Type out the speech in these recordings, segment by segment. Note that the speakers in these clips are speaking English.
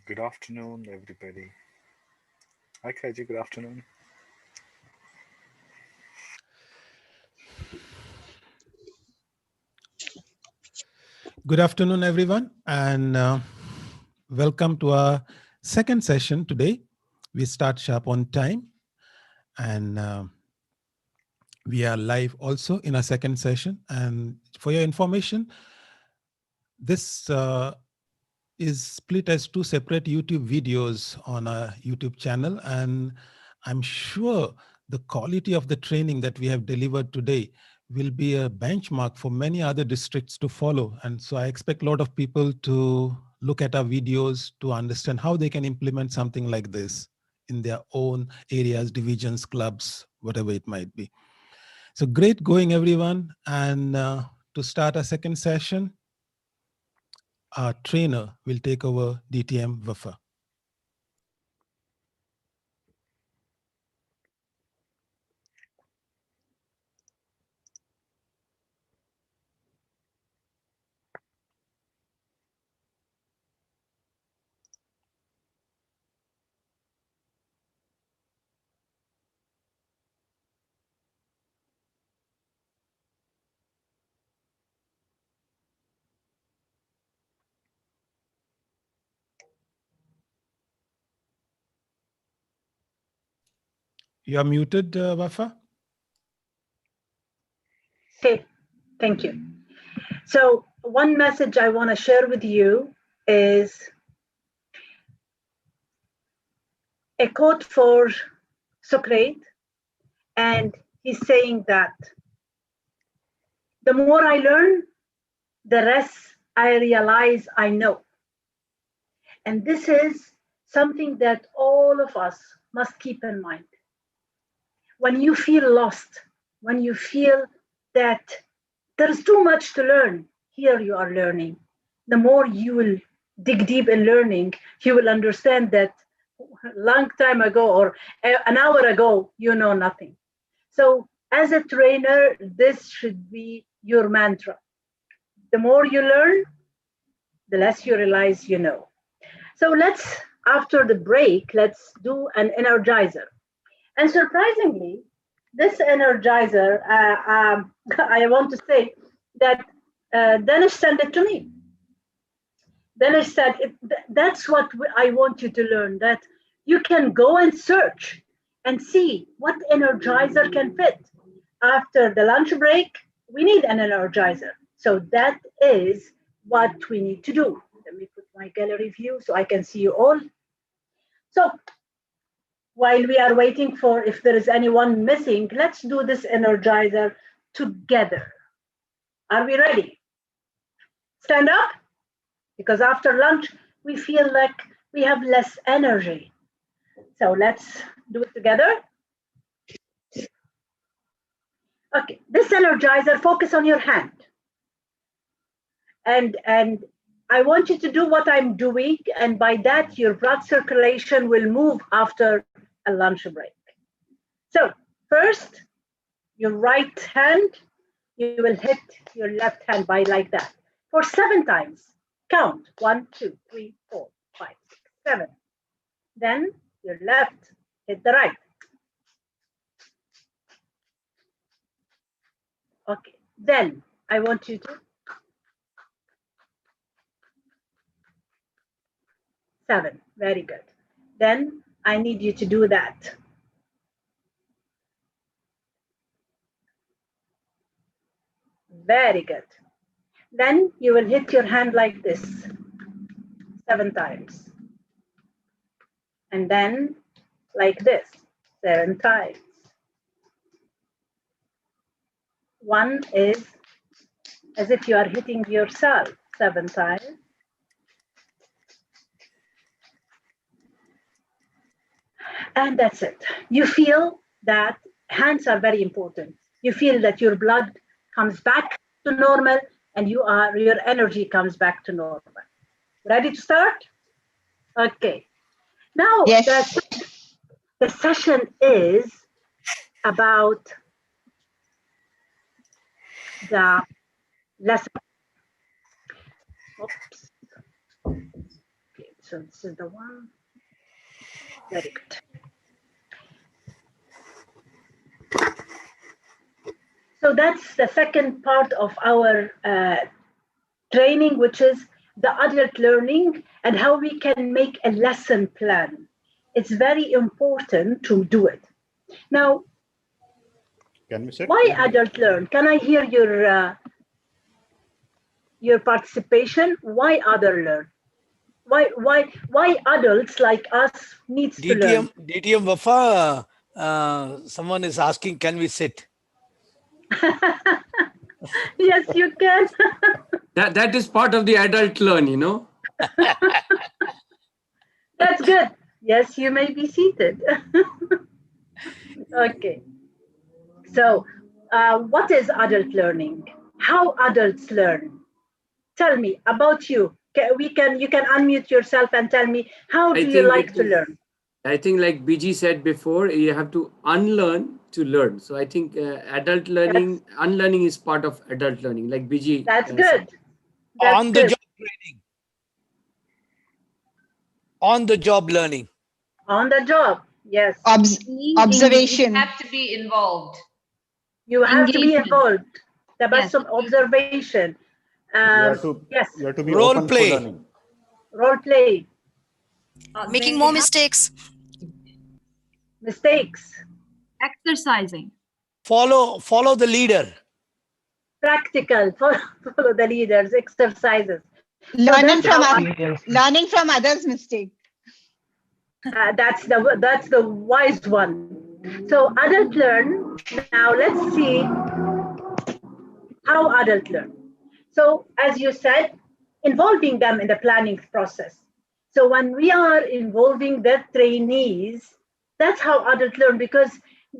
Good afternoon, everybody. Hi, Kaji. Good afternoon. Good afternoon, everyone, and welcome to our second session today. We start sharp on time, and we are live also in our second session. And for your information, this is split as two separate YouTube videos on our YouTube channel, and I'm sure the quality of the training that we have delivered today will be a benchmark for many other districts to follow. And so I expect a lot of people to look at our videos to understand how they can implement something like this in their own areas, divisions, clubs, whatever it might be. So great going, everyone. And to start our second session, our trainer will take over DTM Wafaa. You are muted, Wafaa. Okay, thank you. So one message I want to share with you is a quote for Socrates, and he's saying that the more I learn, the less I realize I know. And this is something that all of us must keep in mind. When you feel lost, when you feel that there's too much to learn, here you are learning. The more you will dig deep in learning, you will understand that a long time ago or an hour ago, you know nothing. So as a trainer, this should be your mantra. The more you learn, the less you realize you know. So let's, after the break, let's do an energizer. And surprisingly, this energizer, I want to say that Dennis sent it to me. Dennis said, that's what I want you to learn, that you can go and search and see what energizer can fit. After the lunch break, we need an energizer. So that is what we need to do. Let me put my gallery view so I can see you all. So while we are waiting for if there is anyone missing, let's do this energizer together. Are we ready? Stand up, because after lunch, we feel like we have less energy. So let's do it together. Okay, this energizer, focus on your hand. And I want you to do what I'm doing, and by that, your blood circulation will move after a lunch break. So first, your right hand, you will hit your left hand by like that for 7 times. Count 1, 2, 3, 4, 5, 6, 7. Then your left, hit the right. Okay, then I want you to 7. Very good. Then I need you to do that. Very good. Then you will hit your hand like this 7 times. And then like this 7 times. One is as if you are hitting yourself 7 times. And that's it. You feel that hands are very important. You feel that your blood comes back to normal and your energy comes back to normal. Ready to start? Okay. Now, Yes. the session is about the lesson. Oops. Okay, So this is the one. Very good. So that's the second part of our training, which is the adult learning and how we can make a lesson plan. It's very important to do it. Now, Can we sit? why adult learn? Can I hear your participation? Why adult learn? Why adults like us needs to learn? DTM Wafaa, someone is asking, can we sit? Yes, you can. That is part of the adult learn, you know. That's good. Yes, you may be seated. Okay. So, what is adult learning? How adults learn? Tell me about you. You can unmute yourself and tell me, how do you like to learn? I think, like BG said before, you have to unlearn to learn. So I think adult learning, unlearning is part of adult learning, like BG. That's good. That's On the job training. On the job learning. On the job, yes. Observation. You have to be involved. You have to be involved. The best Yes. of observation. You have to be Role open play. for learning. Role play. Making more mistakes. Mistakes. Exercising. Follow the leader. Practical. Follow the leaders. Exercises. Learning that's from others' mistakes. That's the wise one. So adult learn. Now let's see how adult learn. So as you said, involving them in the planning process. So when we are involving the trainees, that's how adult learn, because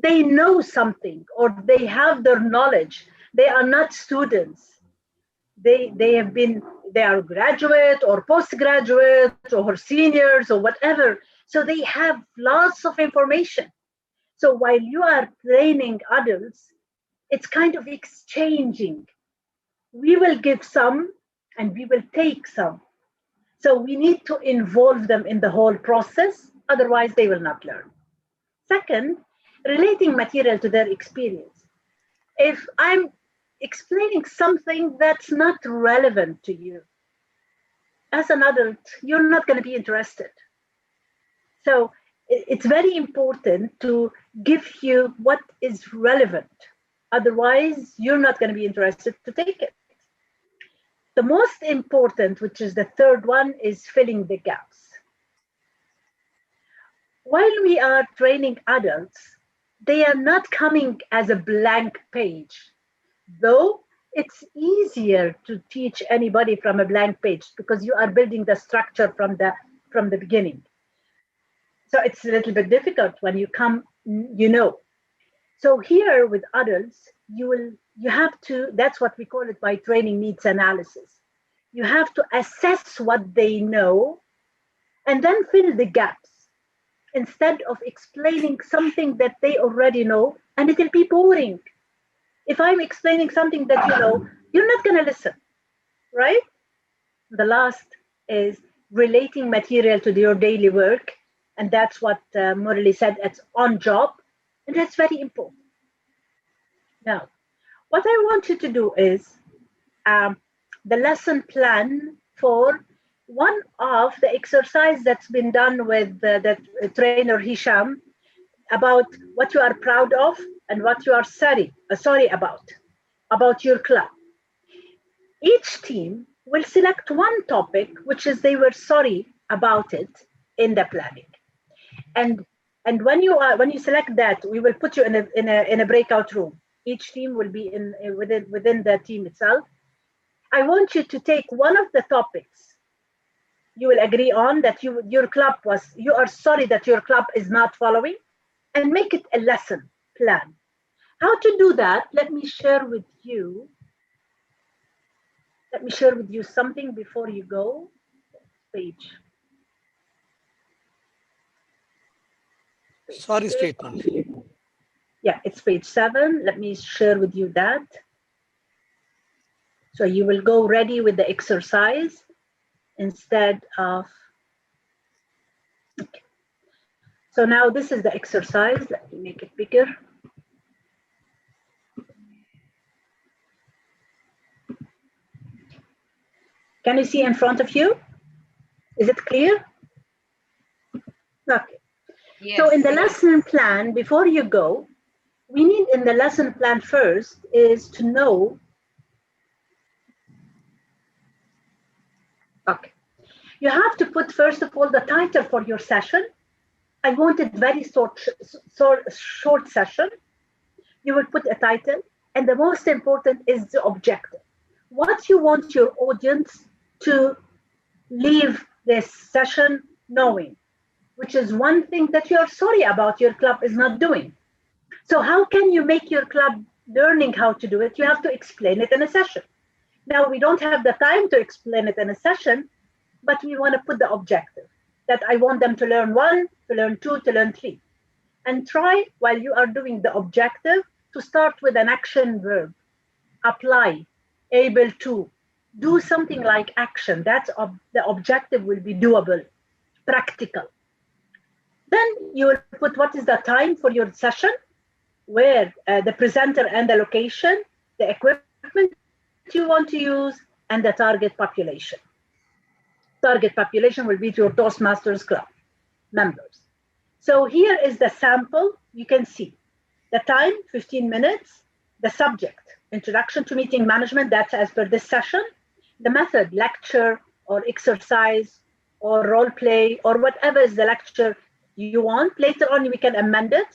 they know something or they have their knowledge. They are not students. They are graduate or postgraduate or seniors or whatever. So they have lots of information. So while you are training adults, it's kind of exchanging. We will give some and we will take some. So we need to involve them in the whole process, otherwise they will not learn. Second, relating material to their experience. If I'm explaining something that's not relevant to you, as an adult, you're not going to be interested. So it's very important to give you what is relevant. Otherwise, you're not going to be interested to take it. The most important, which is the third one, is filling the gaps. While we are training adults, they are not coming as a blank page, though it's easier to teach anybody from a blank page because you are building the structure from the beginning. So it's a little bit difficult when you come, you know. So here with adults, you have to, that's what we call it by training needs analysis. You have to assess what they know and then fill the gaps instead of explaining something that they already know, and it will be boring. If I'm explaining something that you know, you're not going to listen, right? The last is relating material to your daily work, and that's what Murali said, it's on job, and that's very important. Now, what I want you to do is the lesson plan for one of the exercise that's been done with the trainer Hisham about what you are proud of and what you are sorry about your club. Each team will select one topic which is they were sorry about it in the planning, and when you select that, we will put you in a breakout room. Each team will be within the team itself. I want you to take one of the topics you will agree on that you are sorry that your club is not following, and make it a lesson plan. How to do that? Let me share with you something before you go. Page. Sorry statement. Yeah, it's page 7. Let me share with you that. So you will go ready with the exercise instead of Okay. So now this is the exercise. Let me make it bigger. Can you see in front of you? Is it clear? Okay. Yes. So in the lesson plan, before you go, we need in the lesson plan first is to know. Okay. You have to put first of all the title for your session. I want it very short session. You will put a title, and the most important is the objective. What you want your audience to leave this session knowing, which is one thing that you are sorry about your club is not doing. So how can you make your club learning how to do it? You have to explain it in a session. Now, we don't have the time to explain it in a session, but we want to put the objective that I want them to learn 1, to learn 2, to learn 3. And try, while you are doing the objective, to start with an action verb. Apply, able to, do something like action. That's the objective will be doable, practical. Then you will put what is the time for your session, where the presenter and the location, the equipment you want to use, and the target population. Target population will be your Toastmasters club members. So here is the sample. You can see the time, 15 minutes, the subject, introduction to meeting management, that's as per this session, the method, lecture or exercise or role play or whatever is the lecture you want. Later on, we can amend it.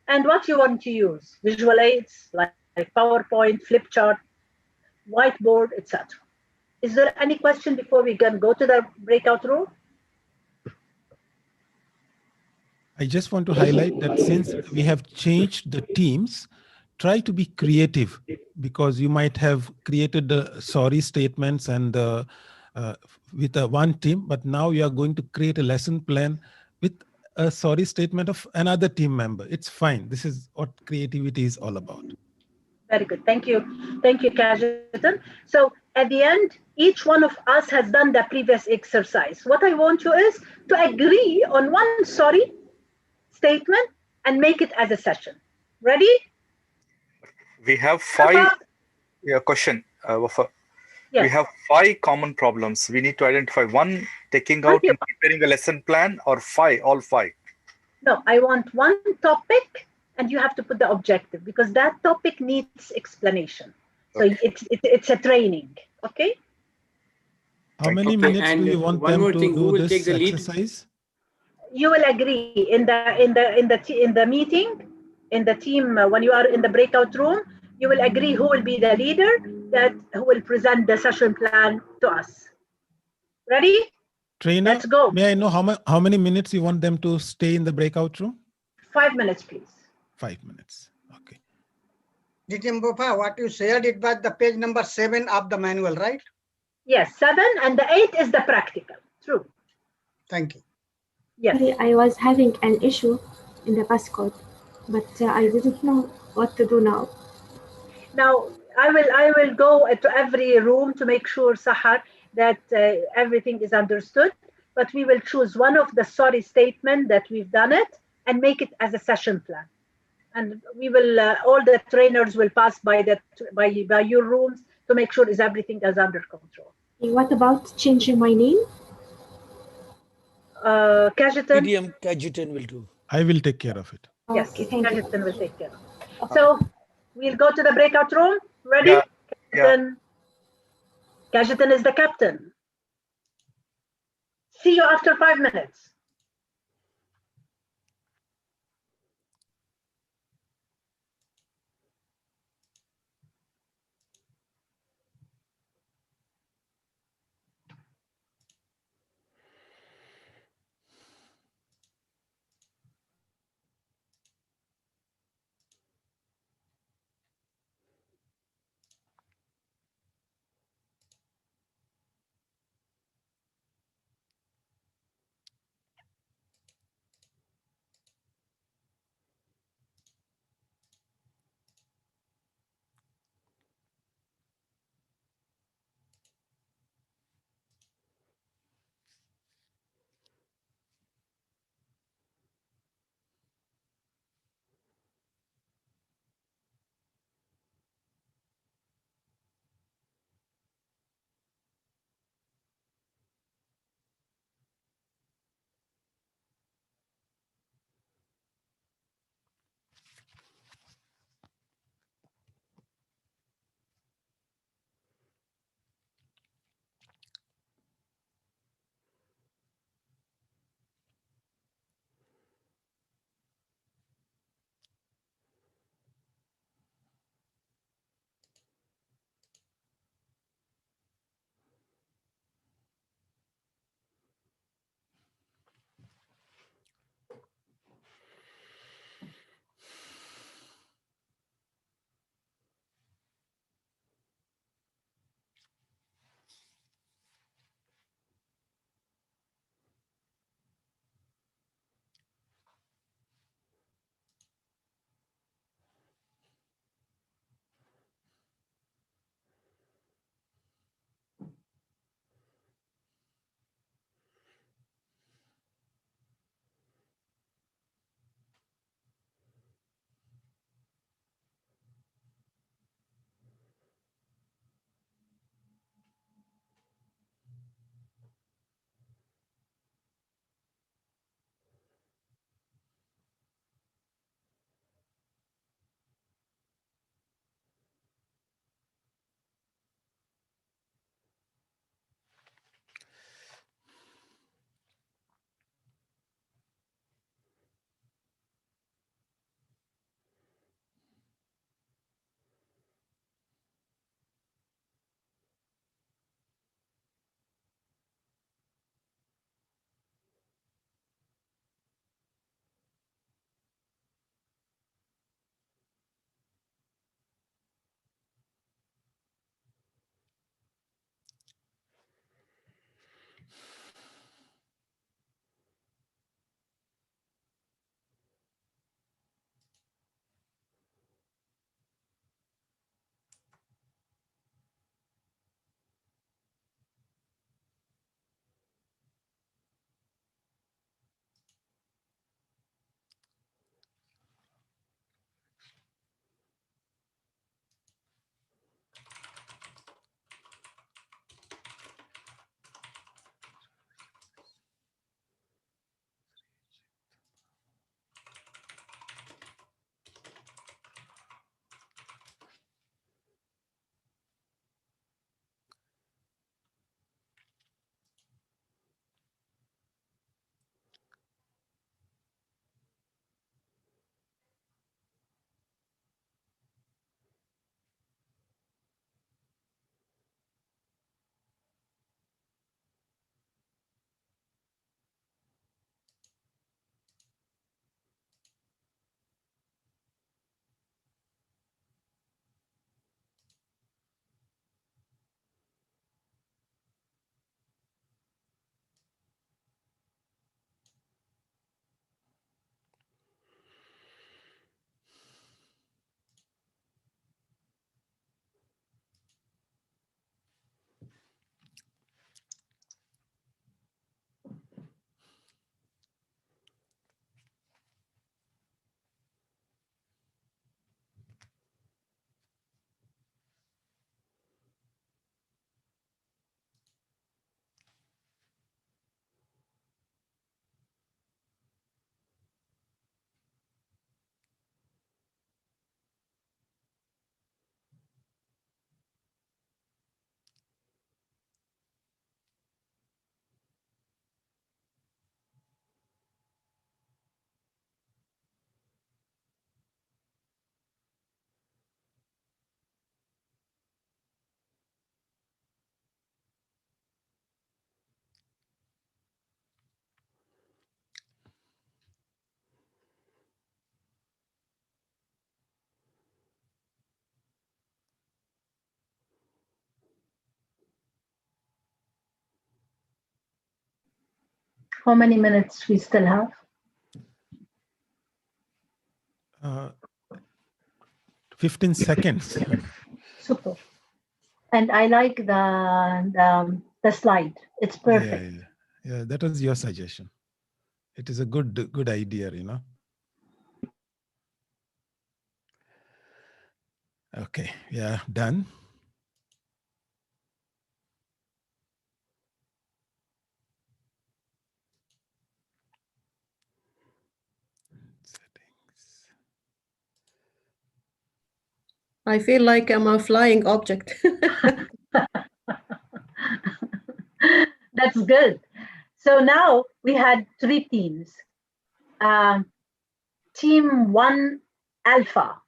And what you want to use, visual aids like PowerPoint, flip chart, whiteboard, etc. Is there any question before we can go to the breakout room? I just want to highlight that since we have changed the teams, try to be creative, because you might have created the sorry statements and with one team, but now you are going to create a lesson plan with a sorry statement of another team member. It's fine. This is what creativity is all about. Very good. Thank you. Thank you, Cajetan. So at the end, each one of us has done the previous exercise. What I want you is to agree on one sorry statement and make it as a session. Ready? We have 5. Question. Wafaa. Yes. We have 5 common problems. We need to identify one, taking out and preparing a lesson plan, or 5, all 5. No, I want one topic, and you have to put the objective because that topic needs explanation. So Okay. it's a training. Okay. How many minutes do you want them to do this exercise? You will agree in the meeting, in the team when you are in the breakout room. You will agree who will be the leader, who will present the session plan to us. Ready? Trainer, let's go. May I know how many minutes you want them to stay in the breakout room? 5 minutes, please. 5 minutes. Okay. DTM Wafaa, what you shared, it was the page number 7 of the manual, right? Yes, 7, and the 8 is the practical. True. Thank you. Yes. I was having an issue in the passcode, but I didn't know what to do now. Now, I will go to every room to make sure, Sahar, that everything is understood, but we will choose one of the sorry statement that we've done it and make it as a session plan. And we will, all the trainers will pass by your rooms to make sure everything is under control. What about changing my name? Cajetan? DTM Cajetan will do. I will take care of it. Yes, Okay, thank you. Cajetan will take care of it. So we'll go to the breakout room. Ready? Yeah. Cajetan is the captain. See you after 5 minutes. How many minutes we still have? 15 seconds. Super. And I like the slide. It's perfect. Yeah, that was your suggestion. It is a good idea, you know. Okay, yeah, done. I feel like I'm a flying object. That's good. So now we had 3 teams. Team 1 Alpha.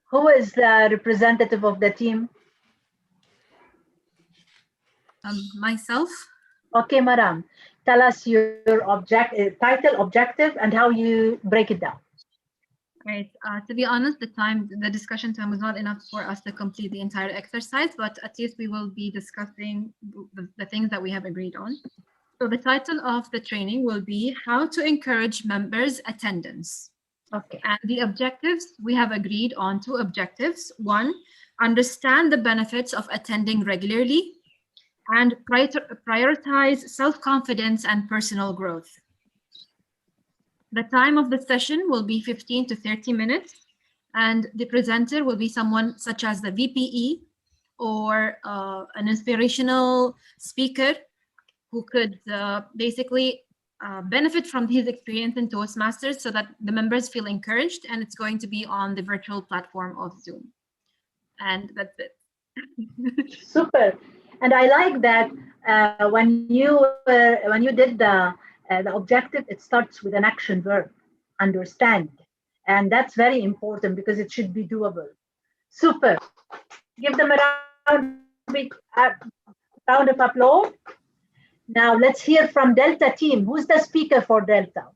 Who is the representative of the team? Myself. Okay, Maram. Tell us your title, objective, and how you break it down. Right. To be honest, the discussion time was not enough for us to complete the entire exercise, but at least we will be discussing the things that we have agreed on. So the title of the training will be How to Encourage Members' Attendance. Okay. And the objectives, we have agreed on 2 objectives. 1, understand the benefits of attending regularly, and prioritize self-confidence and personal growth. The time of the session will be 15 to 30 minutes, and the presenter will be someone such as the VPE or an inspirational speaker who could basically benefit from his experience in Toastmasters so that the members feel encouraged, and it's going to be on the virtual platform of Zoom. And that's it. Super. And I like that when you did the objective, it starts with an action verb, understand. And that's very important because it should be doable. Super. Give them a round of applause. Now let's hear from Delta team. Who's the speaker for Delta?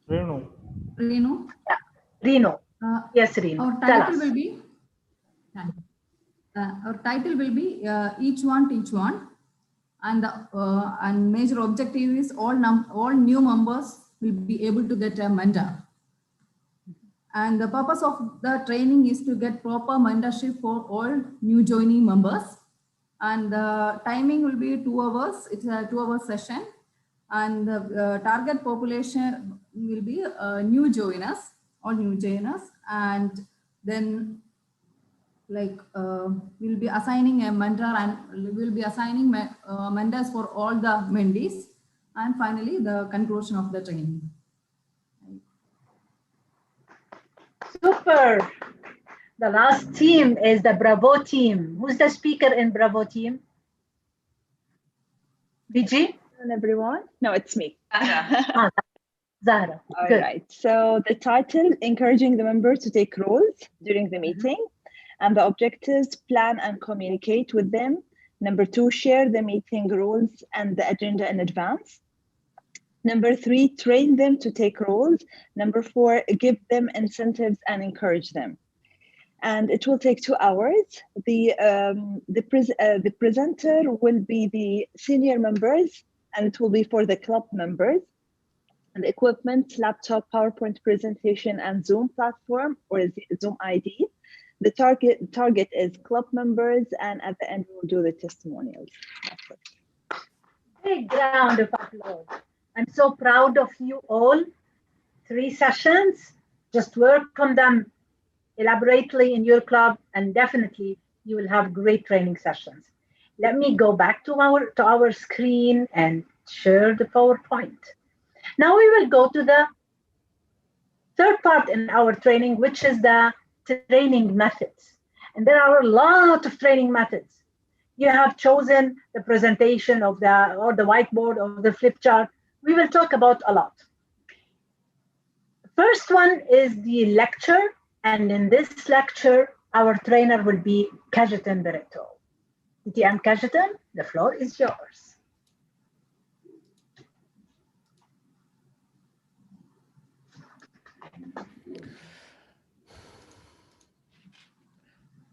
Renu. Yeah. Reno. Yes, Reno. Our title will be each one teach one, and major objective is all new members will be able to get a mentor. And the purpose of the training is to get proper mentorship for all new joining members. And the timing will be 2 hours. It's a 2-hour session. And the target population will be new joiners, all new joiners. And then we'll be assigning a mentor, and we'll be assigning mentors for all the mentees. And finally, the conclusion of the training. Super. The last team is the Bravo team. Who's the speaker in Bravo team? BG? Everyone? No, it's me. Zahra. All Good. right. So the title, encouraging the members to take roles during the meeting. And the objectives, plan and communicate with them. Number 2, share the meeting rules and the agenda in advance. Number 3, train them to take roles. Number 4, give them incentives and encourage them. And it will take 2 hours. The presenter will be the senior members, and it will be for the club members. And the equipment, laptop, PowerPoint presentation, and Zoom platform or Zoom ID. The target is club members, and at the end we'll do the testimonials. Big round of applause. I'm so proud of you all. 3 sessions. Just work on them elaborately in your club, and definitely you will have great training sessions. Let me go back to our screen and share the PowerPoint. Now we will go to the third part in our training, which is the training methods. And there are a lot of training methods. You have chosen the presentation of the whiteboard or the flip chart. We will talk about a lot. First one is the lecture. And in this lecture, our trainer will be Cajetan Barretto. DTM Cajetan, the floor is yours.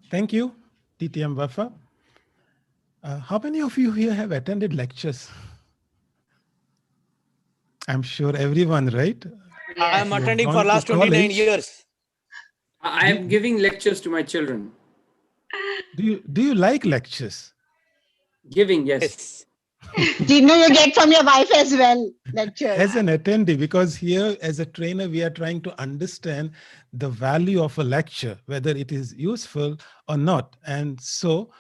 Thank you, DTM Wafaa. How many of you here have attended lectures? I'm sure everyone, right? I am You have attending gone for to last 29 college. years. I am giving lectures to my children. Do you like lectures? Giving, yes. Do you know you get from your wife as well, lectures? As an attendee, because here as a trainer, we are trying to understand the value of a lecture, whether it is useful or not. And so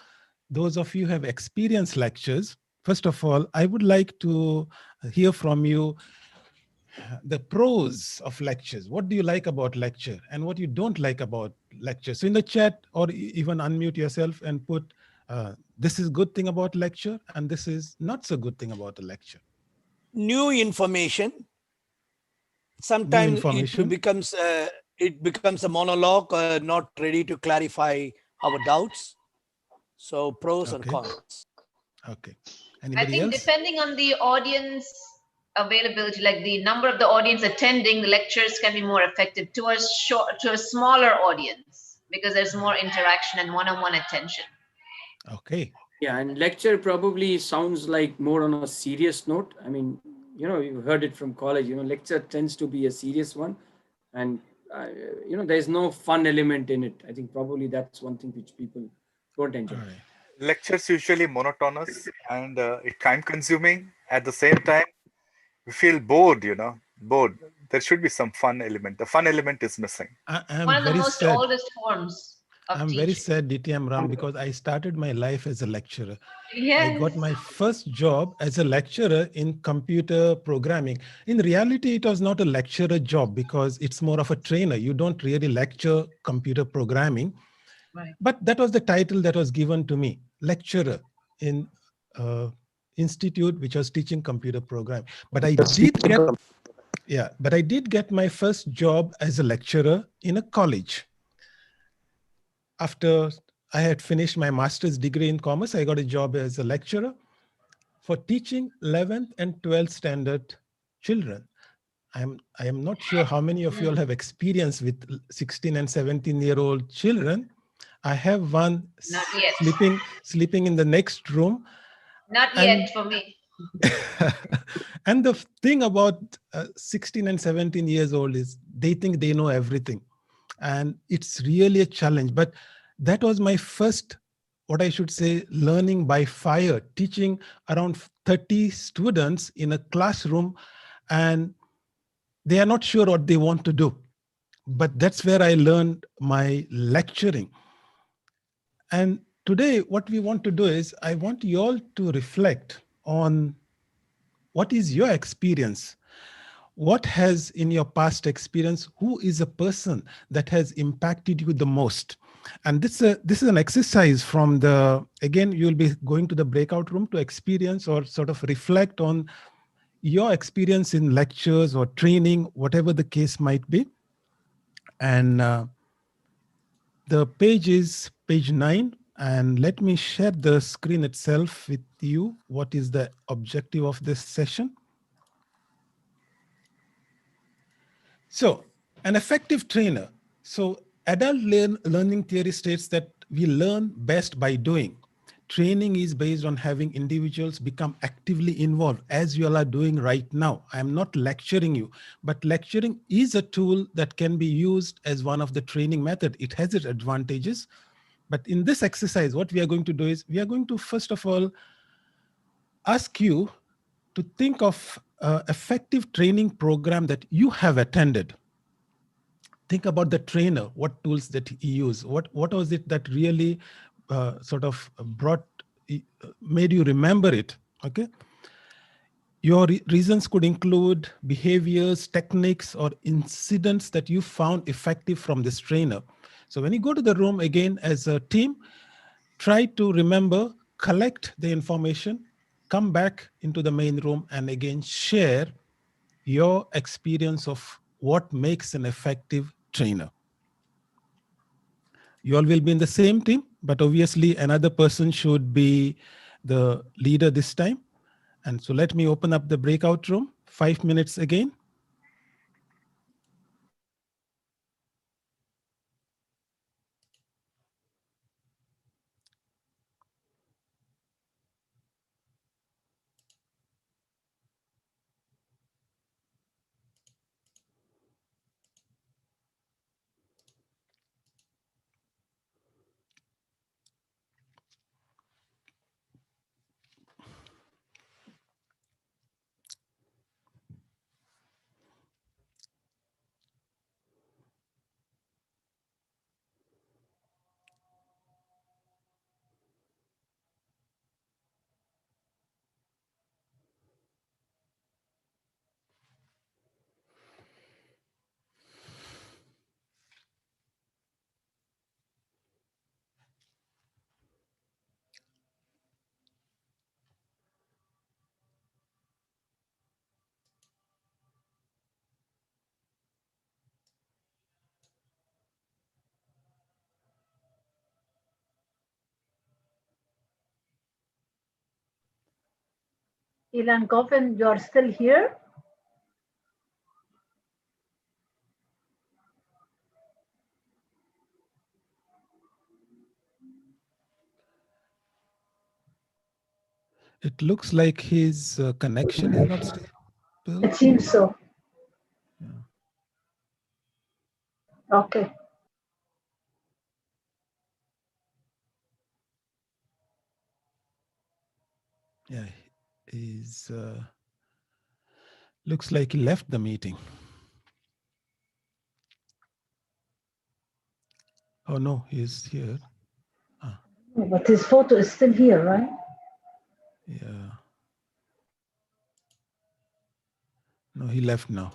those of you who have experienced lectures, first of all, I would like to hear from you the pros of lectures. What do you like about lecture and what you don't like about lecture? So in the chat, or even unmute yourself and put, this is good thing about lecture and this is not so good thing about a lecture. New information. Sometimes it becomes a monologue, not ready to clarify our doubts. So pros and cons. Okay. I Anybody think else? depending on the audience availability, like the number of the audience attending, the lectures can be more effective to a smaller audience because there's more interaction and one-on-one attention. Okay. Yeah, and lecture probably sounds like more on a serious note. I mean, you've heard it from college, lecture tends to be a serious one. And, there's no fun element in it. I think probably that's one thing which people don't enjoy. Lectures usually monotonous and it time consuming. At the same time, we feel bored, bored. There should be some fun element. The fun element is missing. One of the most oldest forms of I'm teaching. very sad, DTM Ram, because I started my life as a lecturer. Yes. I got my first job as a lecturer in computer programming. In reality, it was not a lecturer job because it's more of a trainer. You don't really lecture computer programming. Right. But that was the title that was given to me, lecturer in institute which was teaching computer programming. But I did get my first job as a lecturer in a college. After I had finished my master's degree in commerce, I got a job as a lecturer for teaching 11th and 12th standard children. I am not sure how many of you all have experience with 16 and 17-year-old children. I have one sleeping in the next room. Not yet for me. And the thing about 16 and 17 years old is they think they know everything. And it's really a challenge. But that was my first, what I should say, learning by fire, teaching around 30 students in a classroom, and they are not sure what they want to do. But that's where I learned my lecturing. And today, what we want to do is, I want you all to reflect on what is your experience. What has in your past experience, who is a person that has impacted you the most? And this is an exercise from again, you'll be going to the breakout room to experience or sort of reflect on your experience in lectures or training, whatever the case might be. And the page is page 9. And let me share the screen itself with you. What is the objective of this session? So an effective trainer. So adult learning theory states that we learn best by doing. Training is based on having individuals become actively involved, as you all are doing right now. I am not lecturing you, but lecturing is a tool that can be used as one of the training methods. It has its advantages. But in this exercise, what we are going to do is we are going to, first of all, ask you to think of an effective training program that you have attended. Think about the trainer, what tools that he used, what was it that really sort of made you remember it, okay? Your reasons could include behaviors, techniques, or incidents that you found effective from this trainer. So when you go to the room again as a team, try to remember, collect the information, come back into the main room, and again share your experience of what makes an effective trainer. You all will be in the same team, but obviously another person should be the leader this time. And so let me open up the breakout room, 5 minutes again. Ilan Goffin, you're still here? It looks like his connection is not stable. It seems so. Yeah. Okay. Yeah, he's looks like he left the meeting. Oh no, he's here. But his photo is still here, right? Yeah. No, he left now.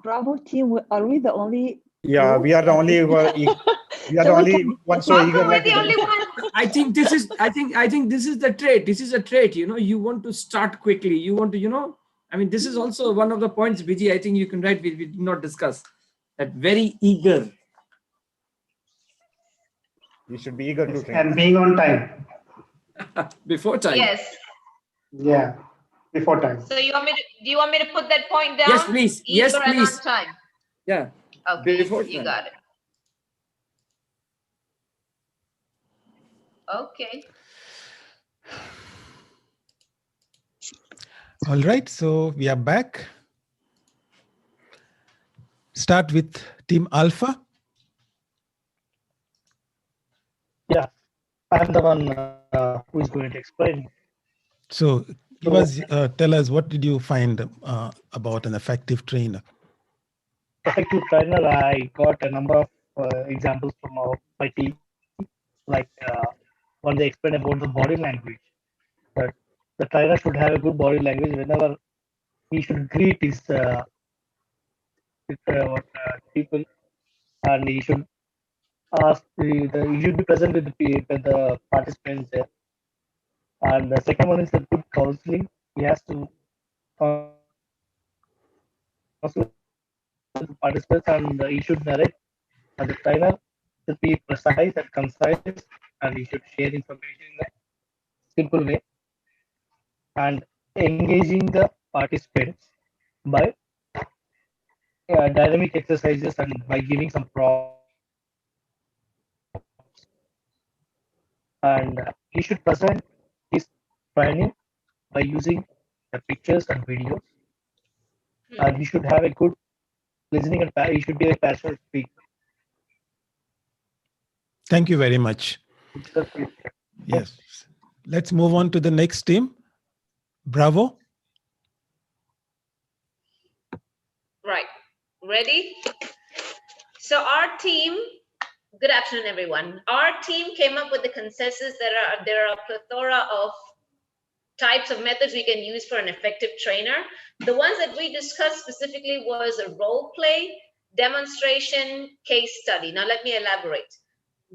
Bravo team, are we the only? Yeah, group? we are the only we are the So we only can- one so eager. We're the only one. I think this is the trait. This is a trait, you want to start quickly. You want to, I mean, this is also one of the points, Vijay, I think you can write, we did not discuss. That very eager. You should be eager to train. And being on time. Before time. Yes. Yeah, before time. So do you want me to put that point down? Yes, please. Yes, Eager and please. on time. Yeah. Okay, Before you time. got it. Okay. All right, so we are back. Start with Team Alpha. Yeah, I'm the one who is going to explain. So tell us, what did you find about an effective trainer? Effective trainer, I got a number of examples from my team, like when they explain about the body language, that the trainer should have a good body language whenever he should greet his people, and he should ask he should be present with the participants there. And the second one is the good counseling. He has to counsel the participants, and he should narrate. And the trainer should be precise and concise, and he should share information in a simple way, and engaging the participants by dynamic exercises and by giving some props. And he should present his training by using the pictures and videos. And he should have a good listening, and he should be a passionate speaker. Thank you very much. Yes. Let's move on to the next team. Bravo. Right. Ready? So our team, good afternoon, everyone. Our team came up with the consensus that there are a plethora of types of methods we can use for an effective trainer. The ones that we discussed specifically was a role play, demonstration, case study. Now let me elaborate.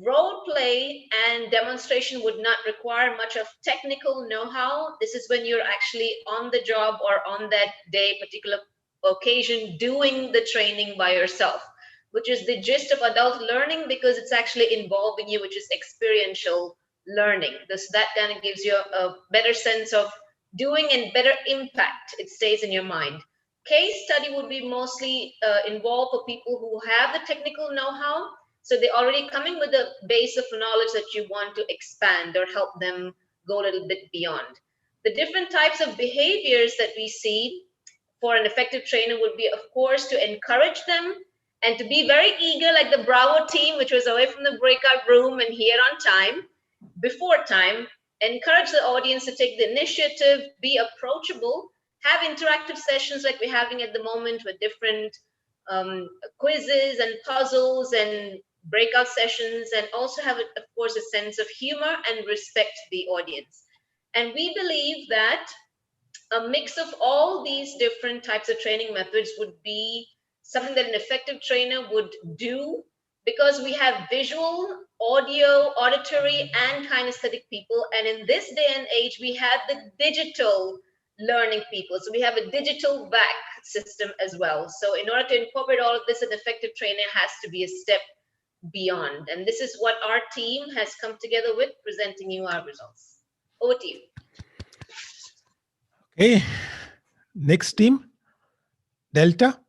Role play and demonstration would not require much of technical know-how. This is when you're actually on the job or on that day, particular occasion, doing the training by yourself, which is the gist of adult learning, because it's actually involving you, which is experiential learning. That kind of gives you a better sense of doing and better impact. It stays in your mind. Case study would be mostly involved for people who have the technical know-how. So they're already coming with a base of knowledge that you want to expand or help them go a little bit beyond. The different types of behaviors that we see for an effective trainer would be, of course, to encourage them and to be very eager, like the Bravo team, which was away from the breakout room and here on time, before time. Encourage the audience to take the initiative, be approachable, have interactive sessions like we're having at the moment with different quizzes and puzzles and breakout sessions, and also have, of course, a sense of humor and respect the audience. And we believe that a mix of all these different types of training methods would be something that an effective trainer would do, because we have visual, audio, auditory, and kinesthetic people. And in this day and age, we have the digital learning people. So we have a digital back system as well. So in order to incorporate all of this, an effective trainer has to be a step beyond. And this is what our team has come together with, presenting you our results. Over to you. Okay, next team, Delta.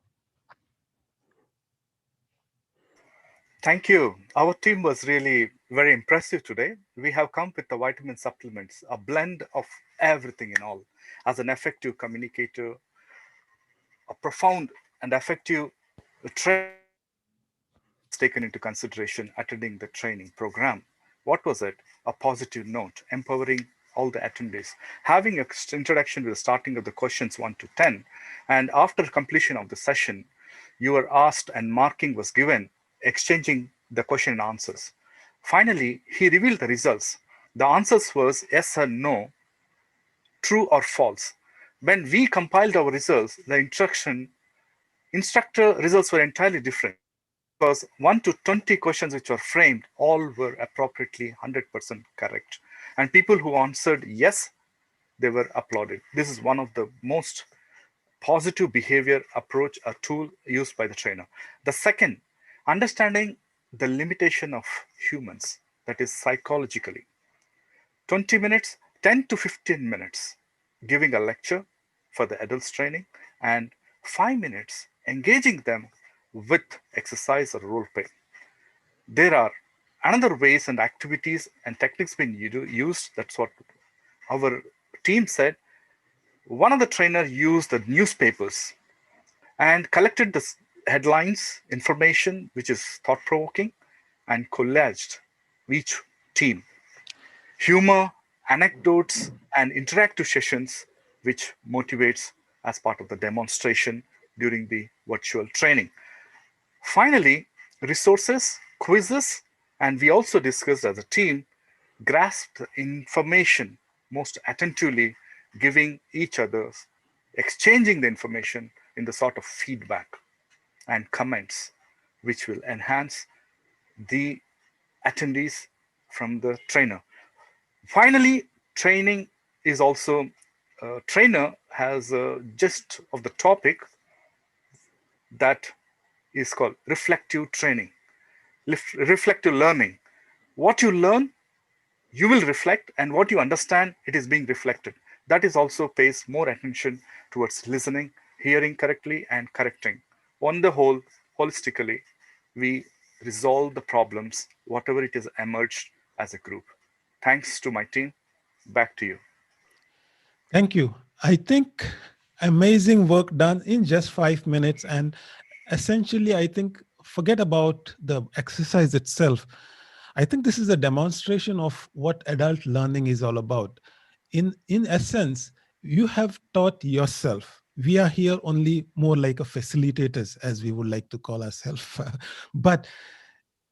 Thank you. Our team was really very impressive today. We have come with the vitamin supplements, a blend of everything in all, as an effective communicator, a profound and effective trainer taken into consideration attending the training program. What was it? A positive note, empowering all the attendees, having an introduction with the starting of the questions 1 to 10. And after completion of the session, you were asked and marking was given, exchanging the question and answers. Finally, he revealed the results. The answers was yes or no, true or false. When we compiled our results, the instructor results were entirely different, because 1 to 20 questions which were framed, all were appropriately 100% correct. And people who answered yes, they were applauded. This is one of the most positive behavior approach, a tool used by the trainer. The second, understanding the limitation of humans, that is psychologically. 20 minutes, 10 to 15 minutes, giving a lecture for the adults training, and 5 minutes engaging them with exercise or role play. There are another ways and activities and techniques being used, that's what our team said. One of the trainer used the newspapers and collected the headlines, information which is thought-provoking, and collaged each team. Humor, anecdotes, and interactive sessions which motivates as part of the demonstration during the virtual training. Finally, resources, quizzes, and we also discussed as a team, grasped the information most attentively, giving each other's, exchanging the information in the sort of feedback and comments, which will enhance the attendees from the trainer. Finally, training is also, trainer has a gist of the topic that is called reflective training, reflective learning. What you learn, you will reflect, and what you understand, it is being reflected. That is also pays more attention towards listening, hearing correctly, and correcting. On the whole, holistically, we resolve the problems, whatever it is emerged as a group. Thanks to my team. Back to you. Thank you. I think amazing work done in just 5 minutes. And essentially, I think, forget about the exercise itself. I think this is a demonstration of what adult learning is all about. In essence, you have taught yourself. We are here only more like a facilitators, as we would like to call ourselves. But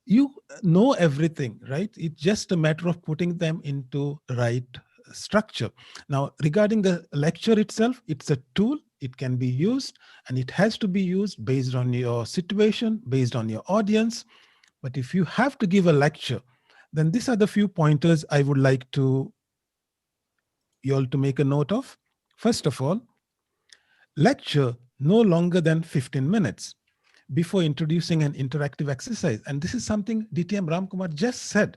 you know everything, right? It's just a matter of putting them into right structure. Now, regarding the lecture itself, it's a tool. It can be used, and it has to be used based on your situation, based on your audience. But if you have to give a lecture, then these are the few pointers I would like to you all to make a note of. First of all, lecture no longer than 15 minutes before introducing an interactive exercise. And this is something DTM Ramkumar just said,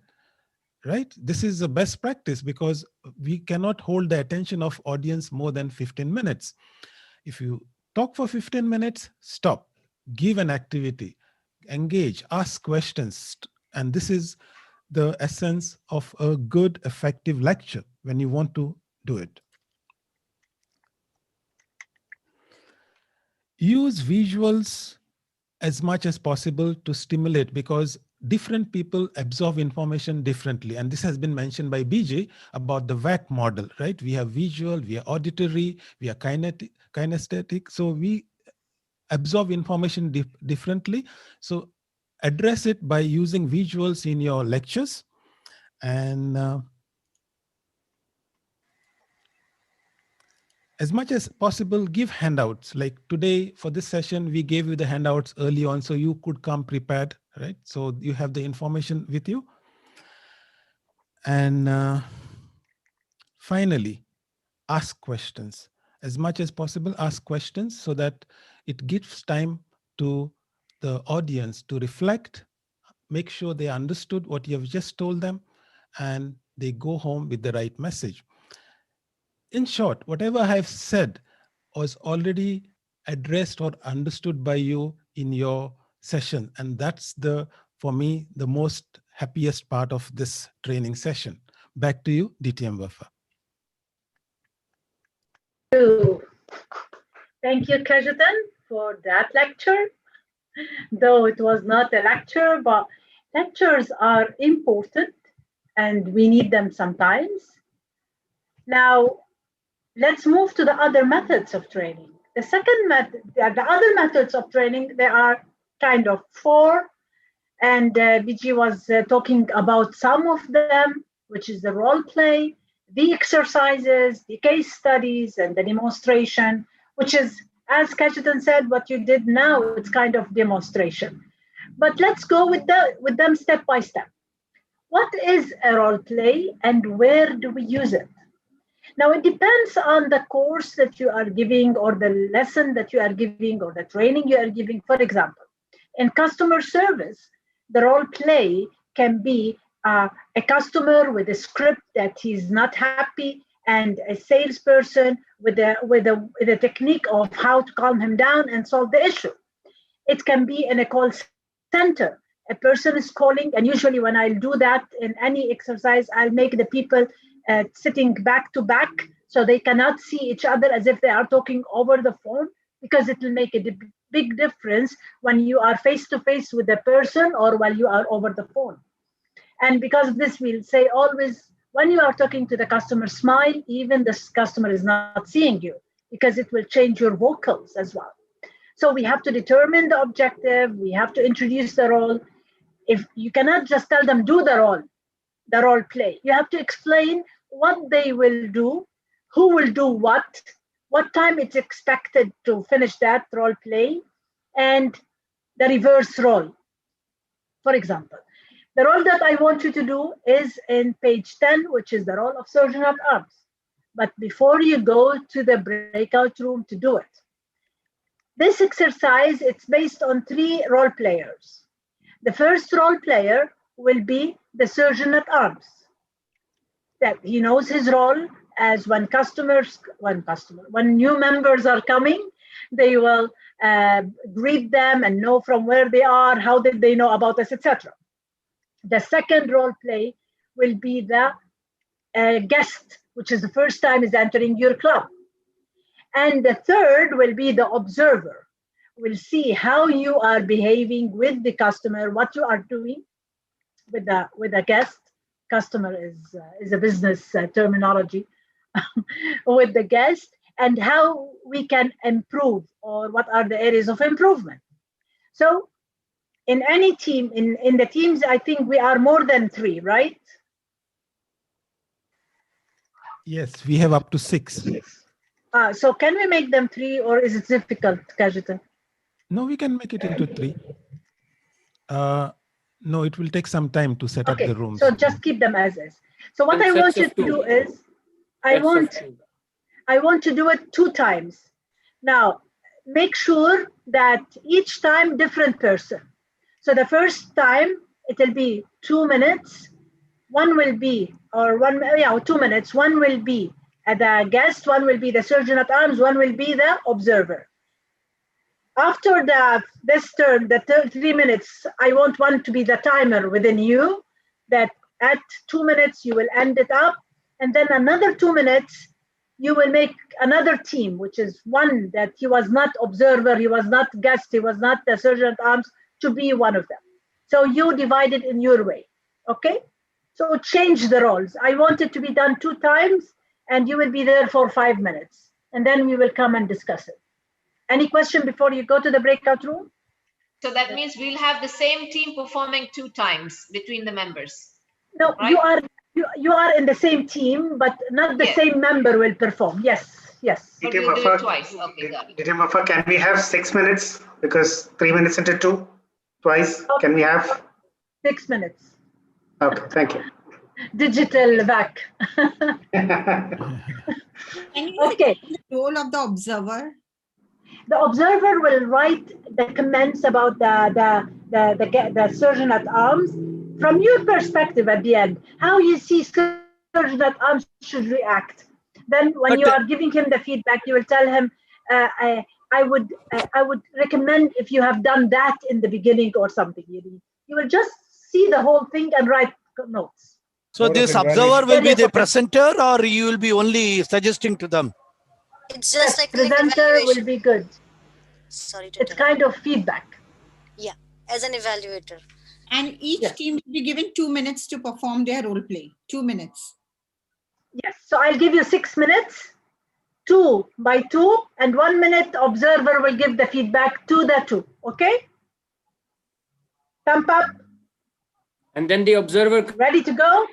right? This is a best practice because we cannot hold the attention of audience more than 15 minutes. If you talk for 15 minutes, stop, give an activity, engage, ask questions. And this is the essence of a good, effective lecture when you want to do it. Use visuals as much as possible to stimulate, because different people absorb information differently. And this has been mentioned by BJ about the VAC model, right? We have visual, we are auditory, we are kinesthetic. So we absorb information differently. So address it by using visuals in your lectures. And as much as possible, give handouts. Like today for this session, we gave you the handouts early on so you could come prepared, right? So you have the information with you. And finally, ask questions. As much as possible, ask questions so that it gives time to the audience to reflect, make sure they understood what you have just told them, and they go home with the right message. In short, whatever I have said was already addressed or understood by you in your session. And that's for me, the most happiest part of this training session. Back to you, DTM Wafaa. Thank you, Cajetan, for that lecture. Though it was not a lecture, but lectures are important and we need them sometimes. Now, let's move to the other methods of training. The second method, the other methods of training, there are kind of 4, and BG was talking about some of them, which is the role play, the exercises, the case studies, and the demonstration, which is, as Cajetan said, what you did now, it's kind of demonstration. But let's go with them step by step. What is a role play and where do we use it? Now, it depends on the course that you are giving or the lesson that you are giving or the training you are giving. For example, in customer service, the role play can be a customer with a script that he's not happy and a salesperson with a technique of how to calm him down and solve the issue. It can be in a call center a person is calling, and usually when I'll do that in any exercise, I'll make the people sitting back to back so they cannot see each other as if they are talking over the phone, because it will make a big difference when you are face to face with the person or while you are over the phone. And because of this, we'll say always, when you are talking to the customer, smile, even the customer is not seeing you, because it will change your vocals as well. So we have to determine the objective, we have to introduce the role. If you cannot just tell them do the role play, you have to explain what they will do, who will do what time it's expected to finish that role play, and the reverse role. For example, the role that I want you to do is in page 10, which is the role of surgeon at arms. But before you go to the breakout room to do it, this exercise, it's based on 3 role players. The first role player will be the surgeon at arms. That he knows his role as when new members are coming, they will greet them and know from where they are, how did they know about us, etc. The second role play will be the guest, which is the first time is entering your club. And the third will be the observer. We'll see how you are behaving with the customer, what you are doing with the guest. Customer is a business terminology with the guest, and how we can improve, or what are the areas of improvement. So in any team, in the teams, I think we are more than 3, right? Yes, we have up to 6. So can we make them 3, or is it difficult, Cajetan? No, we can make it into 3. No, it will take some time to set up the rooms. So just keep them as is. So what I want you to do is, I want to do it 2 times. Now, make sure that each time different person. So the first time it will be 2 minutes. 1 will be, 2 minutes. 1 will be the guest, 1 will be the surgeon at arms, 1 will be the observer. After this turn, the 3 minutes, I want 1 to be the timer within you, that at 2 minutes you will end it up, and then another 2 minutes you will make another team, which is 1 that he was not observer, he was not guest, he was not the surgeon at arms, to be 1 of them. So you divide it in your way, okay? So change the roles. I want it to be done 2 times, and you will be there for 5 minutes, and then we will come and discuss it. Any question before you go to the breakout room? So that means we'll have the same team performing 2 times between the members. No, right? you are in the same team, but not the same member will perform. Yes. But we'll do it twice. Okay, got it. DTM Wafaa, can we have 6 minutes? Because 3 minutes into 2, twice. Okay. Can we have 6 minutes? Okay, thank you. Digital back. Can you explain the role of the observer? The observer will write the comments about the surgeon at arms from your perspective at the end, how you see surgeon at arms should react. Then when you are giving him the feedback, you will tell him, I would recommend if you have done that in the beginning or something. You will just see the whole thing and write notes. So this observer will be the presenter, or you will be only suggesting to them? It's just like presenter will be good. Sorry to It's kind of feedback. Yeah, as an evaluator. And each team will be given 2 minutes to perform their role play. 2 minutes. Yes, so I'll give you 6 minutes, 2 by 2, and 1 minute observer will give the feedback to the 2. Okay? Thumb up. And then the observer. Ready to go?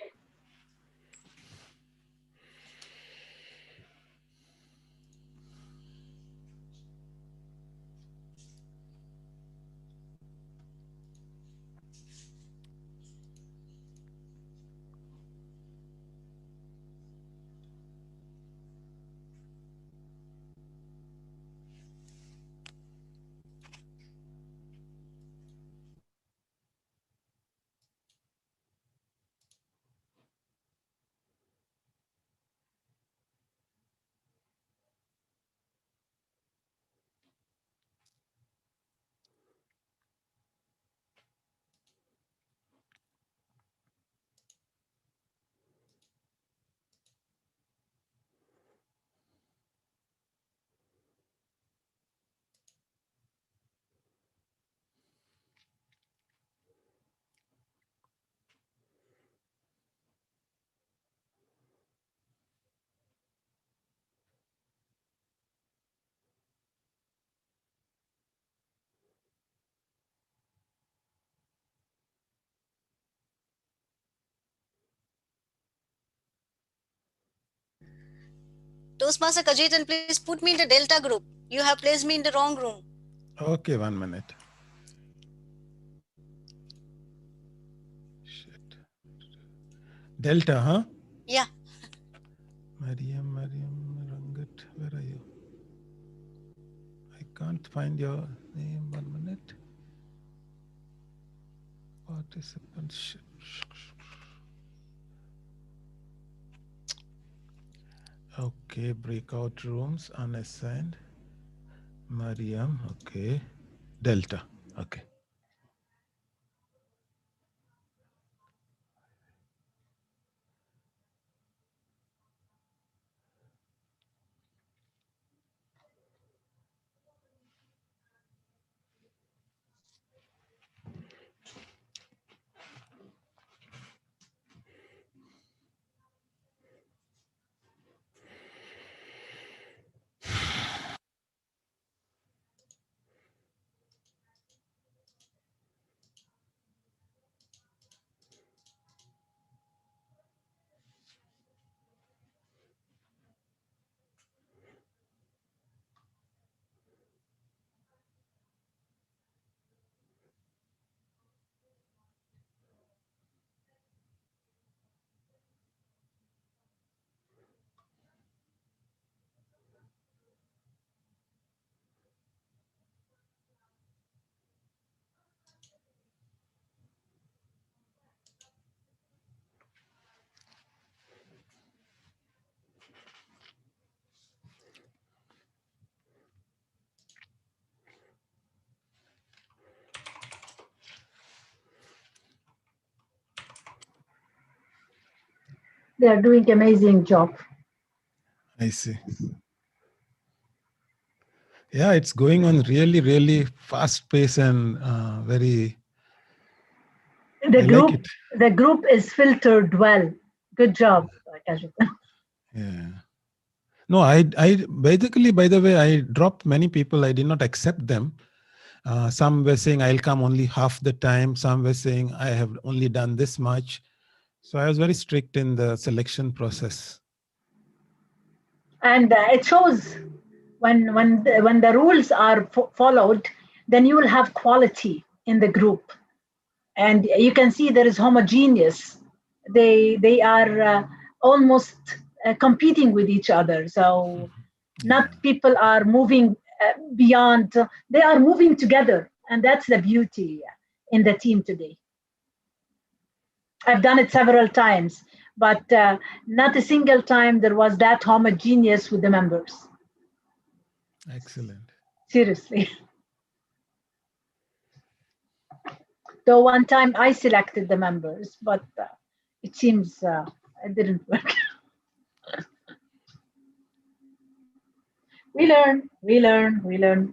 Toastmaster Cajetan, please put me in the Delta group. You have placed me in the wrong room. Okay, 1 minute. Shit. Delta, huh? Yeah. Mariam, Rangat, where are you? I can't find your name. 1 minute. Participants. Okay, breakout rooms, unassigned. Mariam, okay. Delta, okay. They are doing amazing job. I see. Yeah, it's going on really, really fast pace and very. The group is filtered well. Good job, Cajetan. Yeah. No, I basically, by the way, I dropped many people. I did not accept them. Some were saying I'll come only half the time. Some were saying I have only done this much. So I was very strict in the selection process. And it shows when the rules are followed, then you will have quality in the group, and you can see there is homogeneous. They are almost competing with each other. So not people are moving beyond. They are moving together, and that's the beauty in the team today. I've done it several times, but not a single time there was that homogeneous with the members. Excellent. Seriously. Though one time I selected the members, but it seems it didn't work. We learn.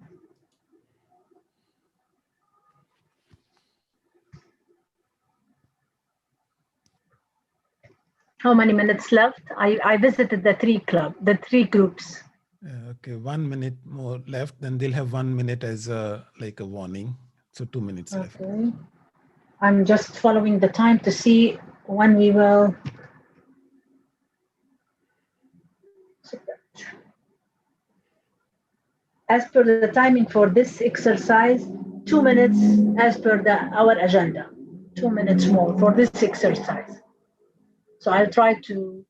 How many minutes left? I visited the three groups. Okay, 1 minute more left. Then they'll have 1 minute as like a warning. So 2 minutes left. Okay. I'm just following the time to see when we will. As per the timing for this exercise, 2 minutes as per our agenda. 2 minutes more for this exercise. So I'll try to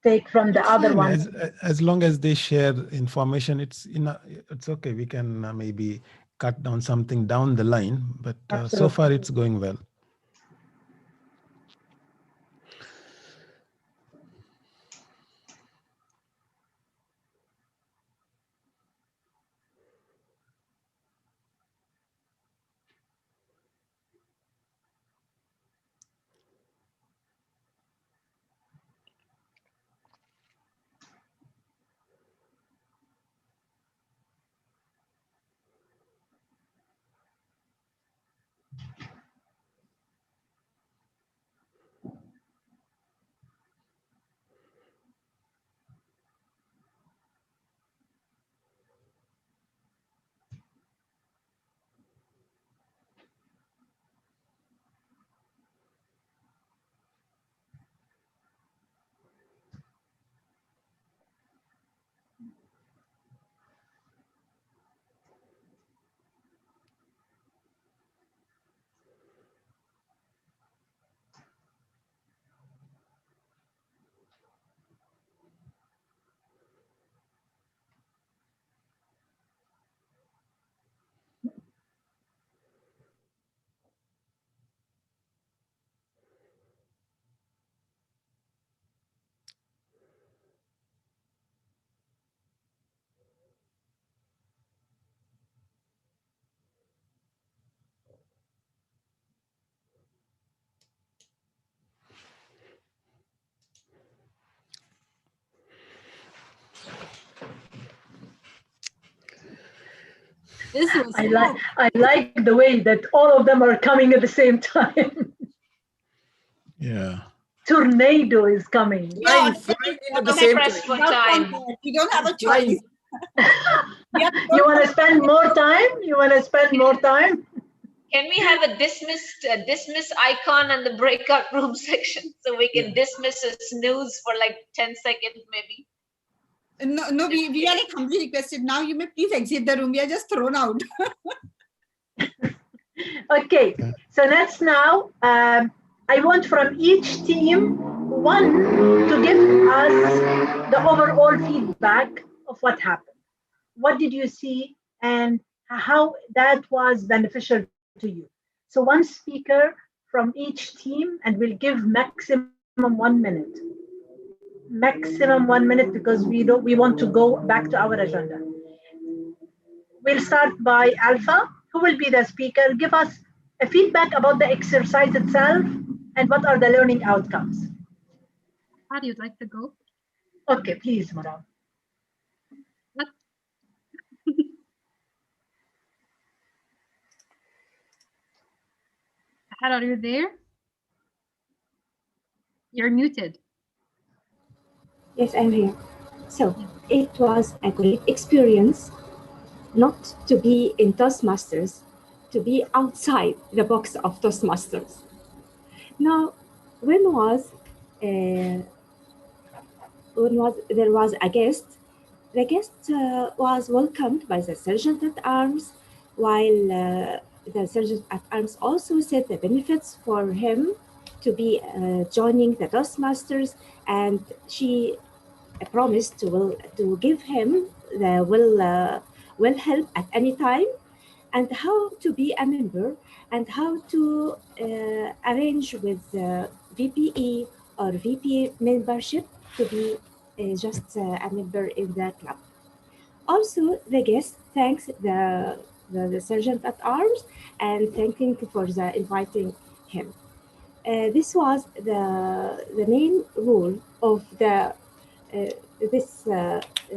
take from the other one. As long as they share information, it's okay. We can maybe cut down something down the line, but so far it's going well. This was I like the way that all of them are coming at the same time. Yeah. Tornado is coming. Yeah, Flying in at the I'm same pressed time. for time. we don't have a Flying. choice. We have to You want to spend more time? You want to spend more time? Can we have a dismiss icon in the breakout room section so we can dismiss a snooze for like 10 seconds maybe? No, we are like humbly requested. Now you may please exit the room. We are just thrown out. Okay, so let's now, I want from each team one to give us the overall feedback of what happened. What did you see and how that was beneficial to you? So one speaker from each team, and we'll give maximum 1 minute. Maximum 1 minute because we want to go back to our agenda. We'll start by Alpha. Who will be the speaker? Give us a feedback about the exercise itself and what are the learning outcomes. How do you like to go? Okay, please, Mara. How are you there? You're muted. Yes, I'm here. So it was a great experience not to be in Toastmasters, to be outside the box of Toastmasters. Now, when there was a guest, the guest was welcomed by the Sergeant at Arms, while the Sergeant at Arms also said the benefits for him to be joining the Toastmasters, and she promised to give him the will help at any time, and how to be a member, and how to arrange with VPE or VP membership to be just a member in the club. Also, the guest thanks the Sergeant at Arms and thanking for the inviting him. This was the main rule of this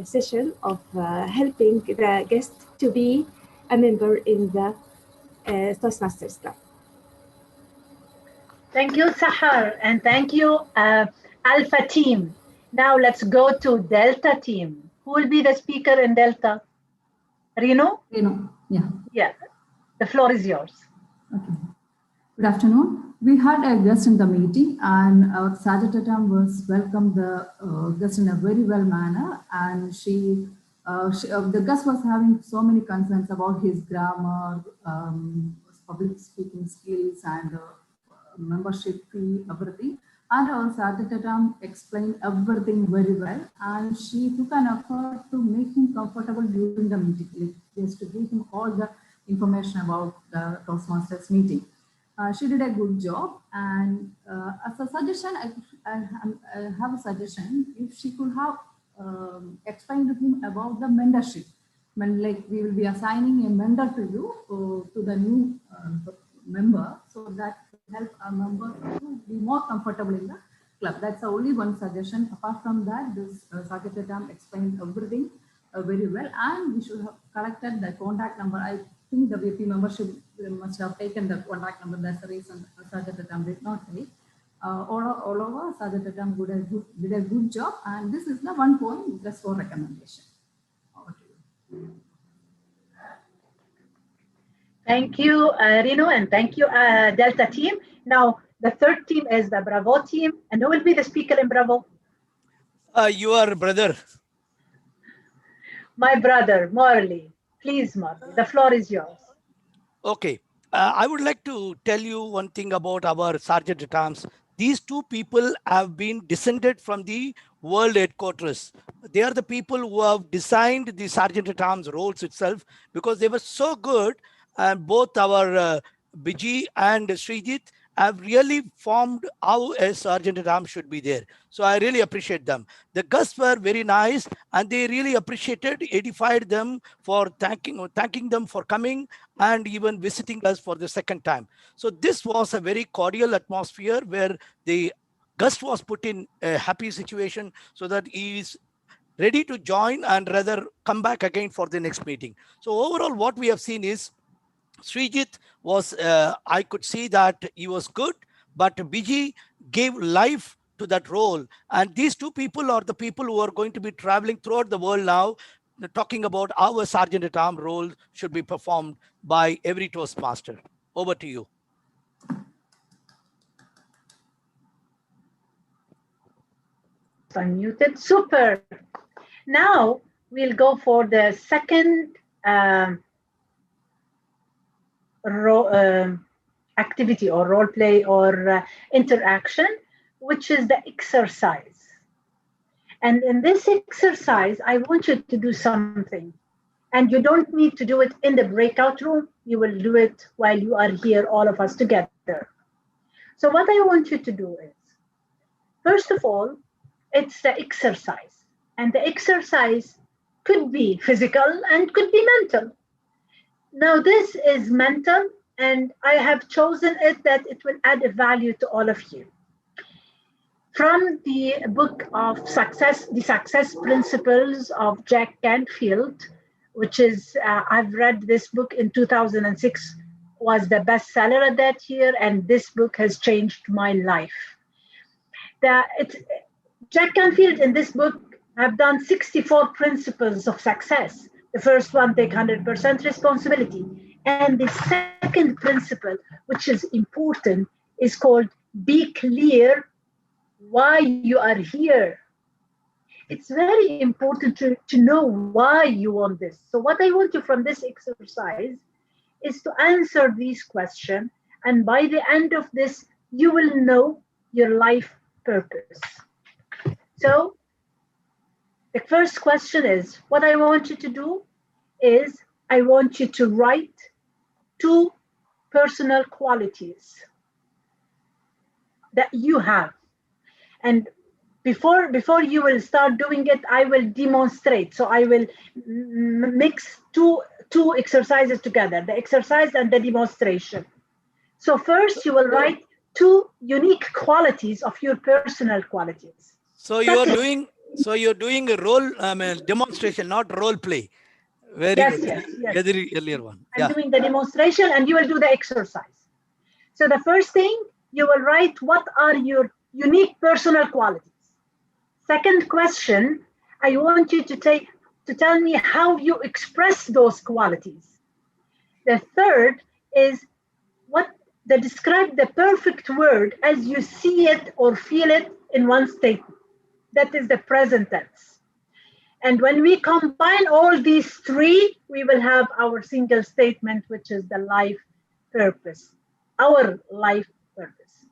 session of helping the guest to be a member in the Toastmasters Club. Thank you, Sahar, and thank you, Alpha team. Now let's go to Delta team. Who will be the speaker in Delta? Reno? Reno, yeah. Yeah, the floor is yours. Okay. Good afternoon. We had a guest in the meeting, and our Cajetan was welcomed the guest in a very well manner, and the guest was having so many concerns about his grammar, public speaking skills, and membership fee, everything. And our Cajetan explained everything very well, and she took an effort to make him comfortable during the meeting, just to give him all the information about the Toastmasters meeting. She did a good job, and as a suggestion, I have a suggestion. If she could have explained to him about the mentorship, when like we will be assigning a mentor to you, to the new member, so that will help a member to be more comfortable in the club. That's the only one suggestion. Apart from that, this Cajetan explained everything very well, and we should have collected the contact number. I think the VP membership must have taken the contact number. That's the reason Cajetan did not take. All over, Cajetan did a good job, and this is the one point just for recommendation. Over to you. Thank you, Reno, and thank you, Delta team. Now, the third team is the Bravo team. And who will be the speaker in Bravo? Your brother. My brother, Morley. Please, Morley, the floor is yours. Okay. I would like to tell you one thing about our Sergeant at Arms. These two people have been descended from the world headquarters. They are the people who have designed the Sergeant at Arms roles itself, because they were so good. And both our Biji and Srijit have really formed how a Sergeant at Arms should be there. So I really appreciate them. The guests were very nice, and they really appreciated, edified them for thanking them for coming and even visiting us for the second time. So this was a very cordial atmosphere where the guest was put in a happy situation, so that he is ready to join and rather come back again for the next meeting. So overall, what we have seen is Srijit was, I could see that he was good, but Biji gave life to that role. And these two people are the people who are going to be traveling throughout the world now, talking about how a Sergeant at Arms role should be performed by every Toastmaster. Over to you. Unmuted. Super. Now we'll go for the second activity or role play or interaction, which is the exercise. And in this exercise, I want you to do something. And you don't need to do it in the breakout room. You will do it while you are here, all of us together. So what I want you to do is, first of all, it's the exercise. And the exercise could be physical and could be mental. Now this is mental, and I have chosen it that it will add a value to all of you. From the book of Success, the Success Principles of Jack Canfield, which is, I've read this book in 2006, was the bestseller of that year, and this book has changed my life. Jack Canfield in this book have done 64 principles of success. The first one, take 100% responsibility. And the second principle, which is important, is called be clear why you are here. It's very important to know why you want this. So what I want you from this exercise is to answer these questions. And by the end of this, you will know your life purpose. So the first question is, what I want you to do is I want you to write 2 personal qualities that you have. And before you will start doing it, I will demonstrate. So I will mix two exercises together, the exercise and the demonstration. So first you will write 2 unique qualities of your personal qualities. So you're doing a role demonstration, not role play. Very good. Yes. Very earlier one. I'm doing the demonstration and you will do the exercise. So the first thing, you will write what are your unique personal qualities. Second question, I want you to tell me how you express those qualities. The third is describe the perfect word as you see it or feel it in one statement. That is the present tense. And when we combine all these 3, we will have our single statement, which is the life purpose, our life purpose.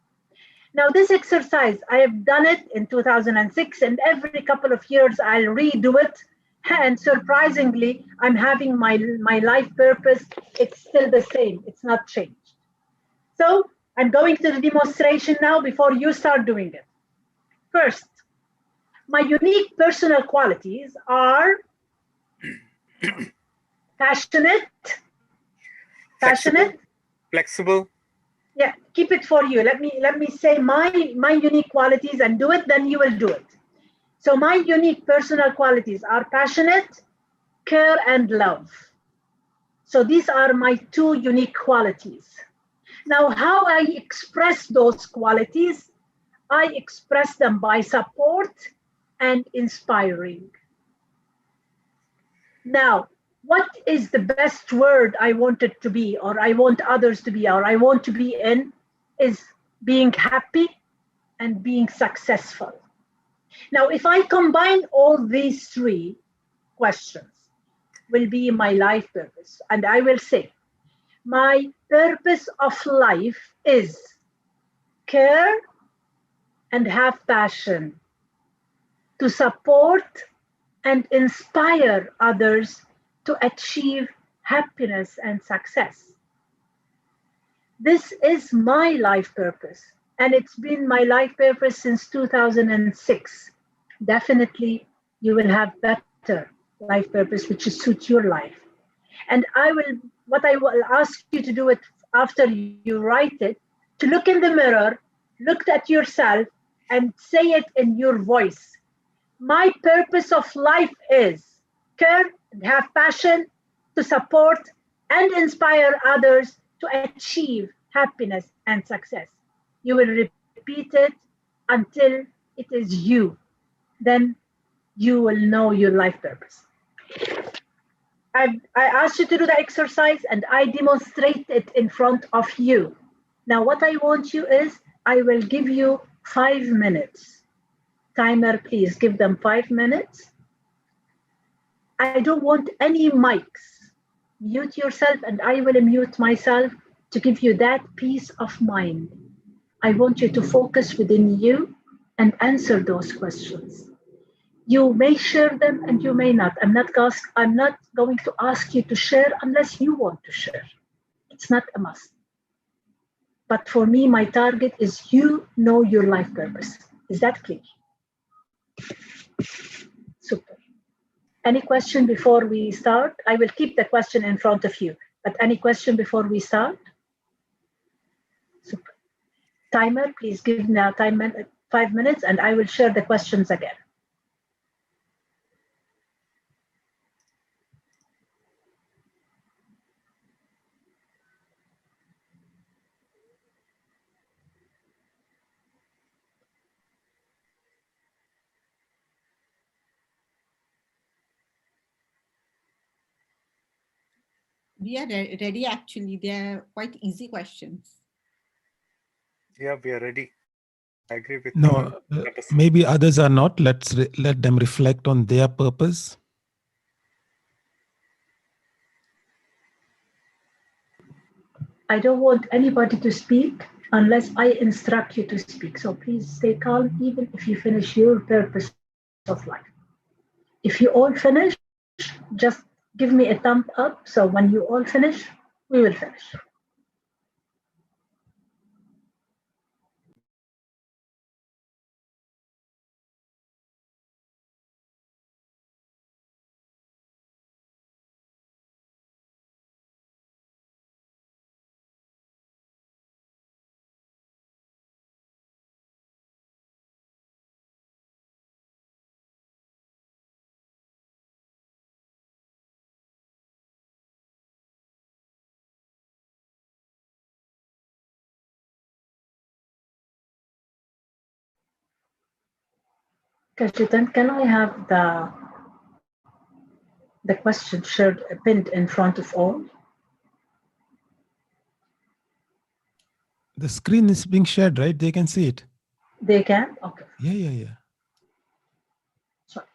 Now this exercise, I have done it in 2006, and every couple of years I'll redo it. And surprisingly, I'm having my life purpose. It's still the same. It's not changed. So I'm going to the demonstration now before you start doing it. First, my unique personal qualities are passionate, flexible. Yeah, keep it for you. Let me say my unique qualities and do it, then you will do it. So my unique personal qualities are passionate, care, and love. So these are my 2 unique qualities. Now, how I express those qualities, I express them by support and inspiring. Now, what is the best word I want it to be, or I want others to be, or I want to be in, is being happy and being successful. Now, if I combine all these 3 questions, will be my life purpose. And I will say, my purpose of life is care and have passion to support and inspire others to achieve happiness and success. This is my life purpose, and it's been my life purpose since 2006. Definitely, you will have better life purpose, which suits your life. And what I will ask you to do it after you write it, to look in the mirror, look at yourself, and say it in your voice. My purpose of life is care and have passion to support and inspire others to achieve happiness and success. You will repeat it until it is you. Then you will know your life purpose. I asked you to do the exercise and I demonstrate it in front of you. Now, what I want you is I will give you 5 minutes. Timer, please give them 5 minutes. I don't want any mics. Mute yourself and I will mute myself to give you that peace of mind. I want you to focus within you and answer those questions. You may share them and you may not. I'm not going to ask you to share unless you want to share. It's not a must. But for me, my target is you know your life purpose. Is that clear? Super. Any question before we start? I will keep the question in front of you, but any question before we start? Super. Timer, please give now 5 minutes and I will share the questions again. We are ready actually. They are quite easy questions. Yeah, we are ready. I agree with No, maybe others are not. Let them reflect on their purpose. I don't want anybody to speak unless I instruct you to speak. So please stay calm, even if you finish your purpose of life. If you all finish, just give me a thumb up. So when you all finish, we will finish. Cajetan, can I have the question shared pinned in front of all? The screen is being shared, right? They can see it. They can? Okay. Yeah. Sorry.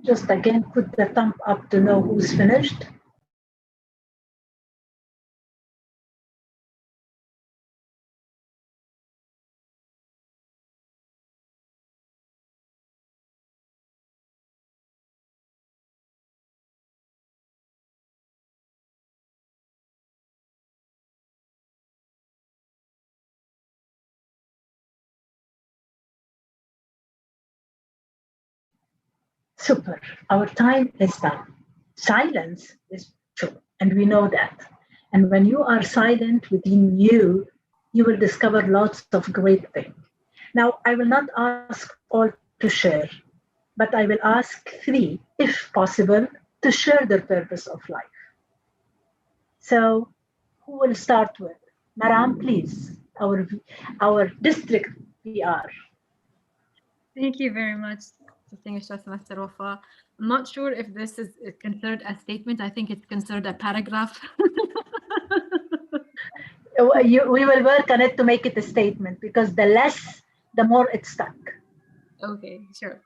Just again, put the thumb up to know who's finished. Super. Our time is done. Silence is true, and we know that. And when you are silent within you, you will discover lots of great things. Now, I will not ask all to share, but I will ask three, if possible, to share their purpose of life. So, who will start with? Maram, please, our district VR. Thank you very much, distinguished Toastmaster Wafaa. I'm not sure if this is considered a statement. I think it's considered a paragraph. We will work on it to make it a statement, because the less, the more it's stuck. Okay, sure.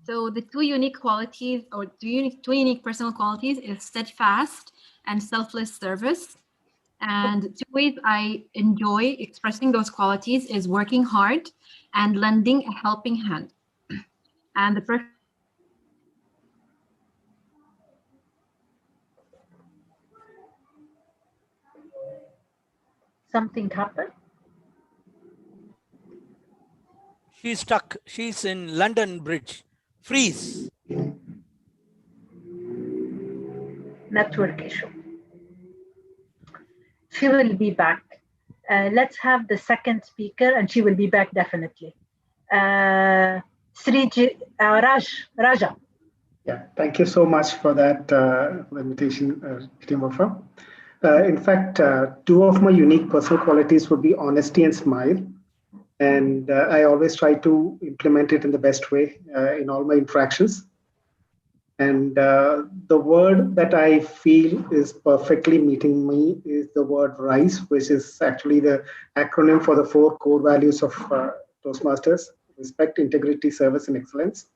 So the two unique qualities, or two unique personal qualities, is steadfast and selfless service. And two ways I enjoy expressing those qualities is working hard and lending a helping hand. And the perfect Something happened? She's stuck. She's in London Bridge. Freeze. Network issue. She will be back. Let's have the second speaker, and she will be back definitely. Raja. Yeah, thank you so much for that invitation, DTM Wafaa. In fact, two of my unique personal qualities would be honesty and smile. And I always try to implement it in the best way in all my interactions. And the word that I feel is perfectly meeting me is the word RISE, which is actually the acronym for the 4 core values of Toastmasters: respect, integrity, service, and excellence.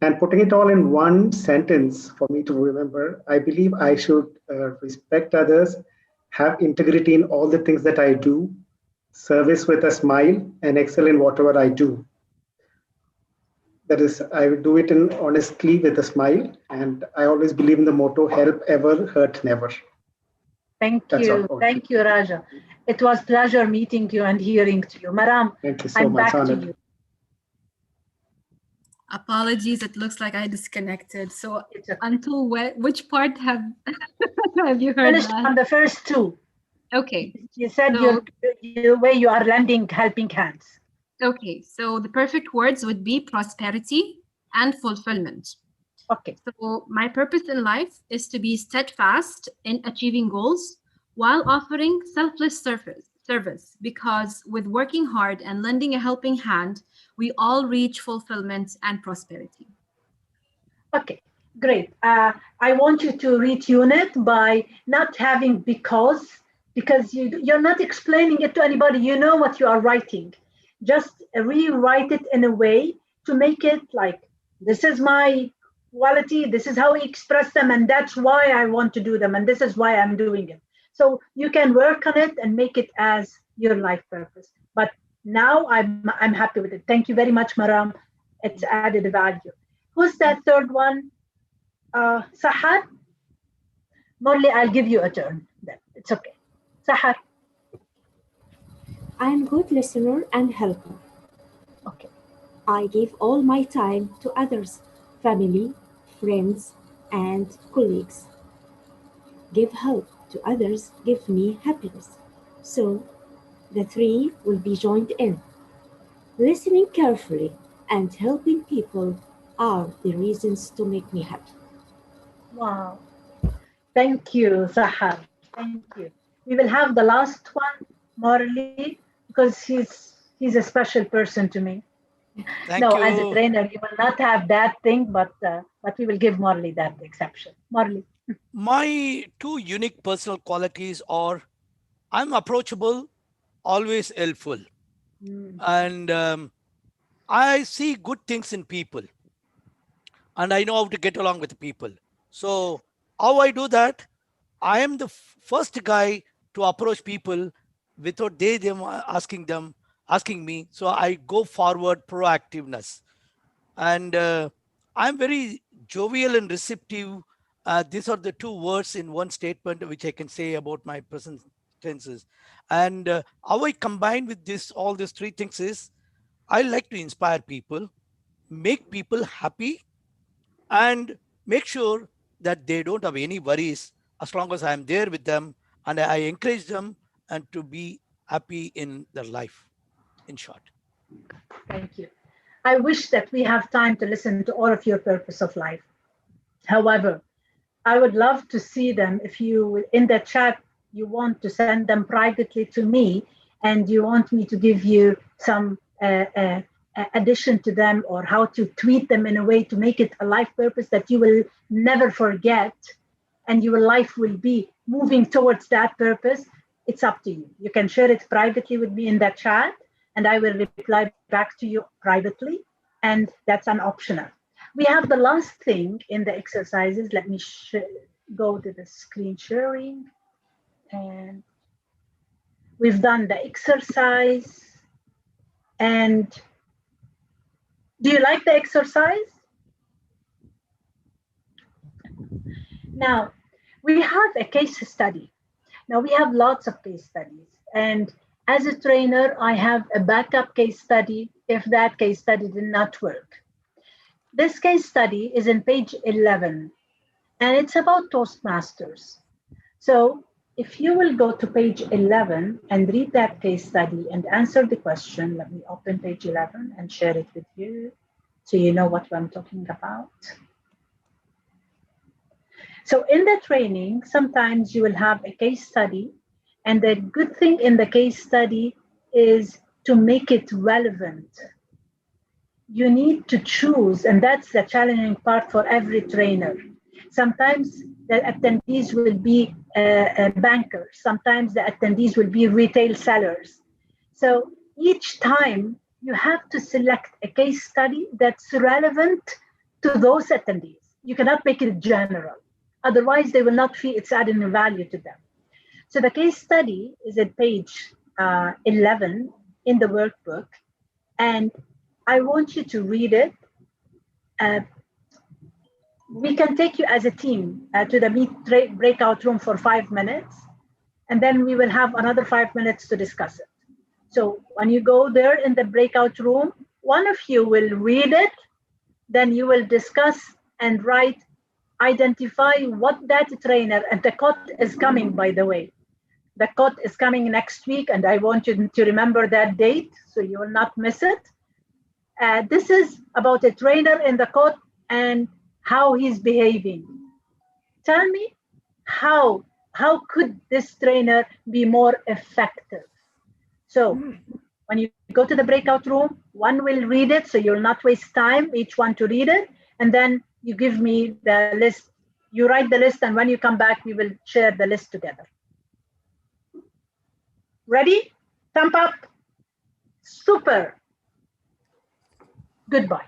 And putting it all in one sentence for me to remember, I believe I should respect others, have integrity in all the things that I do, service with a smile, and excel in whatever I do. That is, I would do it in honestly with a smile. And I always believe in the motto, help ever, hurt never. Thank you. Thank you, Raja. It was pleasure meeting you and hearing to you. Maram, thank you so I'm much. back to you. Apologies, it looks like I disconnected. So until which part have you heard? Finished on the first two. Okay. You said so, where you are lending helping hands. Okay, so the perfect words would be prosperity and fulfillment. Okay. So my purpose in life is to be steadfast in achieving goals while offering selfless service, because with working hard and lending a helping hand, we all reach fulfillment and prosperity. Okay, great. I want you to retune it by not having because you're not explaining it to anybody. You know what you are writing. Just rewrite it in a way to make it like, this is my quality, this is how we express them, and that's why I want to do them, and this is why I'm doing it. So you can work on it and make it as your life purpose. But now I'm happy with it. Thank you very much, Maram. It's added value. Who's that third one? Sahar? Morley, I'll give you a turn then. It's okay. Sahar. I am good listener and helper. Okay. I give all my time to others, family, friends, and colleagues. Give help to others, give me happiness. So the three will be joined in. Listening carefully and helping people are the reasons to make me happy. Wow. Thank you, Sahar. Thank you. We will have the last one, Morley, because he's a special person to me. Thank you. As a trainer, you will not have that thing, but we will give Morley that exception. Morley. My two unique personal qualities are I'm approachable, always helpful. And I see good things in people. and I know how to get along with people. So how I do that, I am the first guy to approach people without them asking me. So I go forward proactiveness, and I'm very jovial and receptive. These are the two words in one statement which I can say about my present tenses. And how I combine with all these three things is I like to inspire people, make people happy, and make sure that they don't have any worries as long as I'm there with them, and I encourage them and to be happy in their life, in short. Thank you. I wish that we have time to listen to all of your purpose of life. However, I would love to see them. If you, in the chat, you want to send them privately to me, and you want me to give you some addition to them, or how to tweet them in a way to make it a life purpose that you will never forget, and your life will be moving towards that purpose, it's up to you. You can share it privately with me in that chat, and I will reply back to you privately, and that's an optional. We have the last thing in the exercises. Let me go to the screen sharing, and we've done the exercise. And do you like the exercise? Now, we have a case study. Now, we have lots of case studies. And as a trainer, I have a backup case study if that case study did not work. This case study is in page 11, and it's about Toastmasters. So if you will go to page 11 and read that case study and answer the question, let me open page 11 and share it with you so you know what I'm talking about. So in the training, sometimes you will have a case study, and the good thing in the case study is to make it relevant. You need to choose, and that's the challenging part for every trainer. Sometimes the attendees will be bankers. Sometimes the attendees will be retail sellers. So each time you have to select a case study that's relevant to those attendees. You cannot make it general. Otherwise, they will not feel it's adding value to them. So the case study is at page 11 in the workbook, and I want you to read it. We can take you as a team to the breakout room for 5 minutes, and then we will have another 5 minutes to discuss it. So when you go there in the breakout room, one of you will read it, then you will discuss and write, identify what that trainer, and the code is coming, by the way. The code is coming next week, and I want you to remember that date so you will not miss it. This is about a trainer in the code and how he's behaving. Tell me, how could this trainer be more effective? So when you go to the breakout room, one will read it, so you'll not waste time, each one to read it, and then you give me the list. You write the list, and when you come back, we will share the list together. Ready? Thumb up. Super. Goodbye.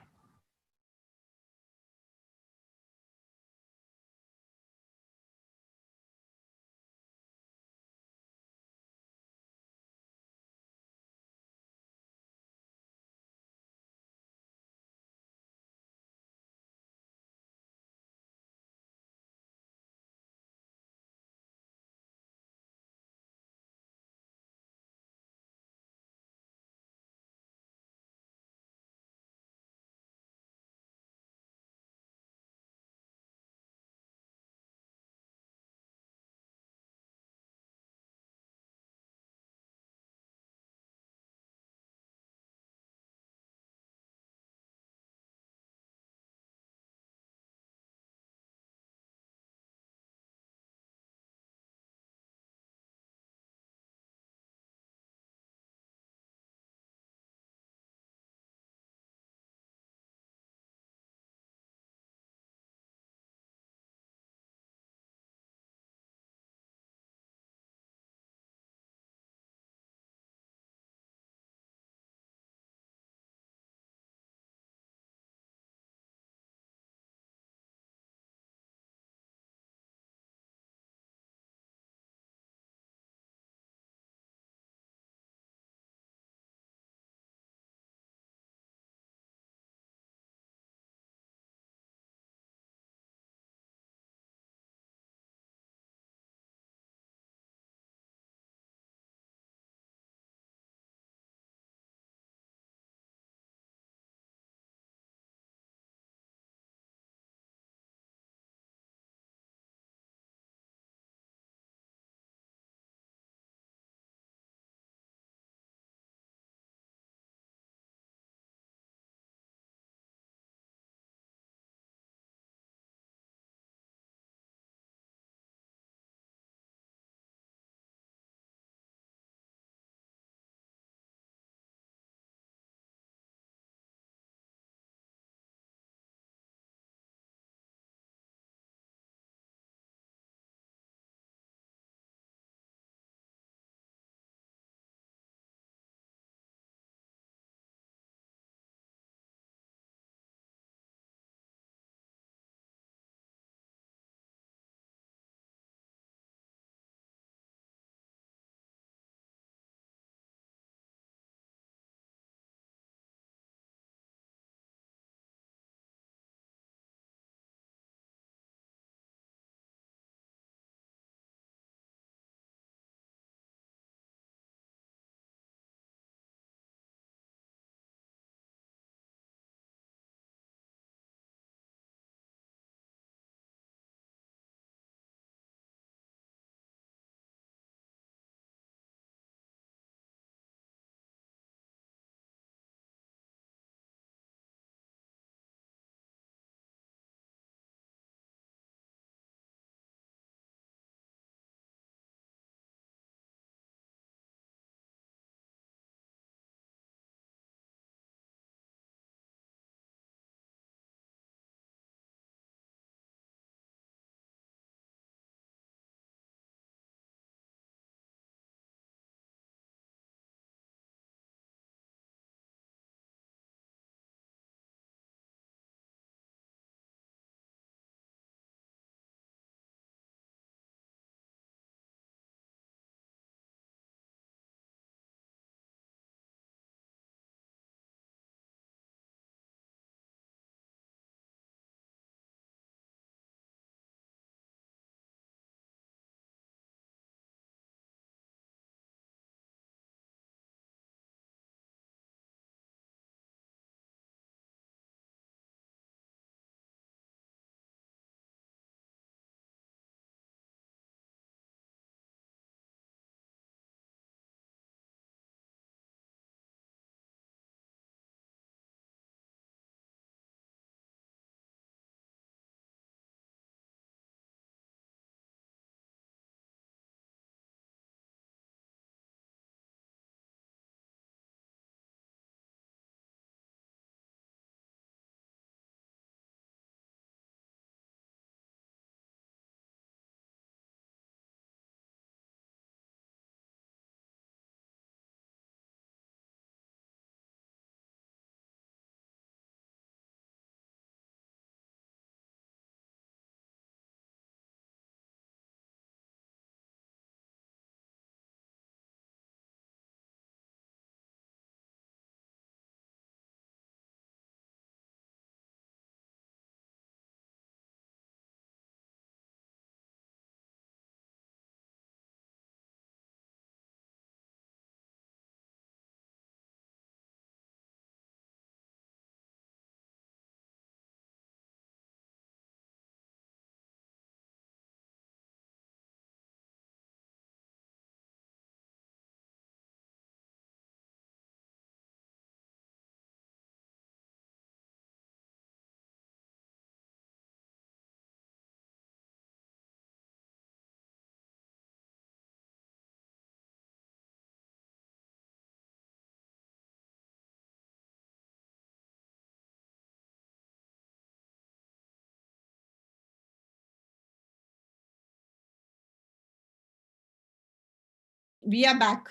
We are back.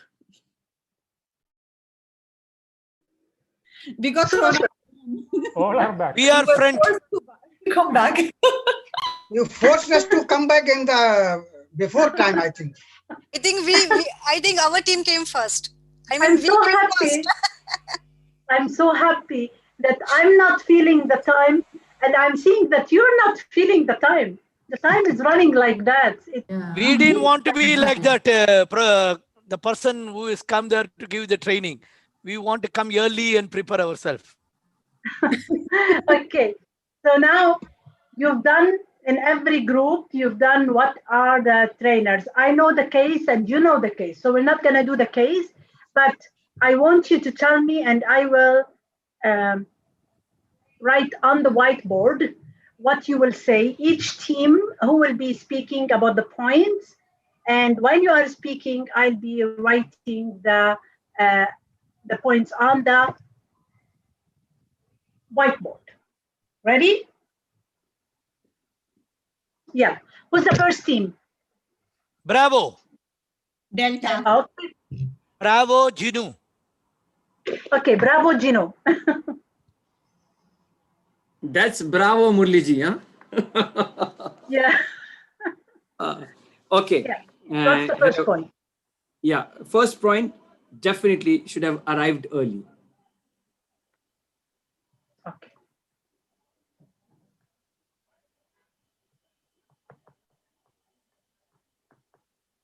Because All are back. We are front. Come back. You forced us to come back in the before time, I think. I think I think our team came first. I mean, I'm we so came happy. first. I'm so happy that I'm not feeling the time, and I'm seeing that you're not feeling the time. The time is running like that. We didn't want to be like that. The person who is come there to give the training. We want to come early and prepare ourselves. Okay, so now you've done in every group, you've done what are the trainers. I know the case and you know the case. So we're not going to do the case, but I want you to tell me and I will write on the whiteboard what you will say. Each team who will be speaking about the points. And when you are speaking, I'll be writing the points on the whiteboard. Ready? Yeah. Who's the first team? Bravo. Delta. Okay. Bravo, Ginu. Okay, bravo, Gino. That's bravo, Murliji, huh? Yeah. Okay. Yeah. What's the first point? Yeah, first point, definitely should have arrived early. Okay.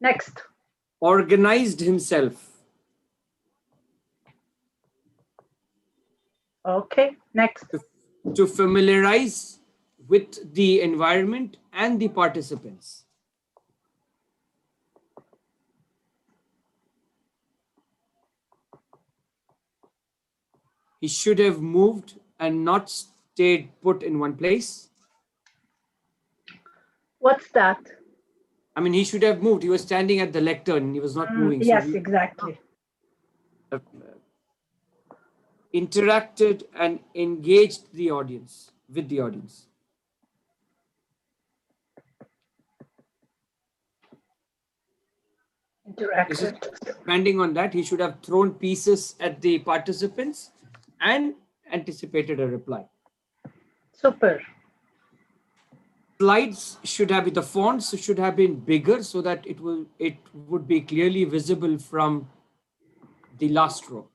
Next. Organized himself. Okay, next. To familiarize with the environment and the participants. He should have moved and not stayed put in one place. What's that? I mean, he should have moved. He was standing at the lectern. He was not moving. Yes, exactly. Interacted and engaged the audience, with the audience. Interacted. Depending on that, he should have thrown pieces at the participants and anticipated a reply. Super. Slides should have, the fonts should have been bigger so that it would be clearly visible from the last row.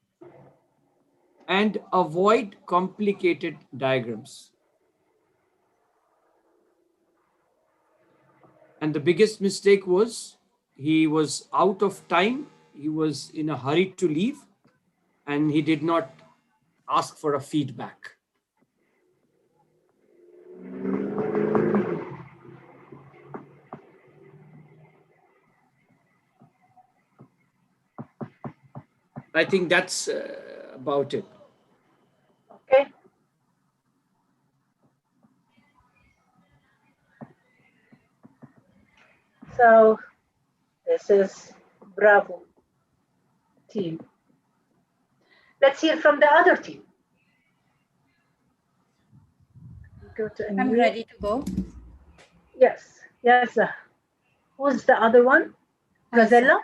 And avoid complicated diagrams. And the biggest mistake was he was out of time. He was in a hurry to leave and he did not ask for a feedback. I think that's about it. Okay. So this is bravo team. Let's hear from the other team. Go to I'm ready to go. Yes, yes. Who's the other one? Gazella?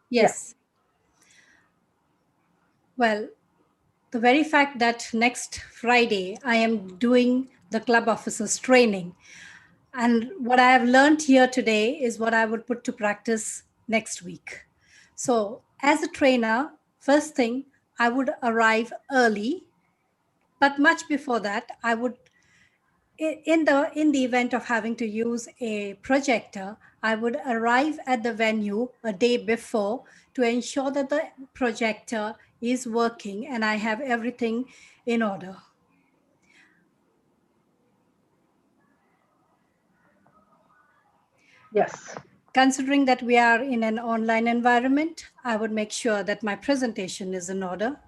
Yes. Well, the very fact that next Friday I am doing the club officers training, and what I have learned here today is what I would put to practice next week. So as a trainer, first thing, I would arrive early, but much before that, I would, in the event of having to use a projector, I would arrive at the venue a day before to ensure that the projector is working and I have everything in order. Yes. Considering that we are in an online environment, I would make sure that my presentation is in order,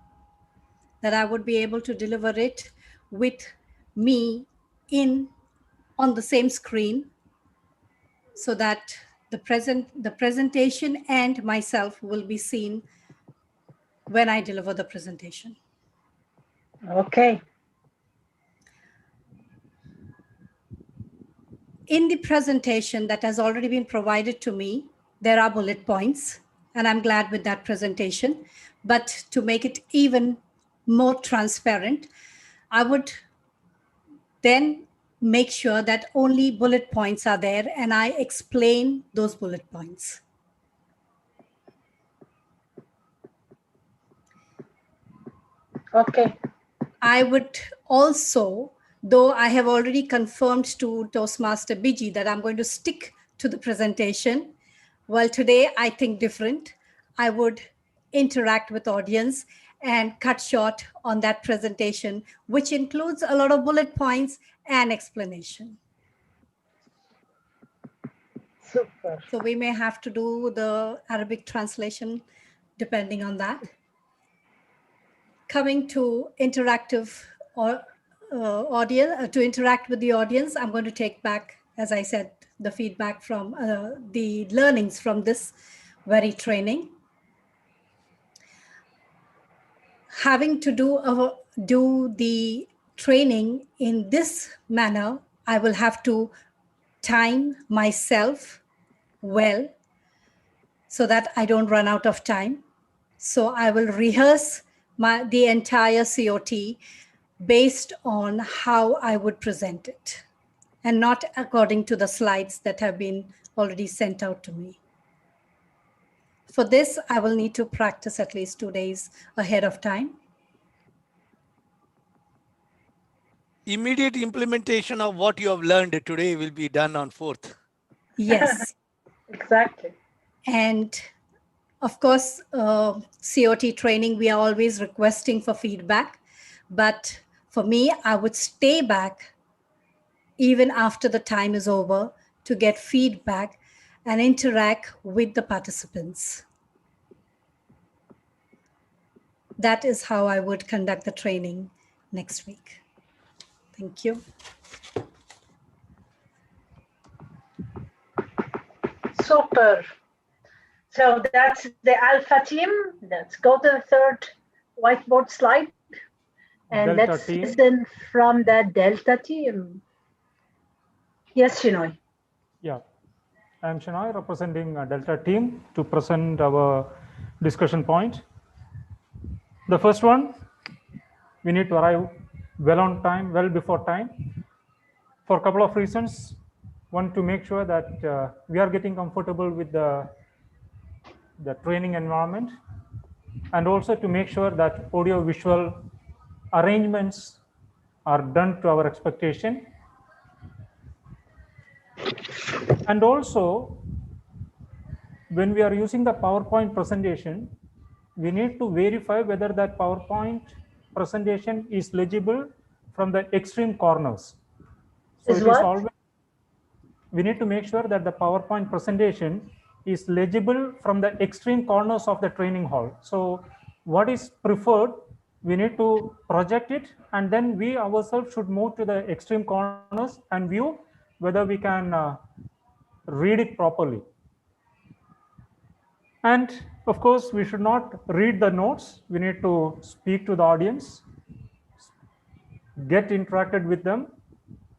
that I would be able to deliver it with me on the same screen, so that the presentation and myself will be seen when I deliver the presentation. Okay. In the presentation that has already been provided to me, there are bullet points. and I'm glad with that presentation. But to make it even more transparent, I would then make sure that only bullet points are there and I explain those bullet points. Okay. I would also, though I have already confirmed to Toastmaster Biji that I'm going to stick to the presentation, well, today I think different. I would interact with audience and cut short on that presentation, which includes a lot of bullet points and explanation. Super. So we may have to do the Arabic translation depending on that. Coming to interactive or audience, to interact with the audience, I'm going to take back, as I said, the feedback from the learnings from this very training. Having to do the training in this manner, I will have to time myself well so that I don't run out of time. So I will rehearse the entire COT based on how I would present it and not according to the slides that have been already sent out to me. For this, I will need to practice at least 2 days ahead of time. Immediate implementation of what you have learned today will be done on 4th. Yes. Exactly. And of course, COT training, we are always requesting for feedback. But for me, I would stay back even after the time is over to get feedback and interact with the participants. That is how I would conduct the training next week. Thank you. Super. So that's the alpha team. Let's go to the third whiteboard slide. And Delta let's team. listen from the Delta team. Yes, Shinoy. Yeah, I'm Shinoy representing Delta team to present our discussion point. The first one, we need to arrive well on time, well before time, for a couple of reasons. One, to make sure that we are getting comfortable with the training environment, and also to make sure that audio visual arrangements are done to our expectation. And also, when we are using the PowerPoint presentation, we need to verify whether that PowerPoint presentation is legible from the extreme corners. So Is what? always, we need to make sure that the PowerPoint presentation is legible from the extreme corners of the training hall. So what is preferred, we need to project it, and then we ourselves should move to the extreme corners and view whether we can read it properly. And of course, we should not read the notes. We need to speak to the audience, get interacted with them,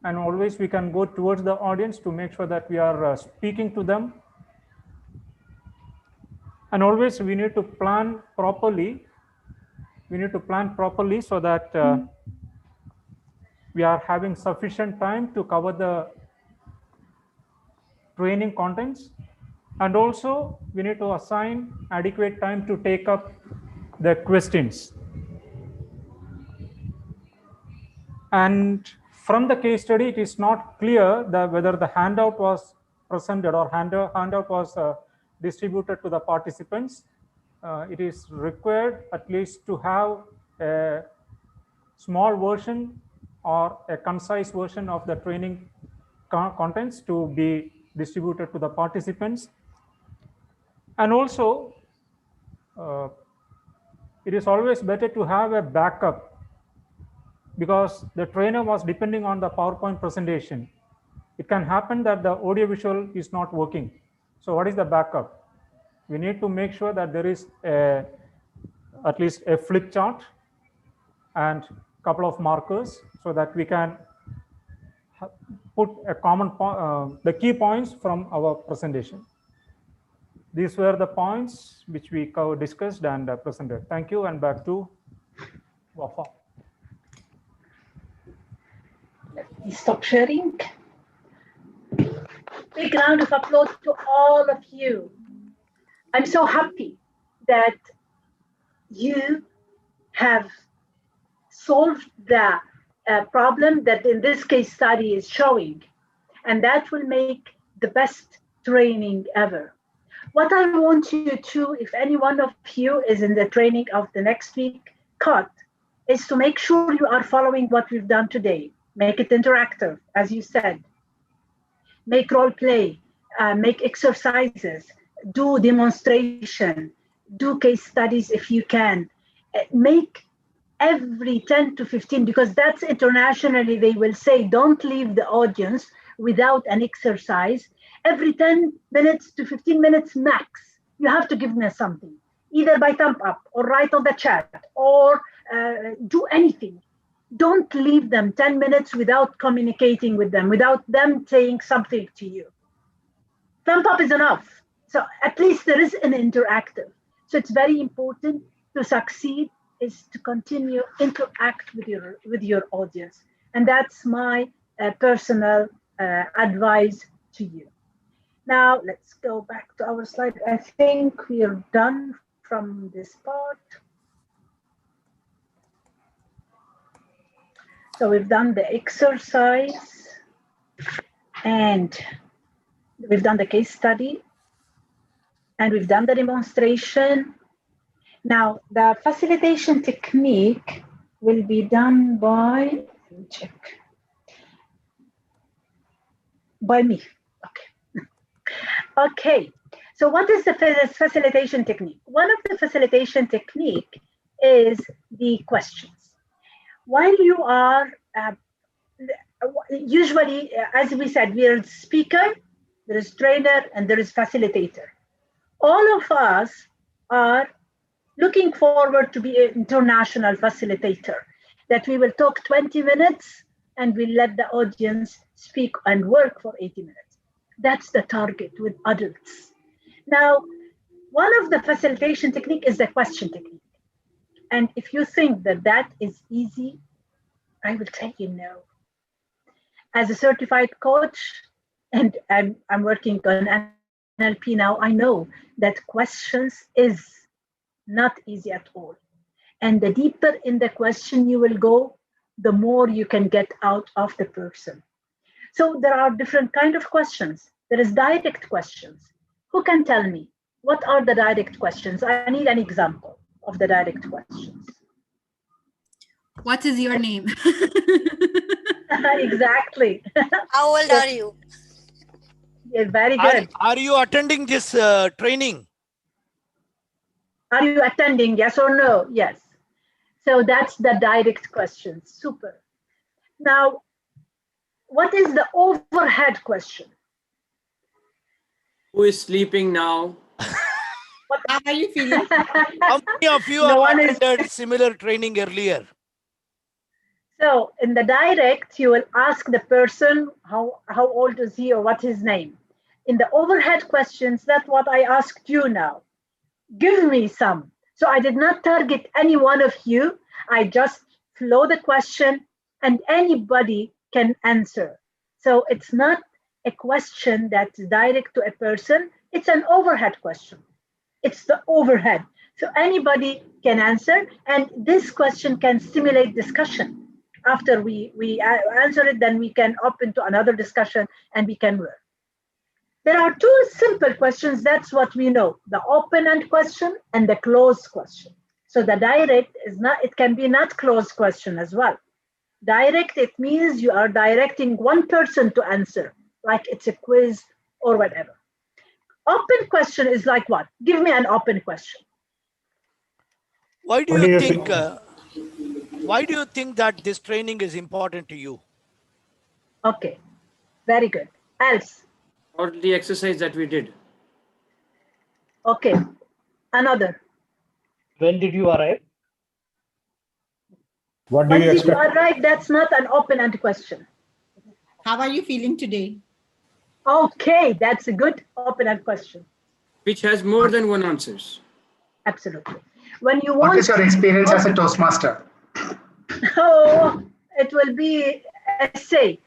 and always we can go towards the audience to make sure that we are speaking to them. And always we need to plan properly. We need to plan properly so that we are having sufficient time to cover the training contents. And also we need to assign adequate time to take up the questions. And from the case study, it is not clear that whether the handout was presented or handout was distributed to the participants. It is required at least to have a small version or a concise version of the training contents to be distributed to the participants. And also, it is always better to have a backup, because the trainer was depending on the PowerPoint presentation. It can happen that the audiovisual is not working. So what is the backup? We need to make sure that there is at least a flip chart and a couple of markers so that we can put a common the key points from our presentation. These were the points which we discussed and presented. Thank you, and back to Wafaa. Stop sharing. Big round of applause to all of you. I'm so happy that you have solved the problem that in this case study is showing, and that will make the best training ever. What I want you to, if any one of you is in the training of the next week cut, is to make sure you are following what we've done today. Make it interactive, as you said. Make role play, make exercises, do demonstration, do case studies if you can. Make every 10 to 15, because that's internationally, they will say, don't leave the audience without an exercise. Every 10 minutes to 15 minutes max, you have to give me something, either by thumb up or write on the chat or do anything. Don't leave them 10 minutes without communicating with them, without them saying something to you. Thumb up is enough. So at least there is an interactive. So it's very important to succeed is to continue interact with your audience. And that's my personal advice to you. Now let's go back to our slide. I think we are done from this part. So we've done the exercise and we've done the case study and we've done the demonstration. Now the facilitation technique will be done by, let me check, by me. Okay. Okay. So what is the facilitation technique? One of the facilitation technique is the questions. While you are, usually, as we said, we are speaker, there is trainer, and there is facilitator. All of us are looking forward to be an international facilitator, that we will talk 20 minutes and we'll let the audience speak and work for 80 minutes. That's the target with adults. Now, one of the facilitation technique is the question technique. And if you think that that is easy, I will tell you no. As a certified coach, and I'm working on NLP now, I know that questions is not easy at all. And the deeper in the question you will go, the more you can get out of the person. So there are different kind of questions. There is direct questions. Who can tell me what are the direct questions? I need an example of the direct questions. What is your name? Exactly. How old are you? Yeah, very good. Are you attending this training? Are you attending? Yes or no? Yes. So that's the direct question. Super. Now, what is the overhead question? Who is sleeping now? How are you feeling? How many of you have attended similar training earlier? So in the direct, you will ask the person how old is he or what's his name. In the overhead questions, that's what I asked you now. Give me some. So I did not target any one of you. I just flow the question and anybody can answer. So it's not a question that's direct to a person. It's an overhead question. It's the overhead. So anybody can answer, and this question can stimulate discussion. After we answer it, then we can open to another discussion and we can work. There are two simple questions. That's what we know, the open-end question and the closed question. So the direct is not, it can be not closed question as well. Direct, it means you are directing one person to answer, like it's a quiz or whatever. Open question is like what? Give me an open question. Why do you think? Why do you think that this training is important to you? Okay, very good. Else? Or the exercise that we did. Okay, another. When did you arrive? What do you expect? Arrive? That's not an open-end question. How are you feeling today? Okay, that's a good open-end question. Which has more than one answers. Absolutely. When you What want is your experience as a Toastmaster? Oh, it will be essay.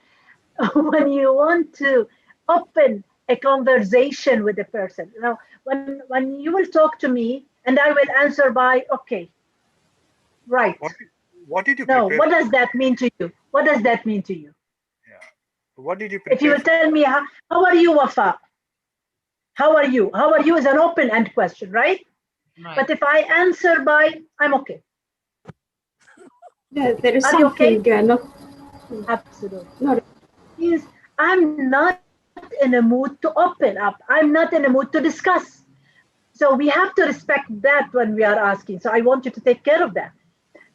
When you want to open a conversation with a person. Now, when you will talk to me and I will answer by, okay, right. What did you No, prepare? what does that mean to you? What does that mean to you? What did you prepare? If you will tell me, how are you, Wafaa? How are you? How are you is an open-end question, right? But if I answer by, I'm okay. There is Are you something okay? not. Absolutely. No. Means I'm not in a mood to open up. I'm not in a mood to discuss. So we have to respect that when we are asking. So I want you to take care of that.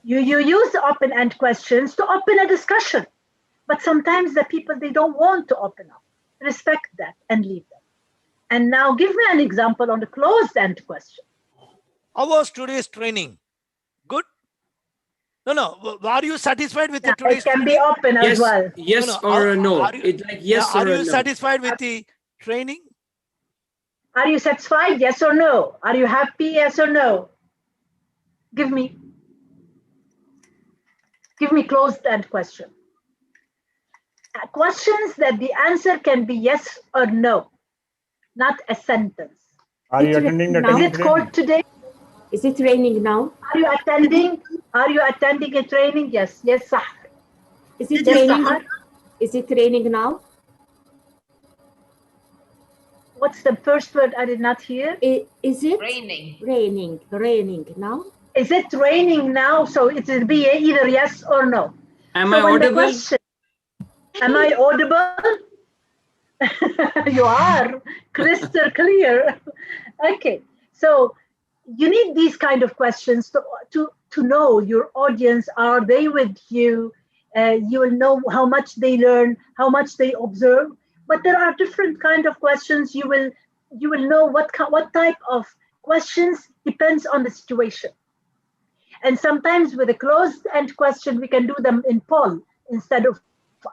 You use open-end questions to open a discussion. But sometimes the people, they don't want to open up. Respect that and leave them. And now give me an example on the closed-end question. How was today's training? Good? No. Are you satisfied with the today's It can be training? open as well. Yes or no. It's like yes or Are you no. satisfied with the training? Are you satisfied? Yes or no? Are you happy? Yes or no? Give me closed-end question. Questions that the answer can be yes or no, not a sentence. Are you attending the Is it cold today? Is it raining now? Are you attending? Are you attending a training? Yes. Yes, صح. Is it Yes, raining? صح. Is it raining now? What's the first word I did not hear? Is it Raining. Raining now? Is it raining now? So it will be either yes or no. Am so I when audible? The question, am I audible? You are crystal clear. Okay, so you need these kind of questions to know your audience. Are they with you? You will know how much they learn, how much they observe. But there are different kind of questions. You will know what type of questions depends on the situation. And sometimes with a closed-end question, we can do them in poll. Instead of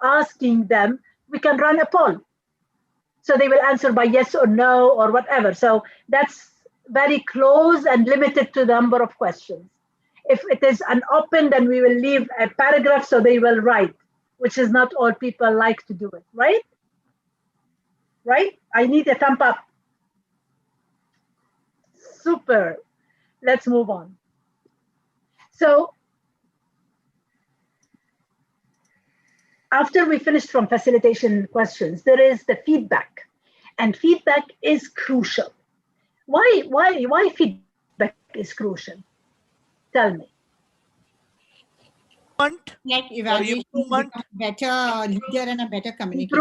asking them, we can run a poll. So they will answer by yes or no or whatever. So that's very close and limited to the number of questions. If it is an open, then we will leave a paragraph so they will write, which is not all people like to do it, right? Right? I need a thumb up. Super. Let's move on. So after we finished from facilitation questions, there is the feedback, and feedback is crucial. Why feedback is crucial? Tell me. Like evaluation to become better leader and a better communicator.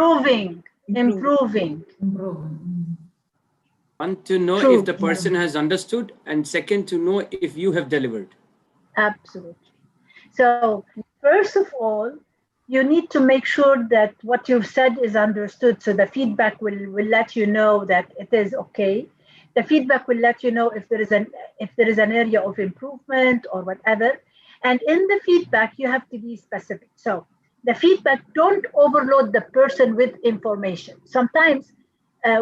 Improving. One, to know True. if the person has understood, and second, to know if you have delivered. Absolutely. So first of all, you need to make sure that what you've said is understood. So the feedback will let you know that it is okay. The feedback will let you know if there is an area of improvement or whatever. And in the feedback, you have to be specific. So the feedback, don't overload the person with information. Sometimes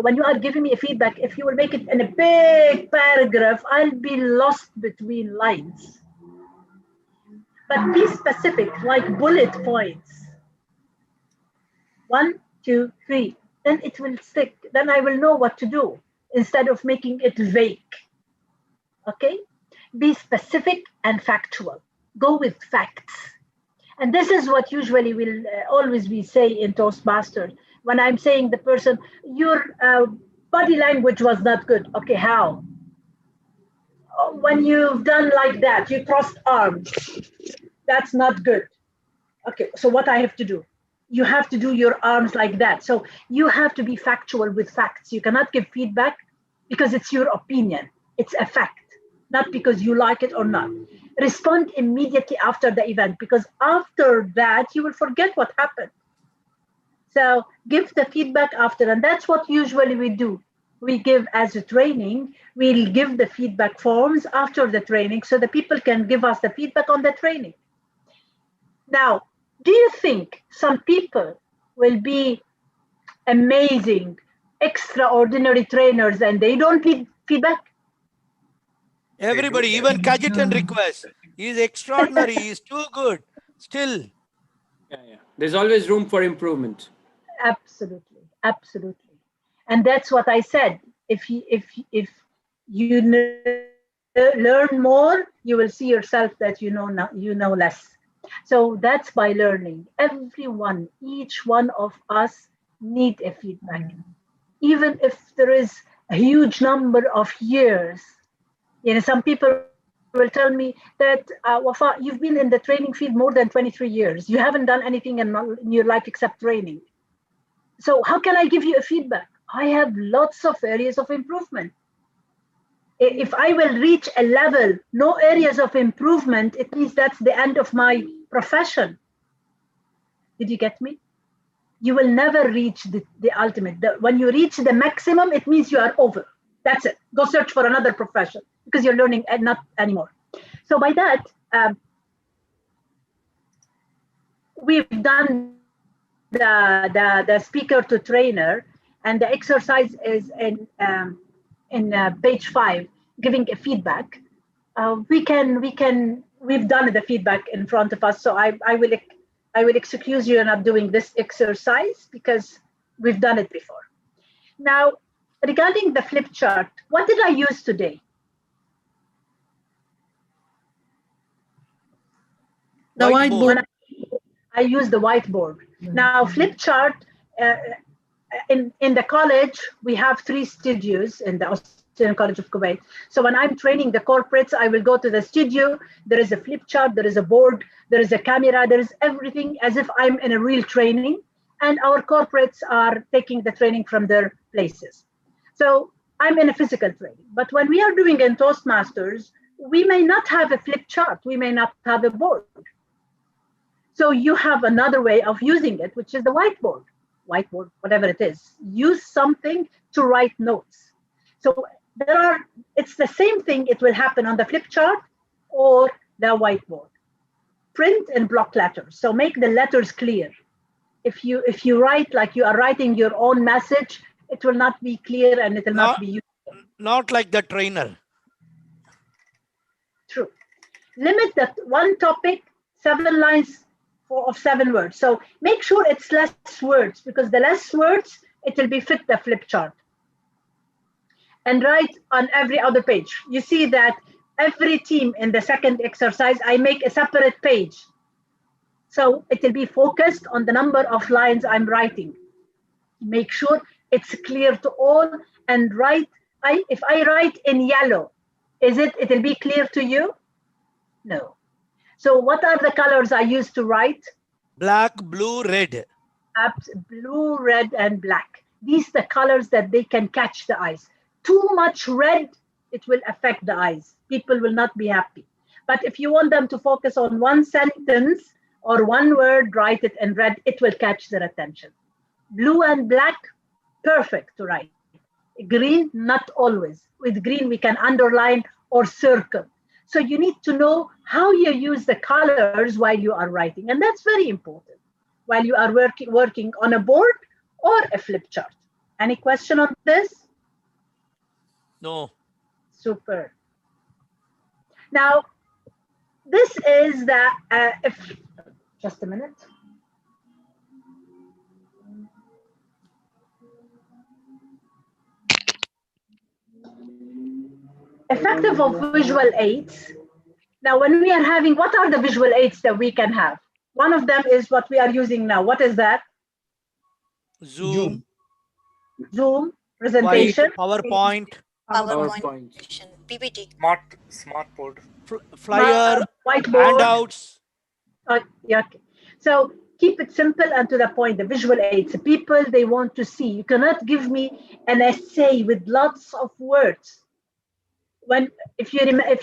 when you are giving me a feedback, if you will make it in a big paragraph, I'll be lost between lines. But be specific, like bullet points. 1, 2, 3. Then it will stick. Then I will know what to do instead of making it vague. Okay? Be specific and factual. Go with facts. And this is what usually will always be say in Toastmasters. When I'm saying the person, your body language was not good. Okay, how? When you've done like that, you crossed arms. That's not good. Okay, so what I have to do? You have to do your arms like that. So you have to be factual with facts. You cannot give feedback because it's your opinion. It's a fact, not because you like it or not. Respond immediately after the event, because after that, you will forget what happened. So give the feedback after, and that's what usually we do. We give as a training, we'll give the feedback forms after the training so the people can give us the feedback on the training. Now, do you think some people will be amazing, extraordinary trainers and they don't Feedback? Everybody, even Cajetan requests. He's extraordinary. He's too good. Still. Yeah. There's always room for improvement. Absolutely, absolutely. And that's what I said. If you learn more, you will see yourself that you know less. So that's by learning. Everyone, each one of us need a feedback. Even if there is a huge number of years. Some people will tell me that, Wafaa, you've been in the training field more than 23 years. You haven't done anything in your life except training. So how can I give you a feedback? I have lots of areas of improvement. If I will reach a level, no areas of improvement, it means that's the end of my profession. Did you get me? You will never reach the ultimate. When you reach the maximum, it means you are over. That's it. Go search for another profession because you're learning not anymore. So by that, we've done the speaker to trainer, and the exercise is in page 5, giving a feedback. We've done the feedback in front of us, so I will excuse you not doing this exercise because we've done it before. Now, regarding the flip chart, what did I use today? The whiteboard. I use the whiteboard. Now, flip chart, in the college, we have 3 studios in the Australian College of Kuwait. So when I'm training the corporates, I will go to the studio. There is a flip chart, there is a board, there is a camera, there is everything as if I'm in a real training. And our corporates are taking the training from their places. So I'm in a physical training. But when we are doing in Toastmasters, we may not have a flip chart. We may not have a board. So you have another way of using it, which is the whiteboard, whatever it is. Use something to write notes. So it's the same thing. It will happen on the flip chart or the whiteboard. Print in block letters. So make the letters clear. If you write like you are writing your own message, it will not be clear and it will not be useful. Not like the trainer. True. Limit that one topic, 7 lines of 7 words. So make sure it's less words, because the less words, it will be fit the flip chart. And write on every other page. You see that every team in the second exercise, I make a separate page. So it will be focused on the number of lines I'm writing. Make sure it's clear to all and write. If I write in yellow, it will be clear to you? No. So what are the colors I use to write? Black, blue, red. Blue, red, and black. These are the colors that they can catch the eyes. Too much red, it will affect the eyes. People will not be happy. But if you want them to focus on one sentence or one word, write it in red, it will catch their attention. Blue and black, perfect to write. Green, not always. With green, we can underline or circle. So you need to know how you use the colors while you are writing. And that's very important while you are working on a board or a flip chart. Any question on this? No. Super. Now, this is just a minute. Effective of visual aids. Now, when we are having, what are the visual aids that we can have? One of them is what we are using now. What is that? Zoom. Presentation. PowerPoint. PPT. Smart board. Flyer. Whiteboard. Handouts. Yeah. So keep it simple and to the point. The visual aids. People, they want to see. You cannot give me an essay with lots of words. If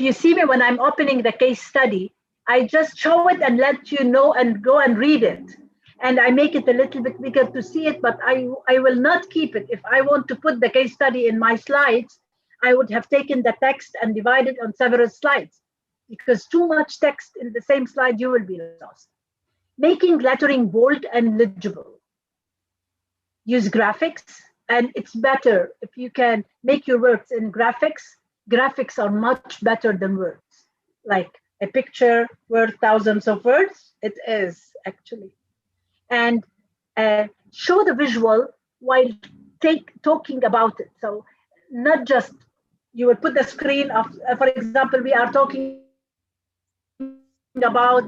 you see me when I'm opening the case study, I just show it and let you know and go and read it. And I make it a little bit bigger to see it, but I will not keep it. If I want to put the case study in my slides, I would have taken the text and divided on several slides, because too much text in the same slide, you will be lost. Making lettering bold and legible. Use graphics And it's better if you can make your words in graphics. Graphics are much better than words. Like a picture worth thousands of words, it is actually. And show the visual while talking about it. So not just, you will put the screen of, for example, we are talking about,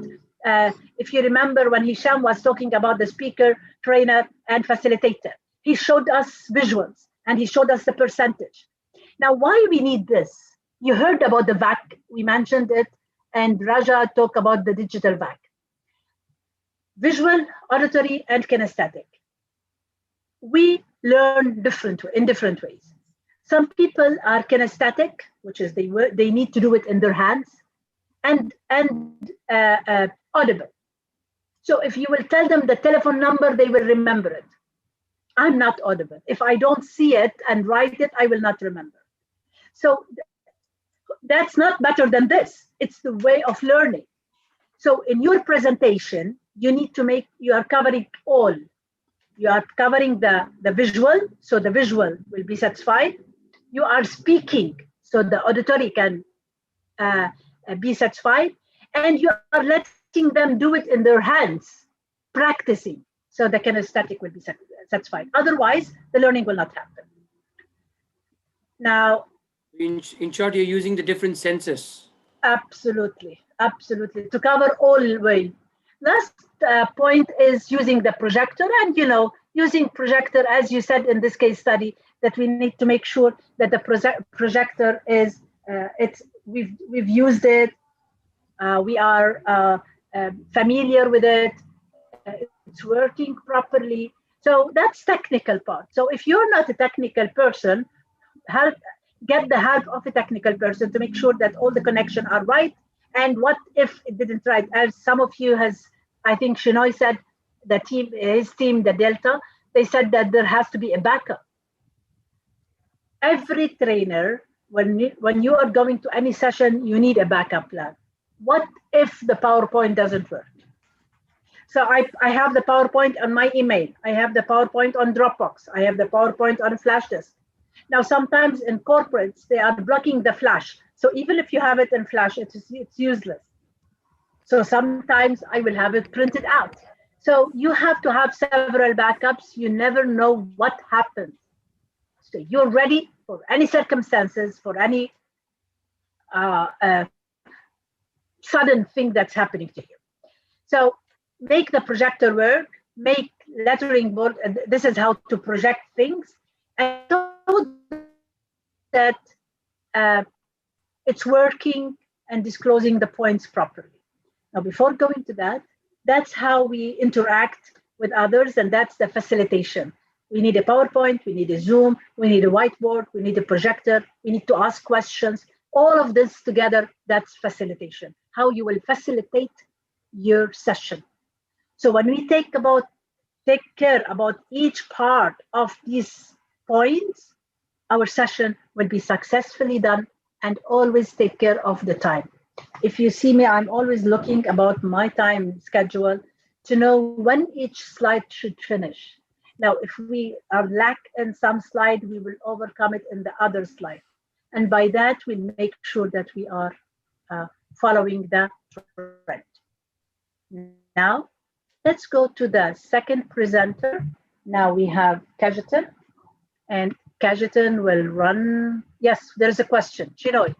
if you remember when Hisham was talking about the speaker, trainer, and facilitator, he showed us visuals and he showed us the percentage. Now, why we need this? You heard about the VAC, we mentioned it, and Raja talked about the digital VAC. Visual, auditory, and kinesthetic. We learn in different ways. Some people are kinesthetic, which is they need to do it in their hands, and audible. So if you will tell them the telephone number, they will remember it. I'm not audible. If I don't see it and write it, I will not remember. So that's not better than this. It's the way of learning. So in your presentation, you need to make, you are covering all. You are covering the visual, so the visual will be satisfied. You are speaking, so the auditory can be satisfied. And you are letting them do it in their hands, practicing, so the kinesthetic will be satisfied. Otherwise, the learning will not happen. Now, in short, you're using the different senses. Absolutely, absolutely, to cover all way. Last point is using the projector, and using projector, as you said in this case study, that we need to make sure that the projector is we've used it, we are familiar with it, it's working properly. So that's technical part. So if you're not a technical person, get the help of a technical person to make sure that all the connections are right. And what if it didn't right? As some of you I think Shinoy said, his team, the Delta, they said that there has to be a backup. Every trainer, when you are going to any session, you need a backup plan. What if the PowerPoint doesn't work? So I have the PowerPoint on my email. I have the PowerPoint on Dropbox. I have the PowerPoint on flash disk. Now, sometimes in corporates, they are blocking the flash. So even if you have it in flash, it's useless. So sometimes I will have it printed out. So you have to have several backups. You never know what happens. So you're ready for any circumstances, for any sudden thing that's happening to you. So make the projector work, make lettering board. This is how to project things, and show that it's working and disclosing the points properly. Now, before going to that, that's how we interact with others, and that's the facilitation. We need a PowerPoint, we need a Zoom, we need a whiteboard, we need a projector, we need to ask questions. All of this together, that's facilitation. How you will facilitate your session. So when we take care about each part of these points, our session will be successfully done, and always take care of the time. If you see me, I'm always looking about my time schedule to know when each slide should finish. Now, if we are lack in some slide, we will overcome it in the other slide. And by that, we'll make sure that we are following the trend. Now, let's go to the second presenter. Now we have Cajetan, and Cajetan will run. Yes, there's a question. Shinoy.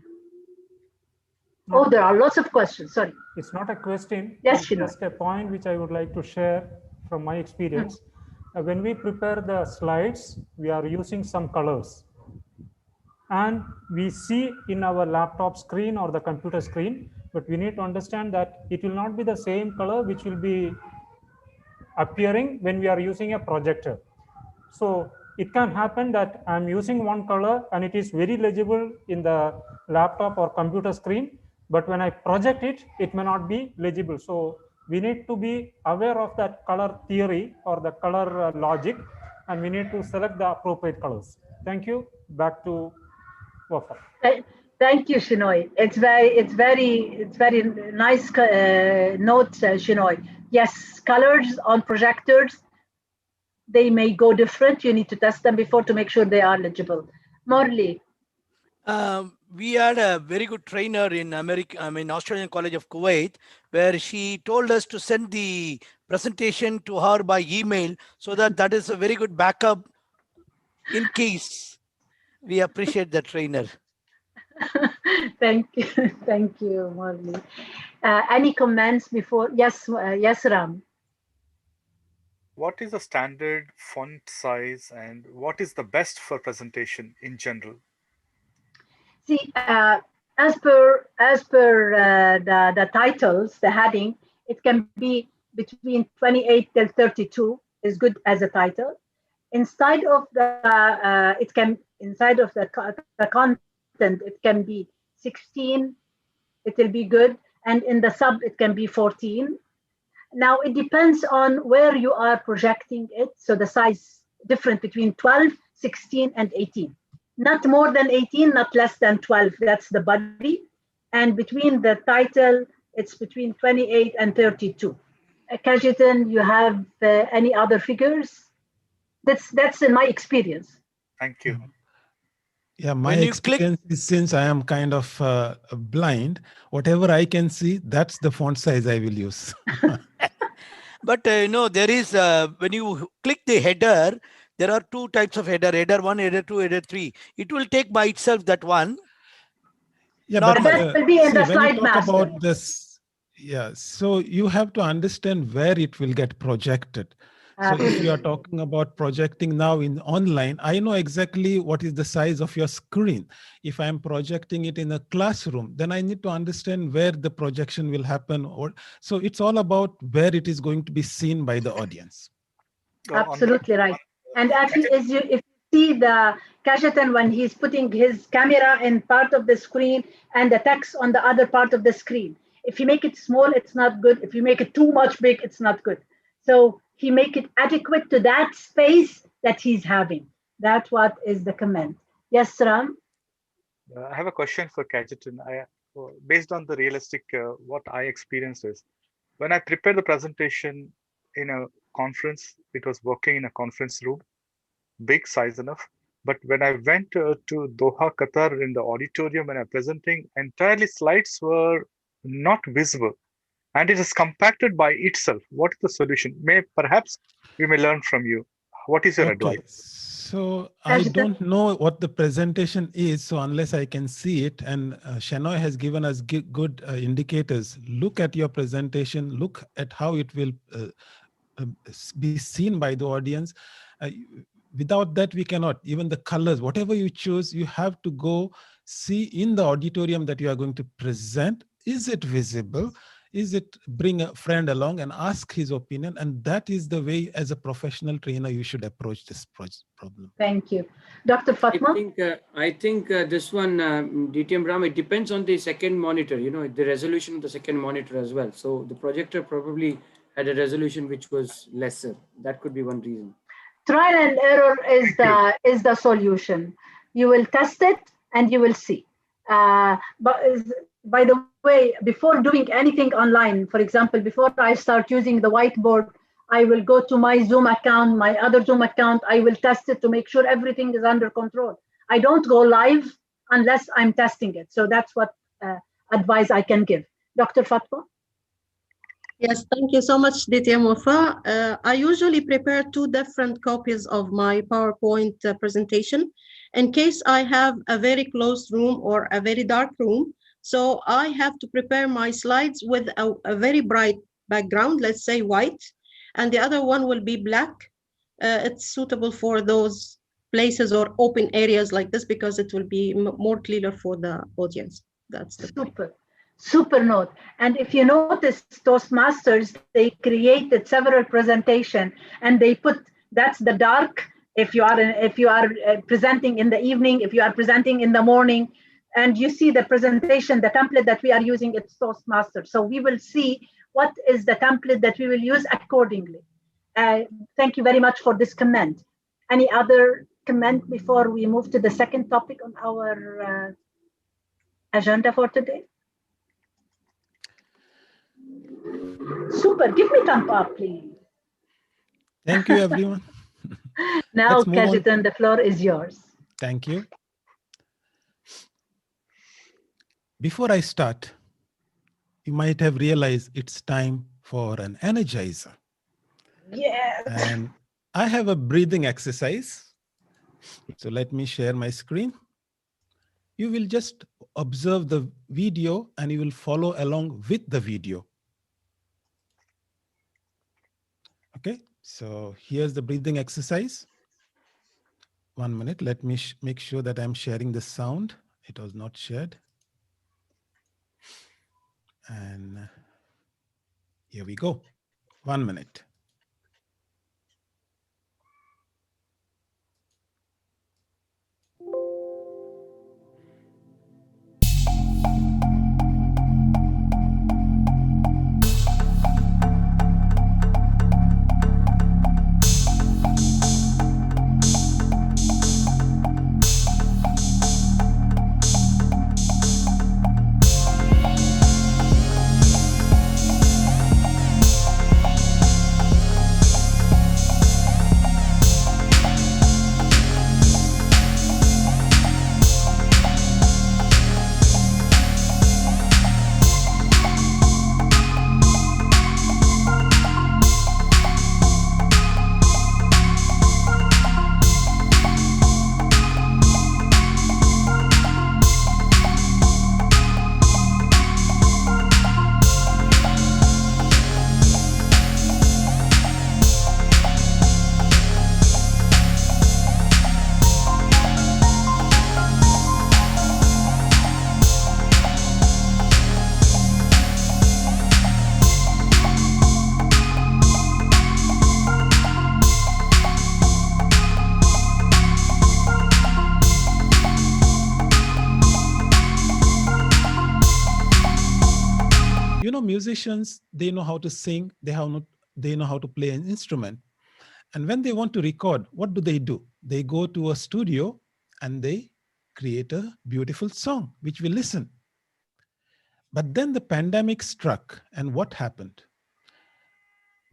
Oh, there are lots of questions. Sorry. It's not a question. Yes, it's just a point which I would like to share from my experience. When we prepare the slides, we are using some colors. And we see in our laptop screen or the computer screen, but we need to understand that it will not be the same color which will be appearing when we are using a projector. So it can happen that I'm using one color and it is very legible in the laptop or computer screen, but when I project it, it may not be legible. So we need to be aware of that color theory or the color logic, and we need to select the appropriate colors. Thank you. Back to Wafaa. Thank you, Shinoy. It's very nice note, Shinoy. Yes, colors on projectors they may go different. You need to test them before to make sure they are eligible. Morley. We had a very good trainer in Australian College of Kuwait, where she told us to send the presentation to her by email, so that is a very good backup in case. We appreciate the trainer. Thank you, Morley. Any comments before? Yes, yes, Ram. What is the standard font size and what is the best for presentation in general? See, as per the titles, the heading, it can be between 28 till 32 is good as a title. Inside of the content, it can be 16. It will be good, and in the sub, it can be 14. Now it depends on where you are projecting it. So the size different between 12, 16, and 18. Not more than 18, not less than 12. That's the body. And between the title, it's between 28 and 32. Cajetan, you have any other figures? That's in my experience. Thank you. Yeah, my experience is, since I am kind of blind, whatever I can see, that's the font size I will use. But there is, when you click the header, there are two types of header, header 1, header 2, header 3. It will take by itself that one. Yeah, Normal. but that will be in the see, when slide you talk master. about this, yeah, so you have to understand where it will get projected. So if you are talking about projecting now in online, I know exactly what is the size of your screen. If I'm projecting it in a classroom, then I need to understand where the projection will happen. So it's all about where it is going to be seen by the audience. Absolutely right. And actually, if you see the Cajetan when he's putting his camera in part of the screen and the text on the other part of the screen, if you make it small, it's not good. If you make it too much big, it's not good. So he make it adequate to that space that he's having. That's what is the comment. Yes, Ram? I have a question for Cajetan. Based on the realistic, what I experienced is, when I prepared the presentation in a conference, it was working in a conference room, big size enough. But when I went to Doha, Qatar, in the auditorium, when I'm presenting, entirely slides were not visible. And it is compacted by itself. What is the solution? Perhaps we may learn from you. What is your advice? So I don't know what the presentation is. So unless I can see it, and Shanoy has given us good indicators. Look at your presentation. Look at how it will be seen by the audience. Without that, we cannot. Even the colors, whatever you choose, you have to go see in the auditorium that you are going to present. Is it visible? Is it bring a friend along and ask his opinion? And that is the way, as a professional trainer, you should approach this problem. Thank you. Dr. Fatma? I think this one, DTM Ram, it depends on the second monitor, the resolution of the second monitor as well. So the projector probably had a resolution which was lesser. That could be one reason. Trial and error is the solution. You will test it and you will see. But by the way, before doing anything online, for example, before I start using the whiteboard, I will go to my Zoom account, my other Zoom account. I will test it to make sure everything is under control. I don't go live unless I'm testing it. So that's what advice I can give. Dr. Fatwa? Yes, thank you so much, DTM Wafaa. I usually prepare 2 different copies of my PowerPoint presentation in case I have a very closed room or a very dark room. So I have to prepare my slides with a very bright background, let's say white, and the other one will be black. It's suitable for those places or open areas like this because it will be more clearer for the audience. That's the Super note. And if you notice, Toastmasters, they created several presentations and they put, that's the dark. If you are presenting in the evening, if you are presenting in the morning, and you see the presentation, the template that we are using, it's Toastmasters. So we will see what is the template that we will use accordingly. Thank you very much for this comment. Any other comment before we move to the second topic on our agenda for today? Super. Give me thumb up, please. Thank you, everyone. Now, Let's move on. Cajetan, the floor is yours. Thank you. Before I start, you might have realized it's time for an energizer. Yes. And I have a breathing exercise. So let me share my screen. You will just observe the video and you will follow along with the video. Okay, so here's the breathing exercise. 1 minute, let me make sure that I'm sharing the sound. It was not shared. And here we go. 1 minute. You know, musicians, they know how to sing, they know how to play an instrument. And when they want to record, what do? They go to a studio and they create a beautiful song, which we listen. But then the pandemic struck, and what happened?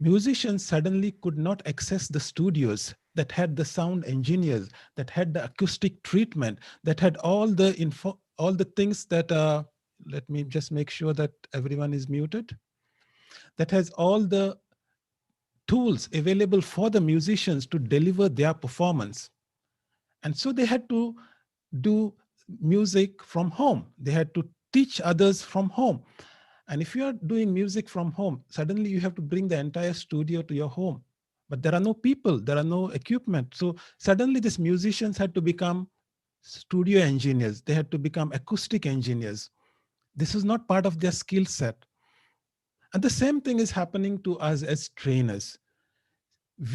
Musicians suddenly could not access the studios that had the sound engineers, that had the acoustic treatment, that had all the things that, let me just make sure that everyone is muted, that has all the tools available for the musicians to deliver their performance. And so they had to do music from home. They had to teach others from home. And if you are doing music from home, suddenly you have to bring the entire studio to your home. But there are no people, there are no equipment. So suddenly these musicians had to become studio engineers. They had to become acoustic engineers. This is not part of their skill set. And the same thing is happening to us as trainers.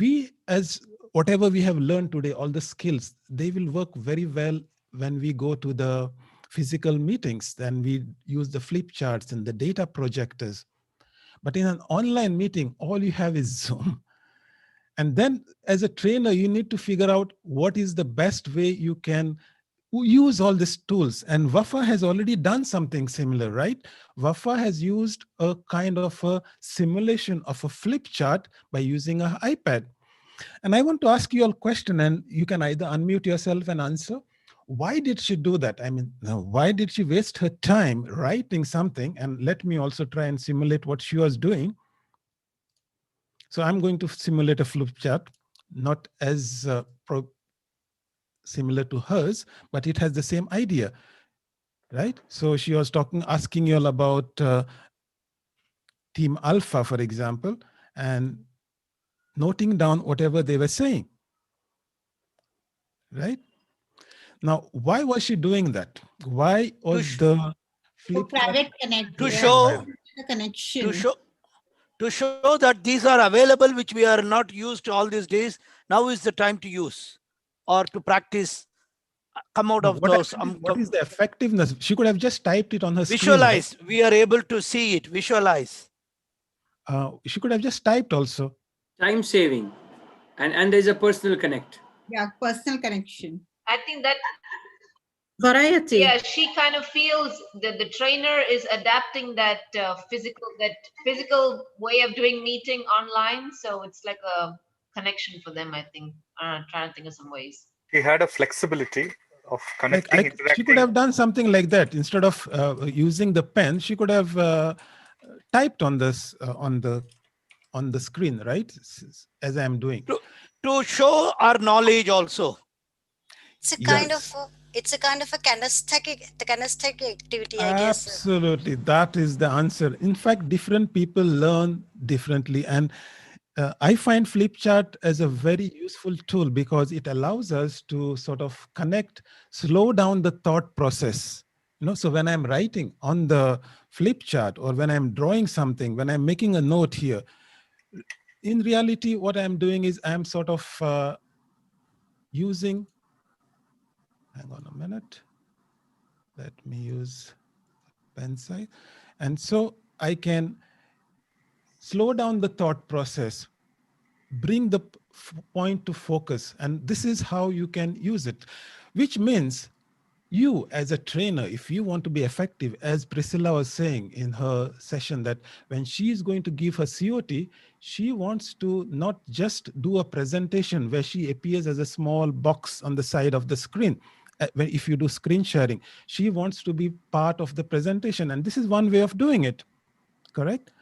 We, as whatever we have learned today, all the skills, they will work very well when we go to the physical meetings. Then we use the flip charts and the data projectors. But in an online meeting, all you have is Zoom. And then as a trainer, you need to figure out what is the best way you can use all these tools. And Wafaa has already done something similar, right? Wafaa has used a kind of a simulation of a flip chart by using an iPad. And I want to ask you a question, and you can either unmute yourself and answer. Why did she do that? I mean, why did she waste her time writing something? And let me also try and simulate what she was doing. So I'm going to simulate a flip chart, not as similar to hers, but it has the same idea, right? So she was asking you all about Team Alpha, for example, and noting down whatever they were saying, right? Now, why was she doing that? Why was the flip private connect to show the connection to show that these are available, which we are not used all these days. Now is the time to use or to practice. Come out of those. What is the effectiveness? She could have just typed it on her visualize. screen. Right? We are able to see it. Visualize. She could have just typed also. Time saving, and there's a personal connect. Yeah, personal connection. I think that variety. Yeah, she kind of feels that the trainer is adapting that physical way of doing meeting online. So it's like a connection for them, I think. Trying to think of some ways. He had a flexibility of Like connecting, she could interacting. have done something like that. Instead of using the pen, she could have typed on this on the screen, right? As I'm doing. To show our knowledge also. It's a kind of a kinesthetic activity, I guess. Absolutely, that is the answer. In fact, different people learn differently, and I find Flipchart as a very useful tool because it allows us to sort of connect, slow down the thought process. So when I'm writing on the Flipchart or when I'm drawing something, when I'm making a note here, in reality, what I'm doing is I'm sort of using, hang on a minute, let me use pen size. And so I can slow down the thought process, bring the point to focus. And this is how you can use it, which means you as a trainer, if you want to be effective, as Priscilla was saying in her session, that when she is going to give her COT, she wants to not just do a presentation where she appears as a small box on the side of the screen. If you do screen sharing, she wants to be part of the presentation. And this is one way of doing it, correct?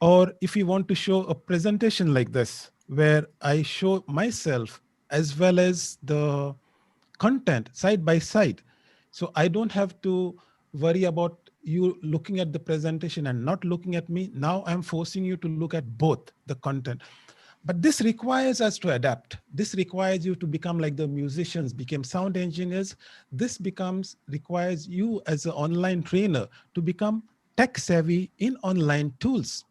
Or if you want to show a presentation like this, where I show myself as well as the content side by side. So I don't have to worry about you looking at the presentation and not looking at me. Now I'm forcing you to look at both the content. But this requires us to adapt. This requires you to become like the musicians became sound engineers. This requires you as an online trainer to become tech savvy in online tools.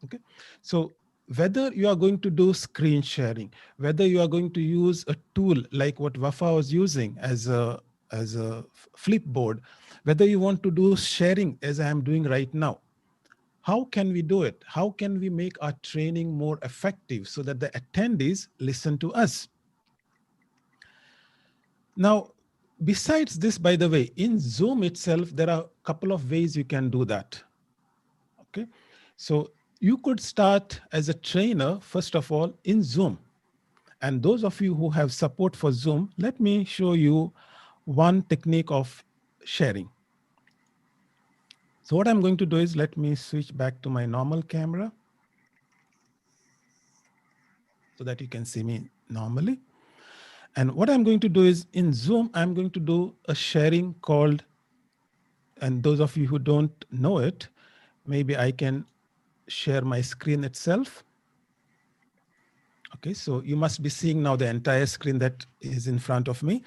Okay, so whether you are going to do screen sharing, whether you are going to use a tool like what Wafaa was using as a flipboard, whether you want to do sharing as I am doing right now, how can we do it? How can we make our training more effective so that the attendees listen to us? Now, besides this, by the way, in Zoom itself, there are a couple of ways you can do that. Okay, so you could start as a trainer, first of all, in Zoom. And those of you who have support for Zoom, let me show you one technique of sharing. So what I'm going to do is let me switch back to my normal camera so that you can see me normally. And what I'm going to do is in Zoom, I'm going to do a sharing called, and those of you who don't know it, maybe I can share my screen itself. Okay, so you must be seeing now the entire screen that is in front of me.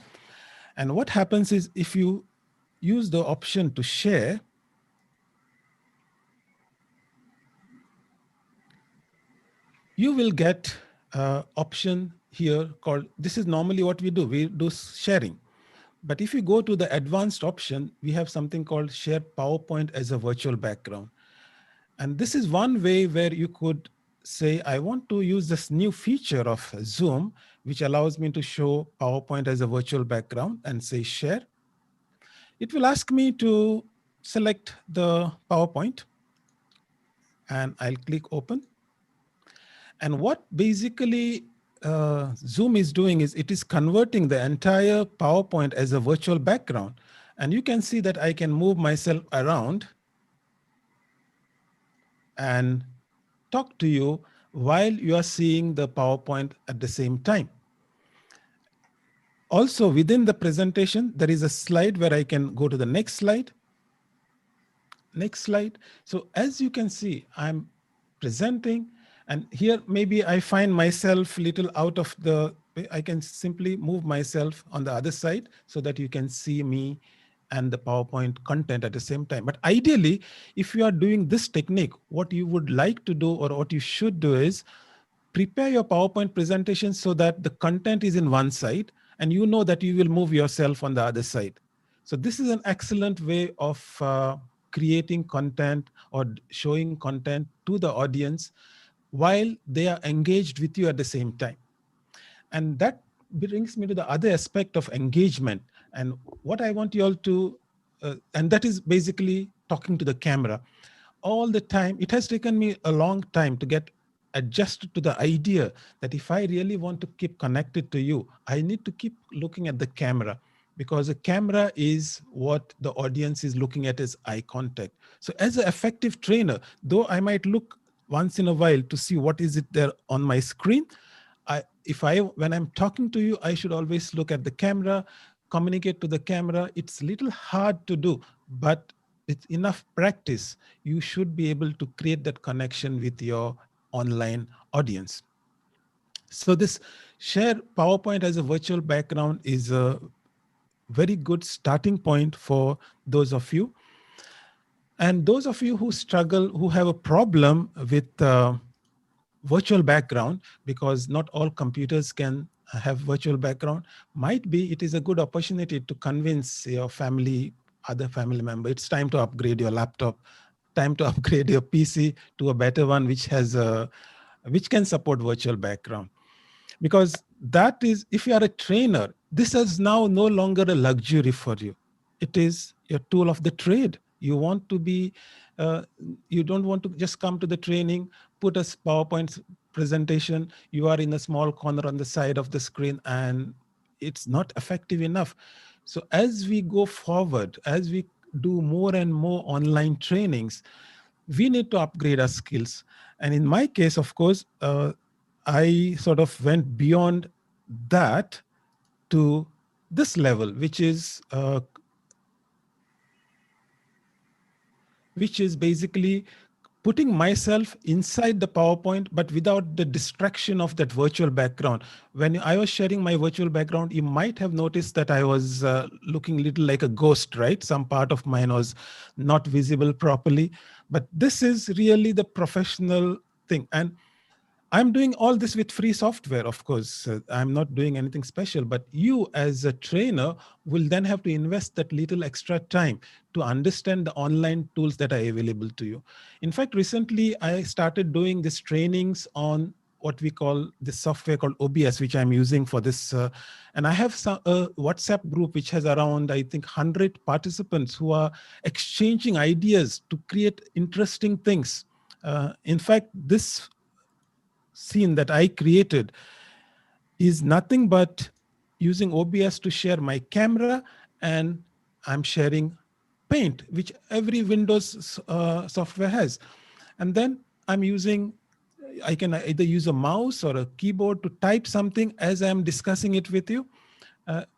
And what happens is if you use the option to share, you will get an option here called, this is normally what we do sharing. But if you go to the advanced option, we have something called share PowerPoint as a virtual background. And this is one way where you could say, I want to use this new feature of Zoom, which allows me to show PowerPoint as a virtual background and say share. It will ask me to select the PowerPoint and I'll click open. And what basically Zoom is doing is it is converting the entire PowerPoint as a virtual background. And you can see that I can move myself around and talk to you while you are seeing the PowerPoint at the same time. Also within the presentation, there is a slide where I can go to the next slide. Next slide. So as you can see, I'm presenting, and here maybe I find myself a little out of the, I can simply move myself on the other side so that you can see me and the PowerPoint content at the same time. But ideally, if you are doing this technique, what you would like to do or what you should do is prepare your PowerPoint presentation so that the content is in one side and you know that you will move yourself on the other side. So this is an excellent way of creating content or showing content to the audience while they are engaged with you at the same time. And that brings me to the other aspect of engagement. And what I want you all to, and that is basically talking to the camera. All the time, it has taken me a long time to get adjusted to the idea that if I really want to keep connected to you, I need to keep looking at the camera, because the camera is what the audience is looking at as eye contact. So as an effective trainer, though I might look once in a while to see what is it there on my screen, when I'm talking to you, I should always look at the camera, communicate to the camera. It's a little hard to do, but with enough practice, you should be able to create that connection with your online audience. So this share PowerPoint as a virtual background is a very good starting point for those of you. And those of you who struggle, who have a problem with virtual background, because not all computers can have virtual background, might be it is a good opportunity to convince your family, other family member, it's time to upgrade your laptop, time to upgrade your PC to a better one which has which can support virtual background. Because that is, if you are a trainer, this is now no longer a luxury for you. It is your tool of the trade. You want to be, you don't want to just come to the training, put a PowerPoint presentation, you are in a small corner on the side of the screen, and it's not effective enough. So as we go forward, as we do more and more online trainings, we need to upgrade our skills. And in my case, of course, I sort of went beyond that to this level, which is basically putting myself inside the PowerPoint, but without the distraction of that virtual background. When I was sharing my virtual background, you might have noticed that I was looking a little like a ghost, right? Some part of mine was not visible properly, but this is really the professional thing. And I'm doing all this with free software, of course. I'm not doing anything special, but you as a trainer will then have to invest that little extra time to understand the online tools that are available to you. In fact, recently I started doing these trainings on what we call this software called OBS, which I'm using for this. And I have a WhatsApp group, which has around, I think, 100 participants who are exchanging ideas to create interesting things. In fact, this scene that I created is nothing but using OBS to share my camera, and I'm sharing Paint, which every Windows software has. And then I can either use a mouse or a keyboard to type something as I'm discussing it with you.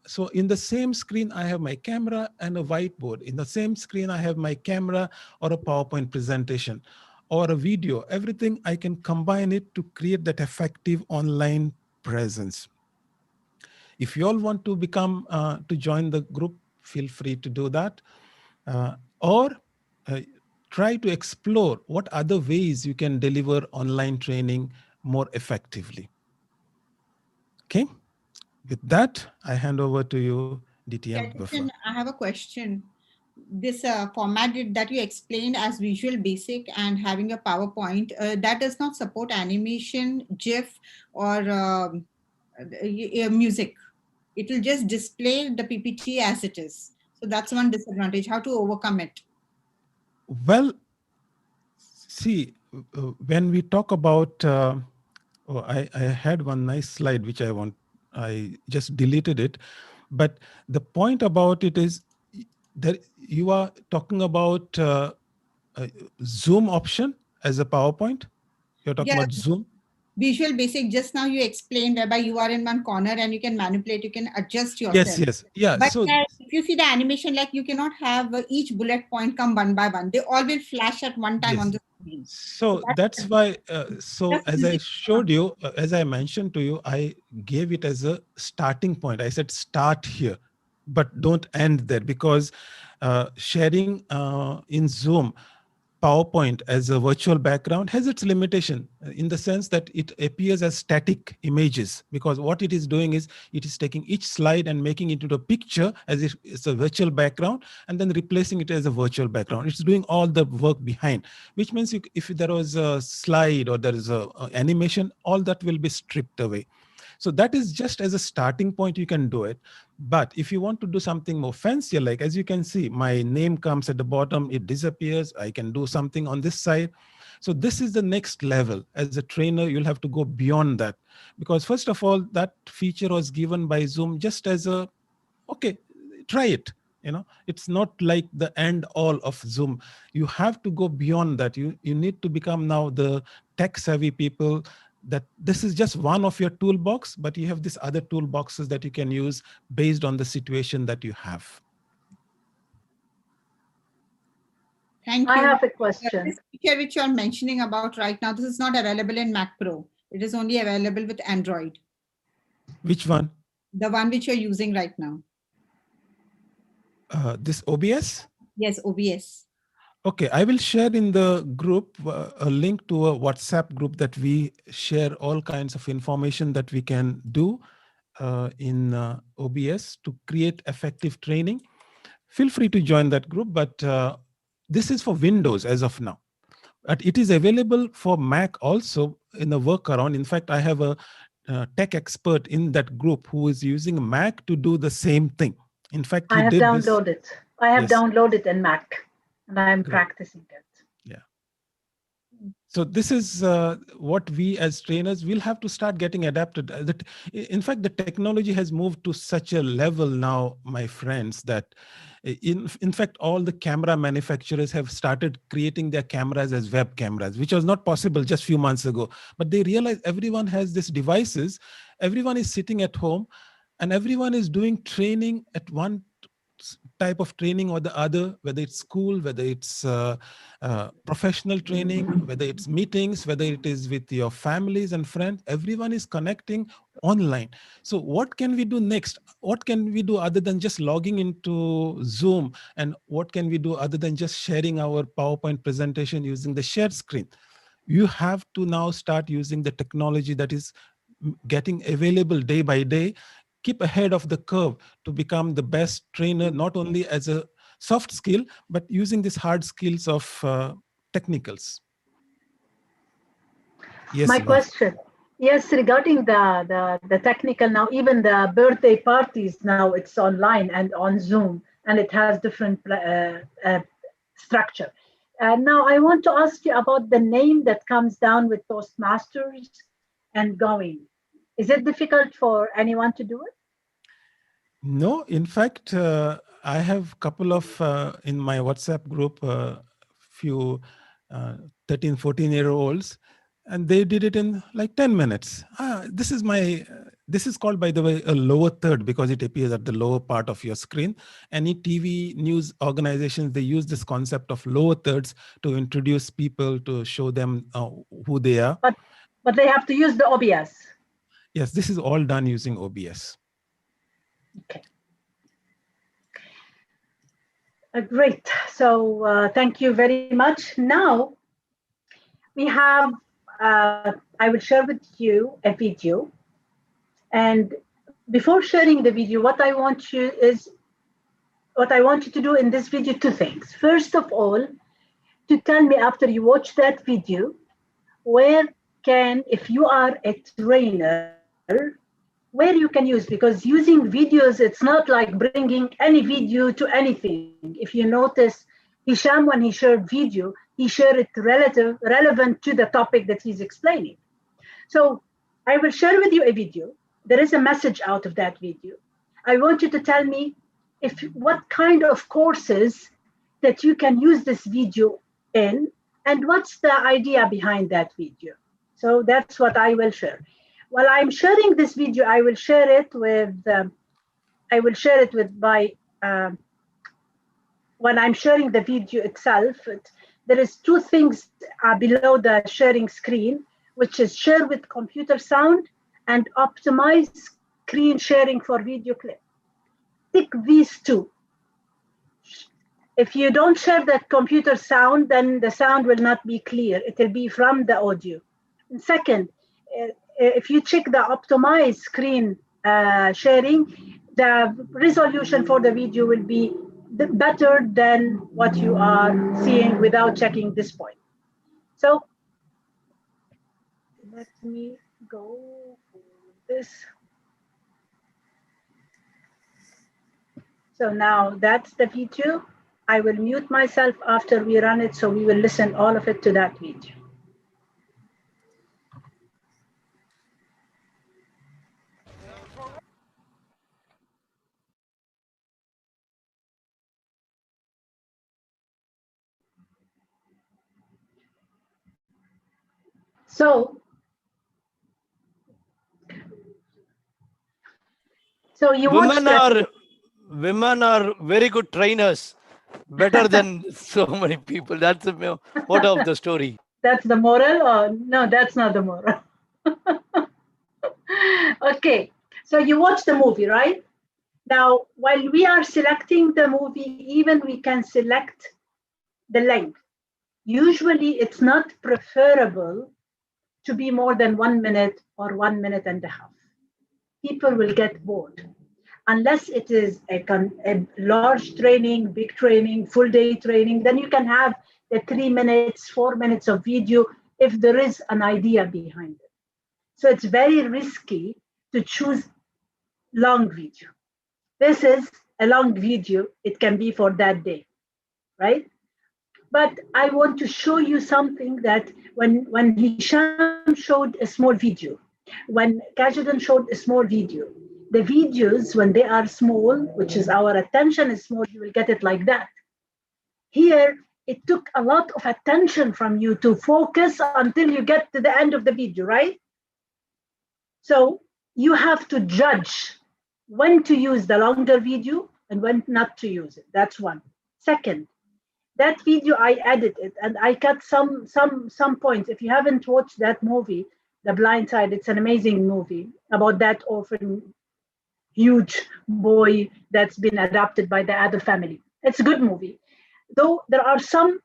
So in the same screen, I have my camera and a whiteboard. In the same screen, I have my camera or a PowerPoint presentation or a video. Everything, I can combine it to create that effective online presence. If you all want to become, to join the group, feel free to do that. Or try to explore what other ways you can deliver online training more effectively. Okay, with that, I hand over to you, DTM Wafaa. I have a question. This format that you explained as Visual Basic and having a PowerPoint, that does not support animation, GIF, or music. It will just display the PPT as it is. So that's one disadvantage. How to overcome it? Well, see, when we talk about, I had one nice slide which I just deleted it. But the point about it is that you are talking about a Zoom option as a PowerPoint. You're talking about Zoom. Visual Basic, just now you explained whereby you are in one corner and you can manipulate, you can adjust yourself. Yes, yeah. But so, if you see the animation, like you cannot have each bullet point come one by one. They all will flash at one time on the screen. So that's why, as I showed you, as I mentioned to you, I gave it as a starting point. I said, start here, but don't end there, because sharing in Zoom PowerPoint as a virtual background has its limitation in the sense that it appears as static images, because what it is doing is it is taking each slide and making it into a picture as if it's a virtual background and then replacing it as a virtual background. It's doing all the work behind, which means if there was a slide or there is a animation, all that will be stripped away. So that is just as a starting point, you can do it. But if you want to do something more fancier, like as you can see, my name comes at the bottom, it disappears. I can do something on this side. So this is the next level. As a trainer, you'll have to go beyond that, because first of all, that feature was given by Zoom just as a, okay, try it. It's not like the end all of Zoom. You have to go beyond that. You need to become now the tech savvy people, that this is just one of your toolbox, but you have these other toolboxes that you can use based on the situation that you have. Thank you. I have a question. This feature which you are mentioning about right now, this is not available in Mac Pro. It is only available with Android. Which one? The one which you're using right now. This OBS? Yes, OBS. Okay, I will share in the group a link to a WhatsApp group that we share all kinds of information that we can do in OBS to create effective training. Feel free to join that group, but this is for Windows as of now. But it is available for Mac also in a workaround. In fact, I have a tech expert in that group who is using Mac to do the same thing. In fact, I have downloaded. I have downloaded in Mac, and I'm practicing it. Yeah. So this is what we as trainers will have to start getting adapted. In fact, the technology has moved to such a level now, my friends, that in fact, all the camera manufacturers have started creating their cameras as web cameras, which was not possible just a few months ago. But they realize everyone has these devices, everyone is sitting at home, and everyone is doing training at one type of training or the other, whether it's school, whether it's professional training, whether it's meetings, whether it is with your families and friends, everyone is connecting online. So what can we do next? What can we do other than just logging into Zoom? And what can we do other than just sharing our PowerPoint presentation using the shared screen? You have to now start using the technology that is getting available day by day. Keep ahead of the curve to become the best trainer, not only as a soft skill, but using these hard skills of technicals. Yes, My question, yes, regarding the technical now, even the birthday parties now, it's online and on Zoom, and it has different structure. Now I want to ask you about the name that comes down with Toastmasters and going. Is it difficult for anyone to do it? No, in fact, I have a couple of, in my WhatsApp group, few 13, 14-year-olds, and they did it in like 10 minutes. This is called, by the way, a lower third, because it appears at the lower part of your screen. Any TV news organizations, they use this concept of lower thirds to introduce people, to show them who they are. But they have to use the OBS. Yes, this is all done using OBS. Okay. Great. So thank you very much. Now we have, I will share with you a video. And before sharing the video, what I want you to do in this video, two things. First of all, to tell me after you watch that video, if you are a trainer, where you can use, because using videos, it's not like bringing any video to anything. If you notice, Hisham, when he shared video, he shared it relevant to the topic that he's explaining. So I will share with you a video. There is a message out of that video. I want you to tell me what kind of courses that you can use this video in, and what's the idea behind that video. So that's what I will share. While I'm sharing this video, I will share it with, when I'm sharing the video itself, there is two things below the sharing screen, which is share with computer sound and optimize screen sharing for video clip. Tick these two. If you don't share that computer sound, then the sound will not be clear. It will be from the audio. And second, if you check the optimized screen sharing, the resolution for the video will be better than what you are seeing without checking this point. So let me go for this. So now that's the video. I will mute myself after we run it, so we will listen all of it to that video. So you watch that. Women are very good trainers, better than so many people. That's the what of the story. That's the moral, or no? That's not the moral. Okay, so you watch the movie, right? Now, while we are selecting the movie, even we can select the length. Usually, it's not preferable to be more than 1 minute or 1.5 minutes. People will get bored. Unless it is a large training, big training, full day training, then you can have the 3 minutes, 4 minutes of video if there is an idea behind it. So it's very risky to choose long video. This is a long video. It can be for that day, right? But I want to show you something that when Hisham showed a small video, when Cajetan showed a small video, the videos, when they are small, which is our attention is small, you will get it like that. Here, it took a lot of attention from you to focus until you get to the end of the video, right? So you have to judge when to use the longer video and when not to use it. That's one. Second, that video I edited and I cut some points. If you haven't watched that movie, The Blind Side, it's an amazing movie about that orphan huge boy that's been adopted by the other family. It's a good movie. Though there are some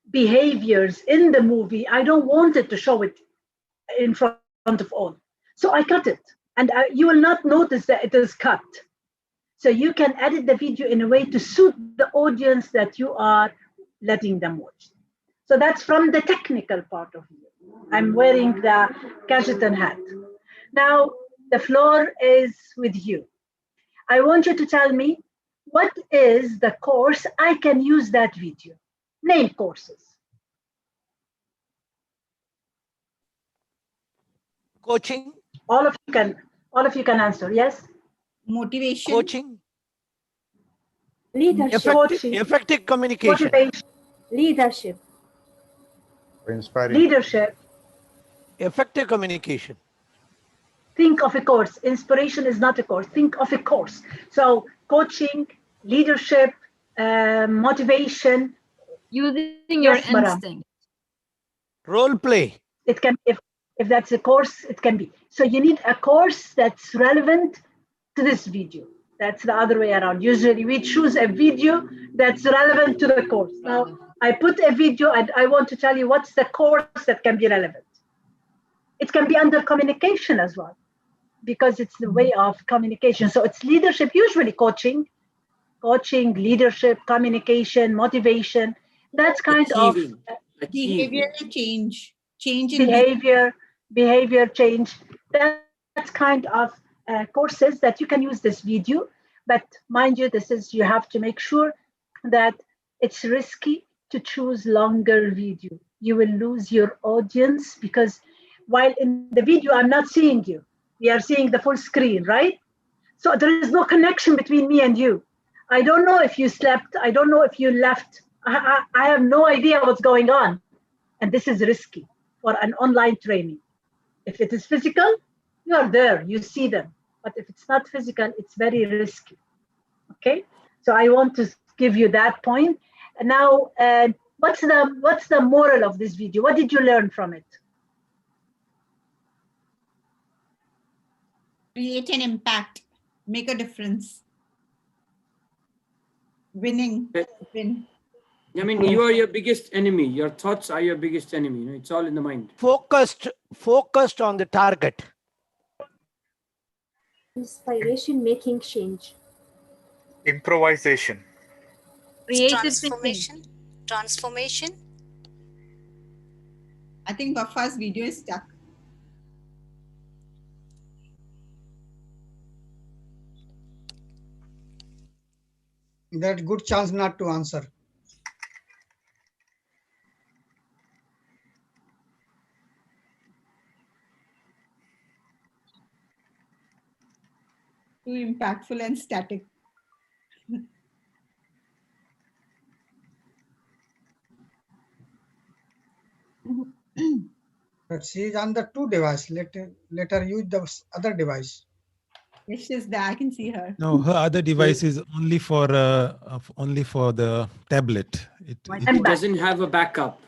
behaviors in the movie, I don't want it to show it in front of all. So I cut it. And you will not notice that it is cut. So you can edit the video in a way to suit the audience that you are letting them watch. So that's from the technical part of you. I'm wearing the Cajetan hat. Now, the floor is with you. I want you to tell me, what is the course I can use that video? Name courses. Coaching. All of you can answer, yes? Motivation. Coaching. Leadership. Effective communication. Motivation. Leadership. Inspiring. Leadership. Effective communication. Think of a course. Inspiration is not a course. Think of a course. So coaching, leadership, motivation. Using your instinct. Role play. It can, if that's a course, it can be. So you need a course that's relevant to this video. That's the other way around. Usually we choose a video that's relevant to the course. Now, I put a video and I want to tell you what's the course that can be relevant. It can be under communication as well, because it's the way of communication. So it's leadership, usually coaching, leadership, communication, motivation. That's kind of behavior change in behavior change. That's kind of courses that you can use this video. But mind you, you have to make sure that it's risky to choose longer video. You will lose your audience because while in the video, I'm not seeing you. We are seeing the full screen, right? So there is no connection between me and you. I don't know if you slept. I don't know if you left. I have no idea what's going on. And this is risky for an online training. If it is physical, you are there, you see them. But if it's not physical, it's very risky. Okay? So I want to give you that point. And now, what's the moral of this video? What did you learn from it? Create an impact, make a difference. Win. I mean, you are your biggest enemy. Your thoughts are your biggest enemy. You know, it's all in the mind. Focused on the target. Inspiration, making change. Improvisation. Transformation. I think Wafaa's video is stuck. That good chance not to answer. Too impactful and static. But she is on the two device. Let her use the other device. Yes, she's there. I can see her. No, her other device is only for the tablet. It doesn't have a backup.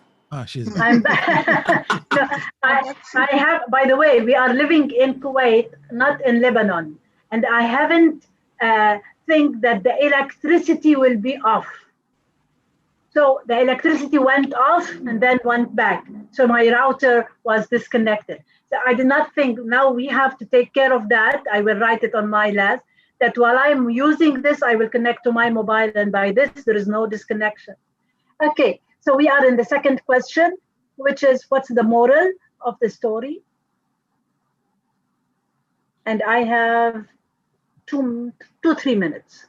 She's back. I'm back. No, I have, by the way, we are living in Kuwait, not in Lebanon. And I haven't think that the electricity will be off. So the electricity went off and then went back. So my router was disconnected. So I did not think now we have to take care of that. I will write it on my list that while I'm using this, I will connect to my mobile, and by this, there is no disconnection. Okay, so we are in the second question, which is what's the moral of the story? And I have 3 minutes.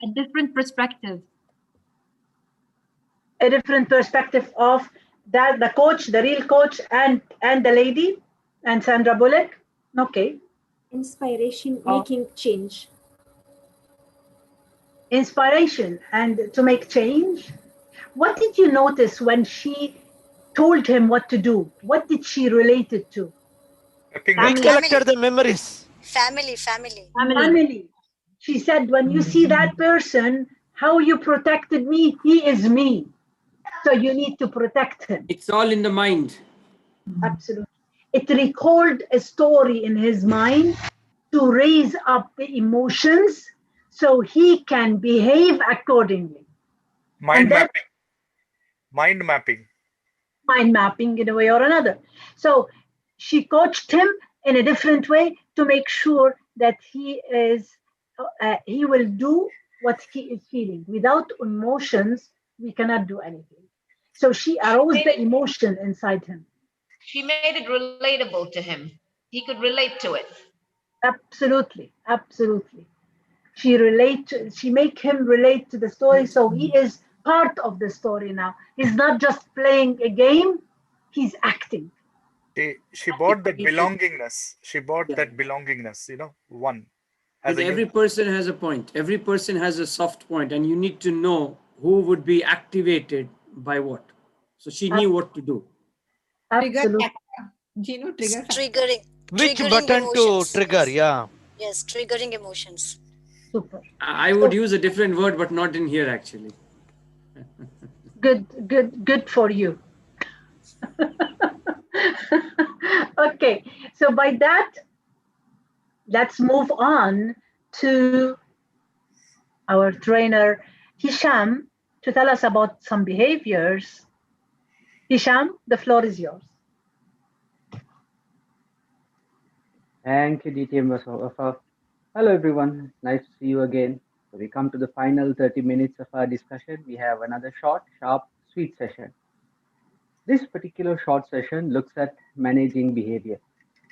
A different perspective. A different perspective of that, the coach, the real coach, and the lady, and Sandra Bullock. Okay. Inspiration, making change. Inspiration and to make change. What did you notice when she told him what to do? What did she relate it to? Recollected the memories. Family. Family. She said, when you see that person, how you protected me, he is me. So you need to protect him. It's all in the mind. Absolutely. It recalled a story in his mind to raise up the emotions so he can behave accordingly. Mind mapping. Mind mapping. Mind mapping in a way or another. So she coached him in a different way to make sure that he will do what he is feeling. Without emotions, we cannot do anything. So she aroused the emotion inside him. She made it relatable to him. He could relate to it. Absolutely. She make him relate to the story, so he is part of the story now. He's not just playing a game, he's acting. She bought that belongingness. She bought that belongingness, one. But every person has a point. Every person has a soft point, and you need to know who would be activated by what. So she knew what to do. Absolutely. Gino, trigger. Which button to trigger? Yeah. Yes, triggering emotions. Super. I would use a different word, but not in here actually. Good for you. Okay, so by that, let's move on to our trainer, Hisham, to tell us about some behaviors. Hisham, the floor is yours. Thank you, DTM Wafaa. Hello, everyone. Nice to see you again. So we come to the final 30 minutes of our discussion. We have another short, sharp, sweet session. This particular short session looks at managing behavior.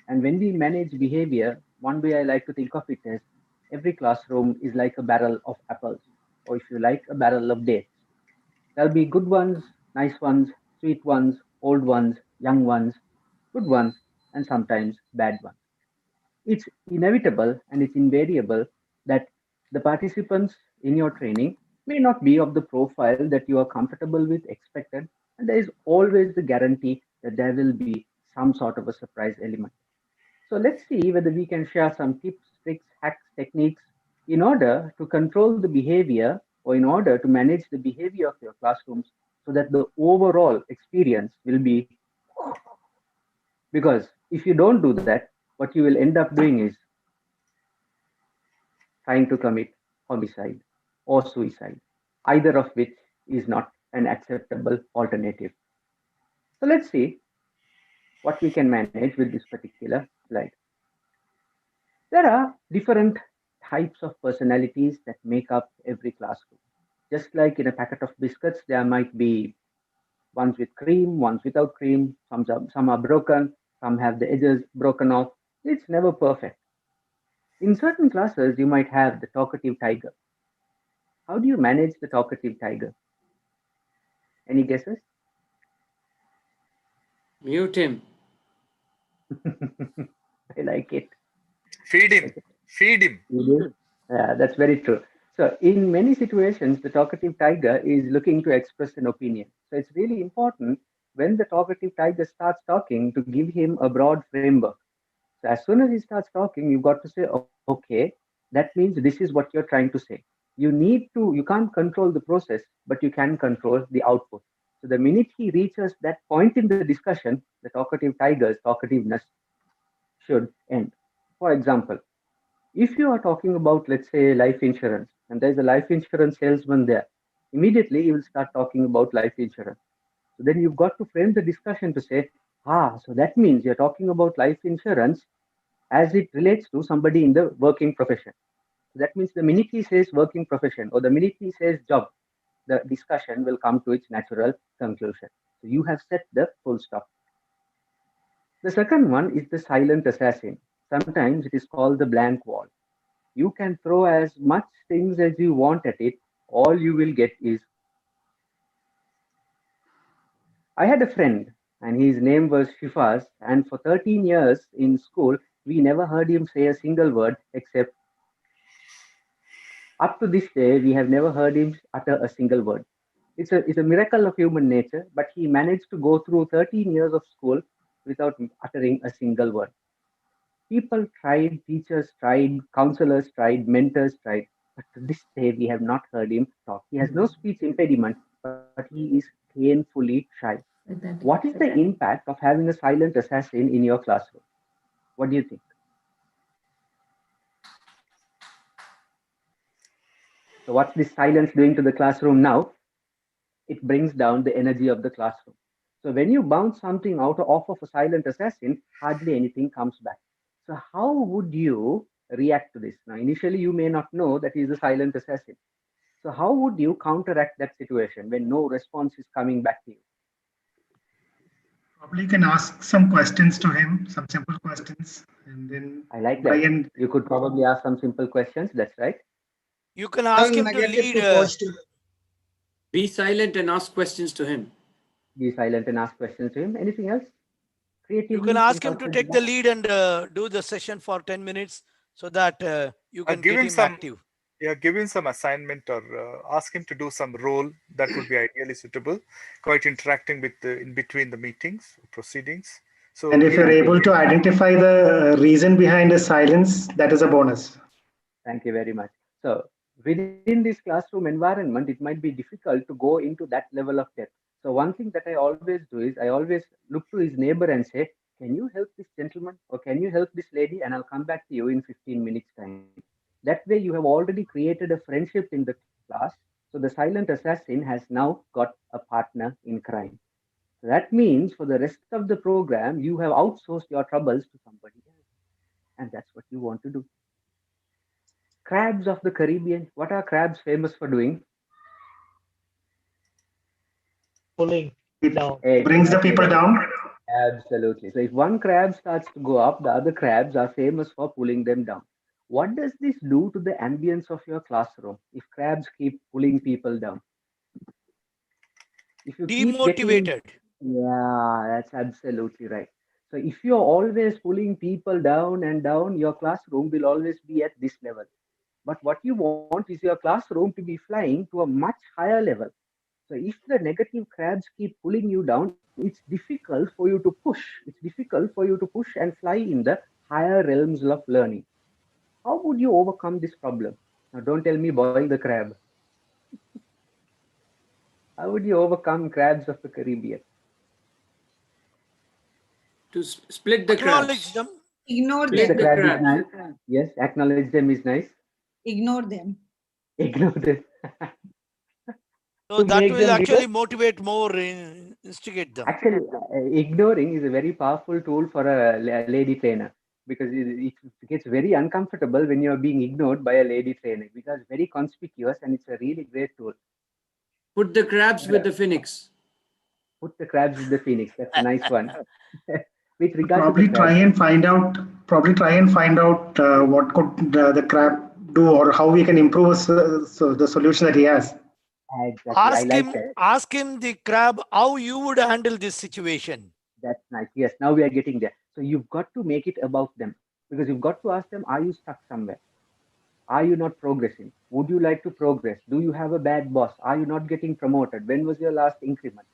And when we manage behavior, one way I like to think of it is every classroom is like a barrel of apples, or if you like, a barrel of dates. There'll be good ones, nice ones, sweet ones, old ones, young ones, good ones, and sometimes bad ones. It's inevitable and it's invariable that the participants in your training may not be of the profile that you are comfortable with, expected, and there is always the guarantee that there will be some sort of a surprise element. So let's see whether we can share some tips, tricks, hacks, techniques in order to control the behavior or in order to manage the behavior of your classrooms so that the overall experience will be. Because if you don't do that, what you will end up doing is trying to commit homicide or suicide, either of which is not an acceptable alternative. So let's see what we can manage with this particular slide. There are different types of personalities that make up every classroom. Just like in a packet of biscuits, there might be ones with cream, ones without cream, some are broken, some have the edges broken off. It's never perfect. In certain classes, you might have the talkative tiger. How do you manage the talkative tiger? Any guesses? Mute him. I like it. Feed him. Feed him. Yeah, that's very true. So in many situations, the talkative tiger is looking to express an opinion. So it's really important when the talkative tiger starts talking, to give him a broad framework. So as soon as he starts talking, you've got to say, okay, that means this is what you're trying to say. You can't control the process, but you can control the output. So the minute he reaches that point in the discussion, the talkative tiger's talkativeness should end. For example, if you are talking about, let's say, life insurance, and there's a life insurance salesman there, immediately you will start talking about life insurance. So then you've got to frame the discussion to say, so that means you're talking about life insurance as it relates to somebody in the working profession. So that means the minute he says working profession or the minute he says job, the discussion will come to its natural conclusion. So you have set the full stop. The second one is the silent assassin. Sometimes it is called the blank wall. You can throw as much things as you want at it. All you will get is. I had a friend, and his name was Shifaz, and for 13 years in school, we never heard him say a single word except. Up to this day, we have never heard him utter a single word. It's a miracle of human nature, but he managed to go through 13 years of school without uttering a single word. People tried, teachers tried, counselors tried, mentors tried, but to this day we have not heard him talk. He has no speech impediment, but he is painfully shy. What is the impact of having a silent assassin in your classroom? What do you think? So what's this silence doing to the classroom now? It brings down the energy of the classroom. So when you bounce something off of a silent assassin, hardly anything comes back. So how would you react to this? Now, initially, you may not know that he's a silent assassin. So how would you counteract that situation when no response is coming back to you? Probably can ask some questions to him, some simple questions, and then I like that. You could probably ask some simple questions. That's right. You can ask him to lead. Be silent and ask questions to him. Be silent and ask questions to him. Anything else? You can ask him to take the lead and do the session for 10 minutes so that you can give get him him some, active. Yeah, give him some assignment or ask him to do some role that would be ideally suitable, quite interacting with in between the meetings, proceedings. So, and if you're able to identify the reason behind the silence, that is a bonus. Thank you very much. So within this classroom environment, it might be difficult to go into that level of depth. So one thing that I always do is I always look to his neighbor and say, can you help this gentleman or can you help this lady? And I'll come back to you in 15 minutes time. That way you have already created a friendship in the class. So the silent assassin has now got a partner in crime. So that means for the rest of the program, you have outsourced your troubles to somebody else. And that's what you want to do. Crabs of the Caribbean. What are crabs famous for doing? Pulling down. Brings the people down. Absolutely. So if one crab starts to go up, the other crabs are famous for pulling them down. What does this do to the ambience of your classroom if crabs keep pulling people down? If you Demotivated. Yeah, that's absolutely right. So if you're always pulling people down and down, your classroom will always be at this level. But what you want is your classroom to be flying to a much higher level. So if the negative crabs keep pulling you down, it's difficult for you to push. It's difficult for you to push and fly in the higher realms of learning. How would you overcome this problem? Now, don't tell me boil the crab. How would you overcome crabs of the Caribbean? To split the Acknowledge crabs. them. Ignore Split them. the crab is nice. Yes, acknowledge them is nice. Ignore them. Ignore them. So To that make will them actually bigger? motivate more, instigate them. Actually, ignoring is a very powerful tool for a lady trainer because it gets very uncomfortable when you are being ignored by a lady trainer because it's very conspicuous and it's a really great tool. Put the crabs with the phoenix. Put the crabs with the phoenix. That's a nice one. With regard Probably to the try crabs, and find out. What could the crab do, or how we can improve the solution that he has. exactly. Ask him the crab how you would handle this situation. That's nice. Yes, now we are getting there. So you've got to make it about them because you've got to ask them, are you stuck somewhere? Are you not progressing? Would you like to progress? Do you have a bad boss? Are you not getting promoted? When was your last increment?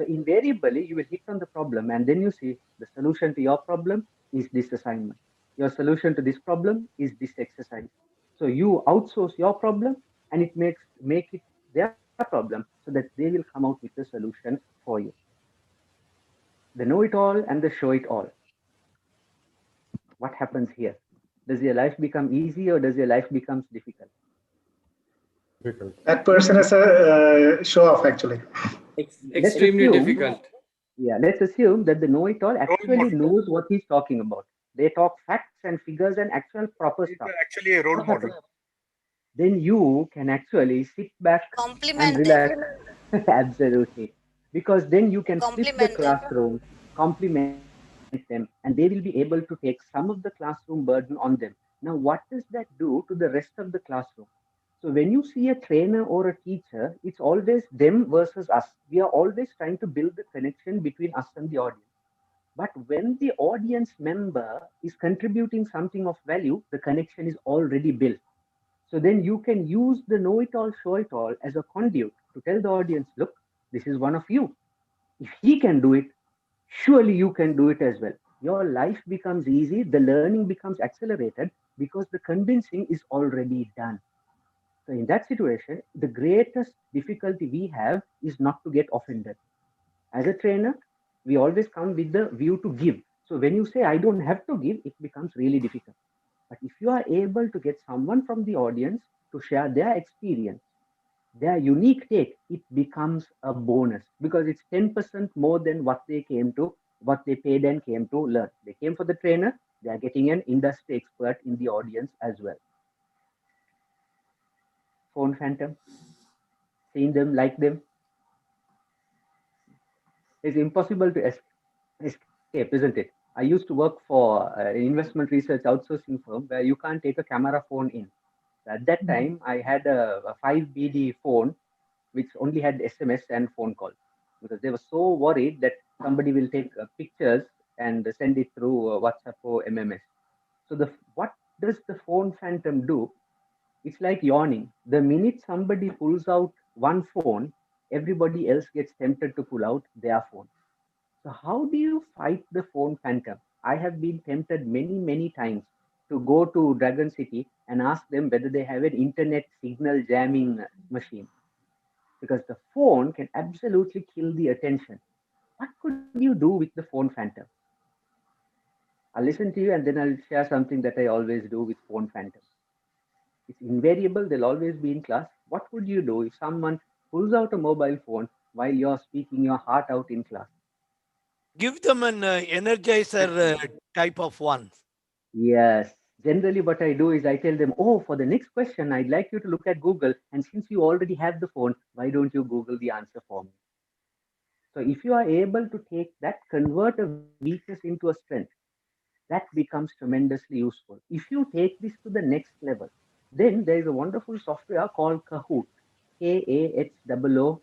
So invariably, you will hit on the problem and then you see the solution to your problem is this assignment. Your solution to this problem is this exercise. So you outsource your problem and it make it their problem so that they will come out with a solution for you. The know-it-all and the show-it-all. What happens here? Does your life become easy or does your life becomes difficult? That person is a show off actually. Extremely difficult. Yeah, let's assume that the know-it-all actually knows what he's talking about. They talk facts and figures and actual proper stuff. Actually a role model. Then you can actually sit back and Compliment relax. them. Absolutely. Because then you can flip the Compliment them. classroom, compliment them, and they will be able to take some of the classroom burden on them. Now, what does that do to the rest of the classroom? So when you see a trainer or a teacher, it's always them versus us. We are always trying to build the connection between us and the audience. But when the audience member is contributing something of value, the connection is already built. So then you can use the know-it-all, show-it-all as a conduit to tell the audience, look, this is one of you. If he can do it, surely you can do it as well. Your life becomes easy, the learning becomes accelerated because the convincing is already done. So in that situation, the greatest difficulty we have is not to get offended. As a trainer, we always come with the view to give. So when you say, I don't have to give, it becomes really difficult. But if you are able to get someone from the audience to share their experience, their unique take, it becomes a bonus because it's 10% more than what they paid and came to learn. They came for the trainer, they are getting an industry expert in the audience as well. Phone phantom, seeing them, like them. It's impossible to escape, isn't it? I used to work for an investment research outsourcing firm where you can't take a camera phone in. At that time, I had a 5BD phone which only had SMS and phone calls because they were so worried that somebody will take pictures and send it through WhatsApp or MMS. So what does the phone phantom do? It's like yawning. The minute somebody pulls out one phone, everybody else gets tempted to pull out their phone. So how do you fight the phone phantom? I have been tempted many, many times to go to Dragon City and ask them whether they have an internet signal jamming machine. Because the phone can absolutely kill the attention. What could you do with the phone phantom? I'll listen to you and then I'll share something that I always do with phone phantom. It's invariable, they'll always be in class. What would you do if someone pulls out a mobile phone while you're speaking your heart out in class? Give them an Energizer type of one. Yes. Generally, what I do is I tell them, oh, for the next question, I'd like you to look at Google. And since you already have the phone, why don't you Google the answer for me? So if you are able to take that, convert a weakness into a strength, that becomes tremendously useful. If you take this to the next level, then there is a wonderful software called Kahoot, Kahoot.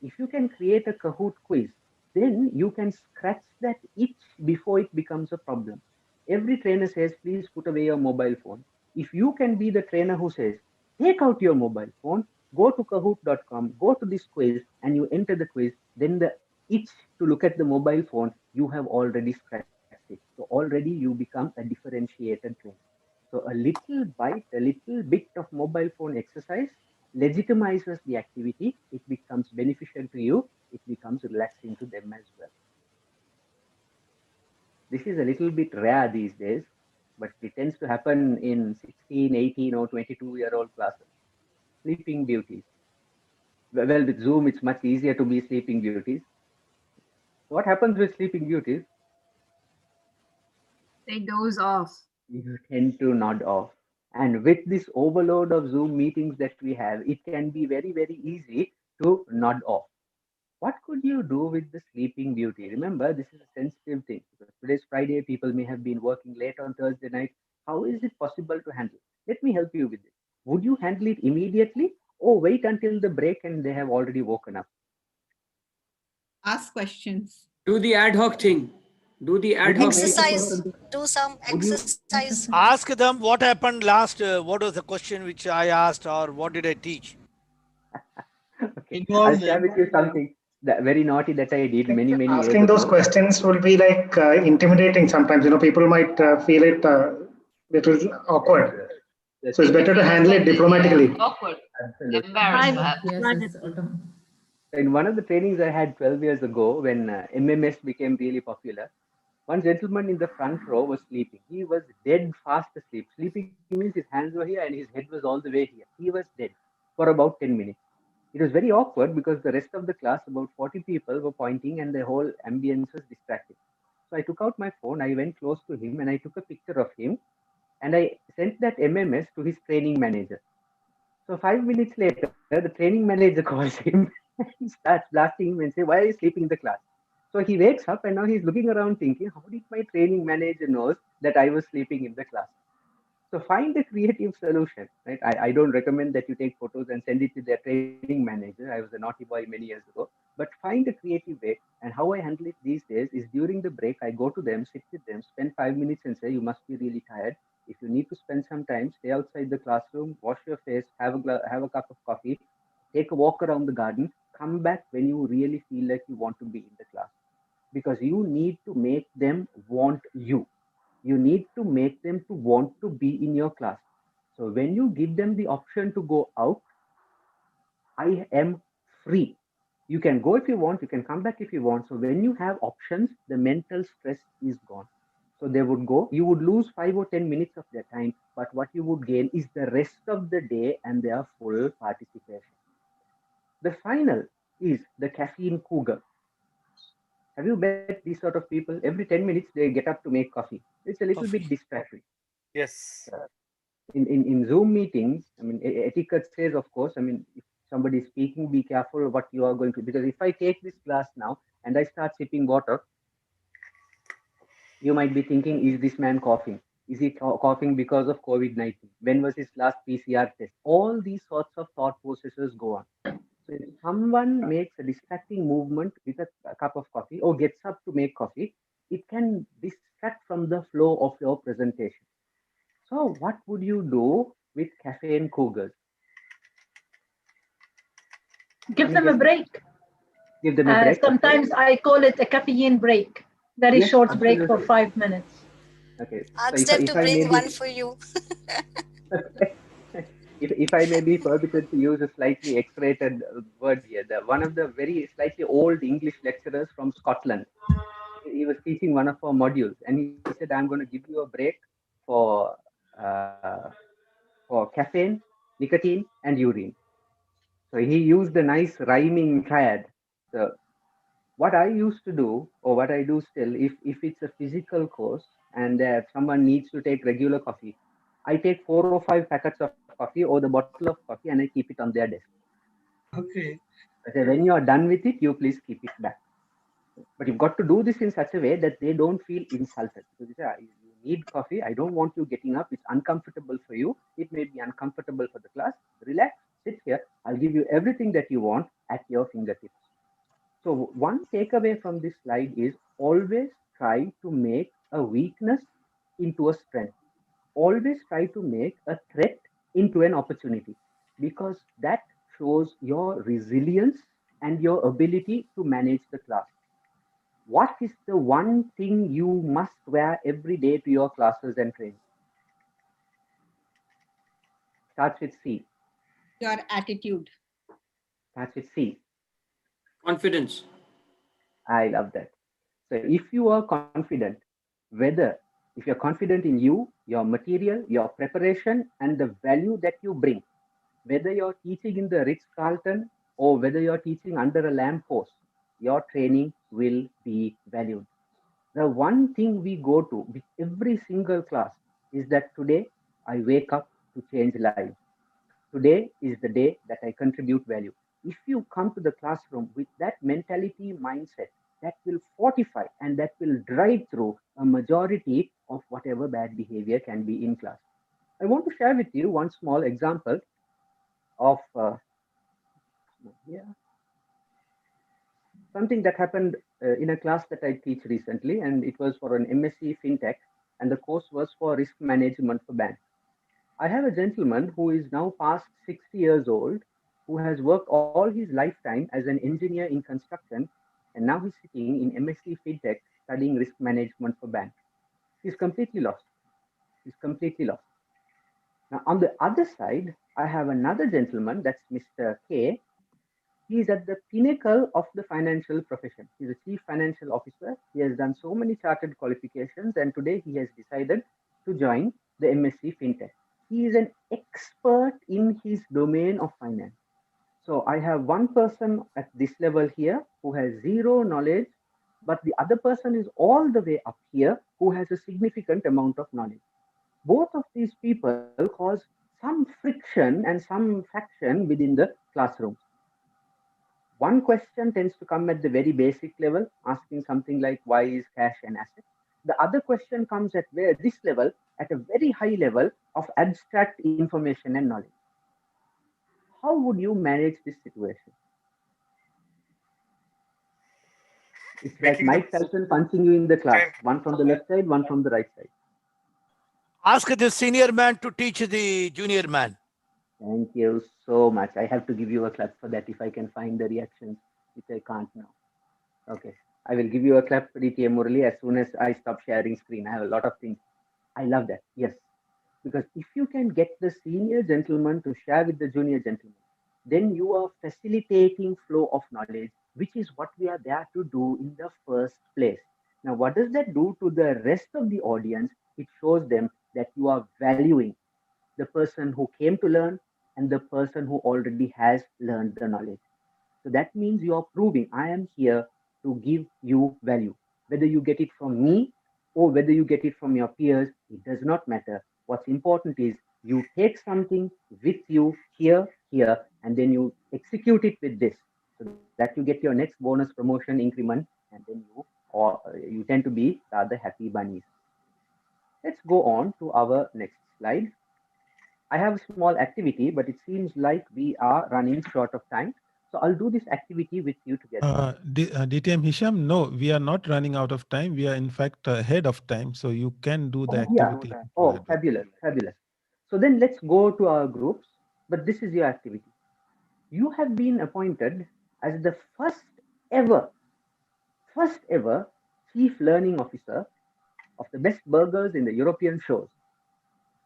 If you can create a Kahoot quiz, then you can scratch that itch before it becomes a problem. Every trainer says, please put away your mobile phone. If you can be the trainer who says, take out your mobile phone, go to kahoot.com, go to this quiz, and you enter the quiz, then the itch to look at the mobile phone, you have already scratched it. So already you become a differentiated trainer. So a little bite, a little bit of mobile phone exercise legitimizes the activity. It becomes beneficial to you. It becomes relaxing to them as well. This is a little bit rare these days, but it tends to happen in 16, 18 or 22-year-old classes. Sleeping beauties. Well, with Zoom, it's much easier to be sleeping beauties. What happens with sleeping beauties? They doze off. You tend to nod off. And with this overload of Zoom meetings that we have, it can be very, very easy to nod off. What could you do with the sleeping beauty? Remember, this is a sensitive thing. Because today's Friday, people may have been working late on Thursday night. How is it possible to handle? Let me help you with it. Would you handle it immediately or wait until the break and they have already woken up? Ask questions. Do the ad hoc thing. Do the ad hoc Exercise. Do some exercise. Ask them what happened last. What was the question which I asked, or what did I teach? Okay. I'll share with you something. very naughty that I did many years Asking those ago. questions will be like intimidating sometimes. People might feel it little awkward. So it's better to handle it diplomatically. Awkward. Absolutely. Embarrassed, Yes, perhaps. In one of the trainings I had 12 years ago, when MMS became really popular, one gentleman in the front row was sleeping. He was dead fast asleep. Sleeping means his hands were here and his head was all the way here. He was dead for about 10 minutes. It was very awkward because the rest of the class, about 40 people, were pointing and the whole ambience was distracting. So I took out my phone, I went close to him and I took a picture of him and I sent that MMS to his training manager. So 5 minutes later, the training manager calls him and starts blasting him and say, "Why are you sleeping in the class?" So he wakes up and now he's looking around thinking, how did my training manager knows that I was sleeping in the class? So find a creative solution, right? I don't recommend that you take photos and send it to their training manager. I was a naughty boy many years ago, but find a creative way. And how I handle it these days is during the break, I go to them, sit with them, spend 5 minutes and say, you must be really tired. If you need to spend some time, stay outside the classroom, wash your face, have a cup of coffee, take a walk around the garden, come back when you really feel like you want to be in the class. Because you need to make them want you. You need to make them to want to be in your class. So when you give them the option to go out, I am free. You can go if you want, you can come back if you want. So when you have options, the mental stress is gone. So they would go, you would lose 5 or 10 minutes of their time, but what you would gain is the rest of the day and their full participation. The final is the caffeine cougar. Have you met these sort of people? Every 10 minutes, they get up to make coffee. It's a little bit distracting. Yes. In Zoom meetings, I mean, etiquette says, of course, I mean, if somebody is speaking, be careful what you are going to, because if I take this class now and I start sipping water, you might be thinking, is this man coughing? Is he coughing because of COVID-19? When was his last PCR test? All these sorts of thought processes go on. So if someone makes a distracting movement with a cup of coffee or gets up to make coffee, it can distract from the flow of your presentation. So what would you do with caffeine cougars? Give them a break. Give them a break. Sometimes I call it a caffeine break. Very Yes, short break for absolutely. 5 minutes. Okay. Ask So them to bring one for you. if I may be permitted to use a slightly X-rated word here, one of the very slightly old English lecturers from Scotland, he was teaching one of our modules, and he said, "I'm going to give you a break for caffeine, nicotine, and urine." So he used a nice rhyming triad. So what I used to do, or what I do still, if it's a physical course and someone needs to take regular coffee, I take 4 or 5 packets of coffee or the bottle of coffee and I keep it on their desk. Okay. I say, when you are done with it, you please keep it back. But you've got to do this in such a way that they don't feel insulted. Because you say, you need coffee, I don't want you getting up, it's uncomfortable for you, it may be uncomfortable for the class, relax, sit here, I'll give you everything that you want at your fingertips. So one takeaway from this slide is always try to make a weakness into a strength. Always try to make a threat into an opportunity, because that shows your resilience and your ability to manage the class. What is the one thing you must wear every day to your classes and training? Starts with C. Your attitude. Starts with C. Confidence. I love that. So if you are confident, if you're confident in you, your material, your preparation, and the value that you bring, whether you're teaching in the Ritz-Carlton or whether you're teaching under a lamppost, your training will be valued. The one thing we go to with every single class is that today I wake up to change lives. Today is the day that I contribute value. If you come to the classroom with that mentality mindset, that will fortify and that will drive through a majority of whatever bad behavior can be in class. I want to share with you one small example of something that happened in a class that I teach recently, and it was for an MSc FinTech, and the course was for risk management for banks. I have a gentleman who is now past 60 years old, who has worked all his lifetime as an engineer in construction, and now he's sitting in MSc FinTech studying risk management for banks. He's completely lost. He's completely lost. Now, on the other side, I have another gentleman, that's Mr. K. He is at the pinnacle of the financial profession. He's a chief financial officer. He has done so many chartered qualifications, and today he has decided to join the MSc FinTech. He is an expert in his domain of finance. So I have one person at this level here who has zero knowledge, but the other person is all the way up here who has a significant amount of knowledge. Both of these people cause some friction and some faction within the classrooms. One question tends to come at the very basic level, asking something like, why is cash an asset? The other question comes at this level, at a very high level of abstract information and knowledge. How would you manage this situation? It's like Mike Tyson punching you in the class, one from the left side, one from the right side. Ask the senior man to teach the junior man. Thank you so much. I have to give you a clap for that if I can find the reactions, which I can't now. Okay, I will give you a clap for DTM Murali as soon as I stop sharing screen. I have a lot of things. I love that. Yes. Because if you can get the senior gentleman to share with the junior gentleman, then you are facilitating flow of knowledge, which is what we are there to do in the first place. Now, what does that do to the rest of the audience? It shows them that you are valuing the person who came to learn and the person who already has learned the knowledge. So that means you are proving I am here to give you value. Whether you get it from me or whether you get it from your peers, it does not matter. What's important is you take something with you here, and then you execute it with this, so that you get your next bonus promotion increment, and then you tend to be rather happy bunnies. Let's go on to our next slide. I have a small activity, but it seems like we are running short of time. So I'll do this activity with you together. DTM Hisham, no, we are not running out of time. We are in fact ahead of time. So you can do the activity. Yeah. Oh, fabulous, fabulous. So then let's go to our groups, but this is your activity. You have been appointed as the first ever Chief Learning Officer of the best burgers in the European shows.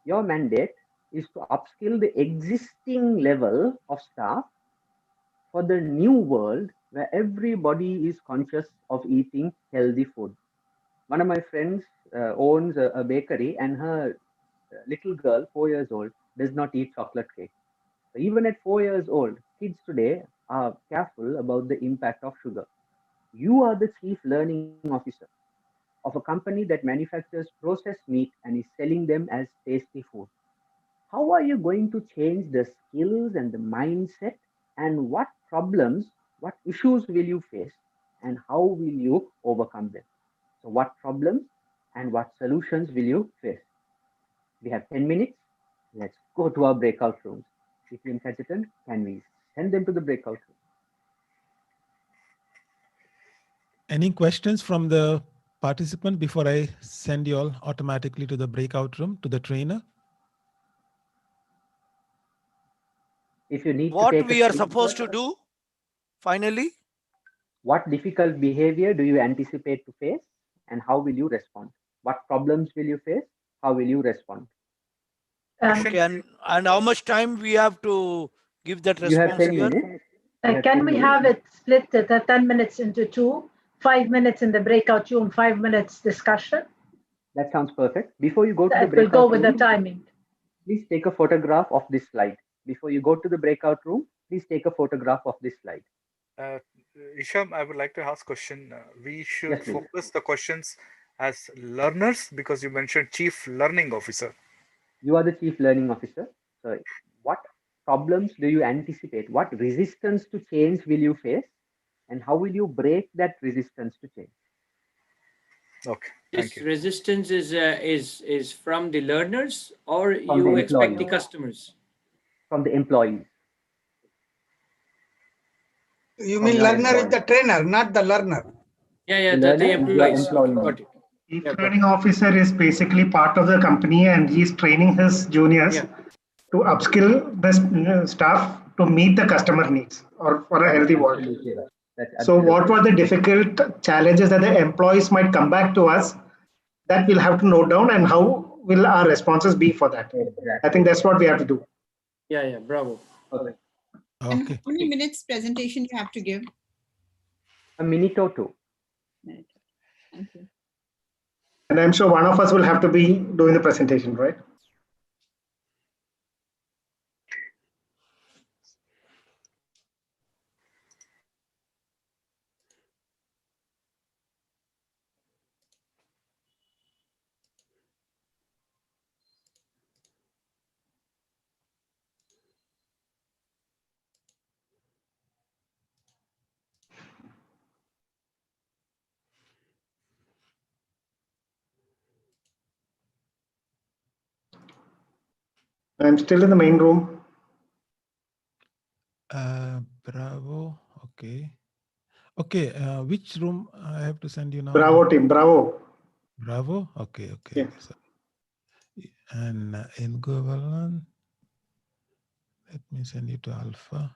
Your mandate is to upskill the existing level of staff for the new world where everybody is conscious of eating healthy food. One of my friends owns a bakery, and her little girl, 4 years old, does not eat chocolate cake. So even at 4 years old, kids today are careful about the impact of sugar. You are the Chief Learning Officer of a company that manufactures processed meat and is selling them as tasty food. How are you going to change the skills and the mindset, and what problems, what issues will you face, and how will you overcome them? So what problems and what solutions will you face? We have 10 minutes. Let's go to our breakout rooms. Jiffry and Cajetan, can we send them to the breakout room? Any questions from the participant before I send you all automatically to the breakout room, to the trainer? If you need what to take we are supposed to do finally? What difficult behavior do you anticipate to face, and how will you respond? What problems will you face? How will you respond? Okay, and how much time we have to give that response? You have 10 here? minutes. Can we have it split the 10 minutes into two? 5 minutes in the breakout room, 5 minutes discussion? That sounds perfect. Before you go to the breakout room, we'll go with room, the timing. Please take a photograph of this slide. Before you go to the breakout room, please take a photograph of this slide. Hisham, I would like to ask a question. We should focus the questions as learners, because you mentioned Chief Learning Officer. You are the Chief Learning Officer. So what problems do you anticipate? What resistance to change will you face? And how will you break that resistance to change? Okay, thank you. Resistance is from the learners, or from you expect the customers? From the employees. You mean learner is the trainer, not the learner. Yeah, the employees. Got it. Chief Learning Officer is basically part of the company, and he's training his juniors to upskill the staff to meet the customer needs or for a healthy world. Absolutely right. That's So what absolutely were the difficult challenges that the employees might come back to us that we'll have to note down, and how will our responses be for that? I think that's what we have to do. Yeah, bravo. Okay. And Okay. how many minutes presentation you have to give? A minute or two. Thank you. And I'm sure one of us will have to be doing the presentation, right? I'm still in the main room. Bravo. Okay. Okay. Which room I have to send you now? Bravo team, bravo. Bravo. Okay. Okay. Yeah. Okay. So, and in governance, let me send you to Alpha.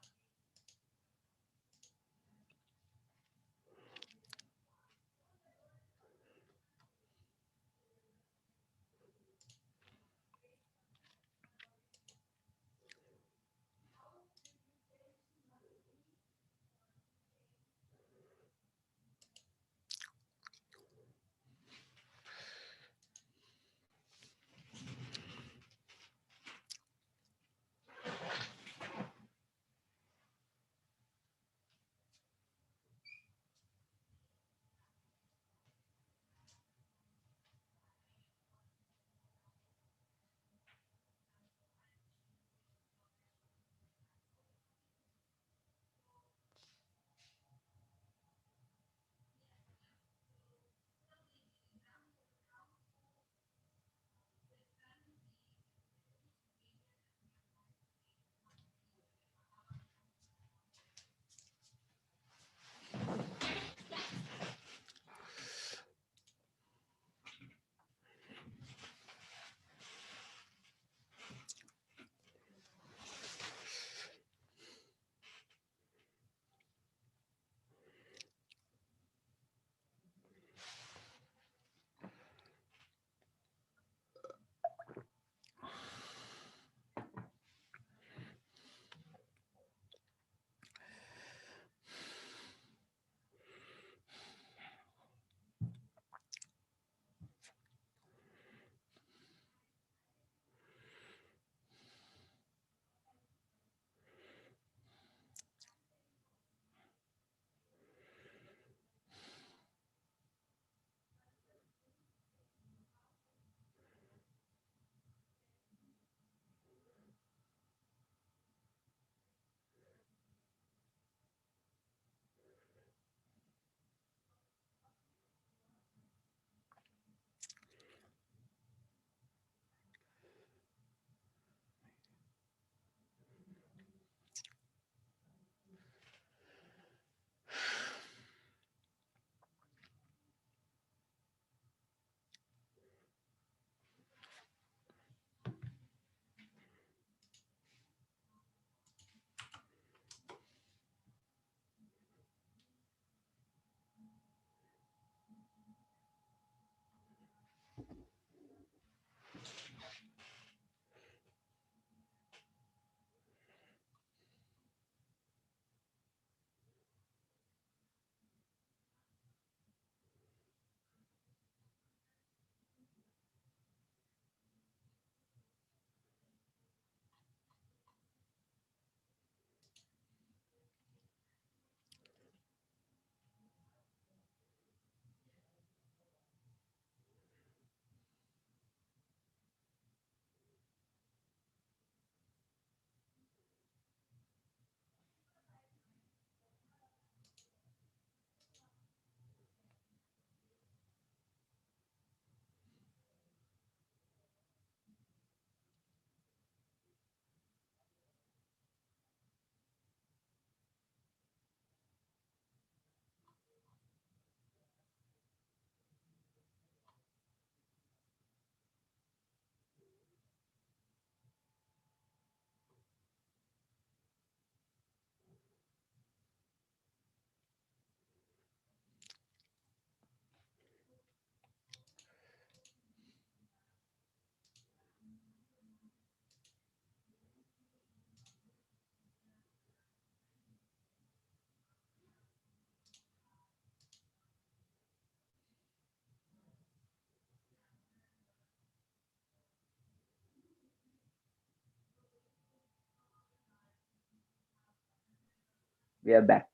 We are back.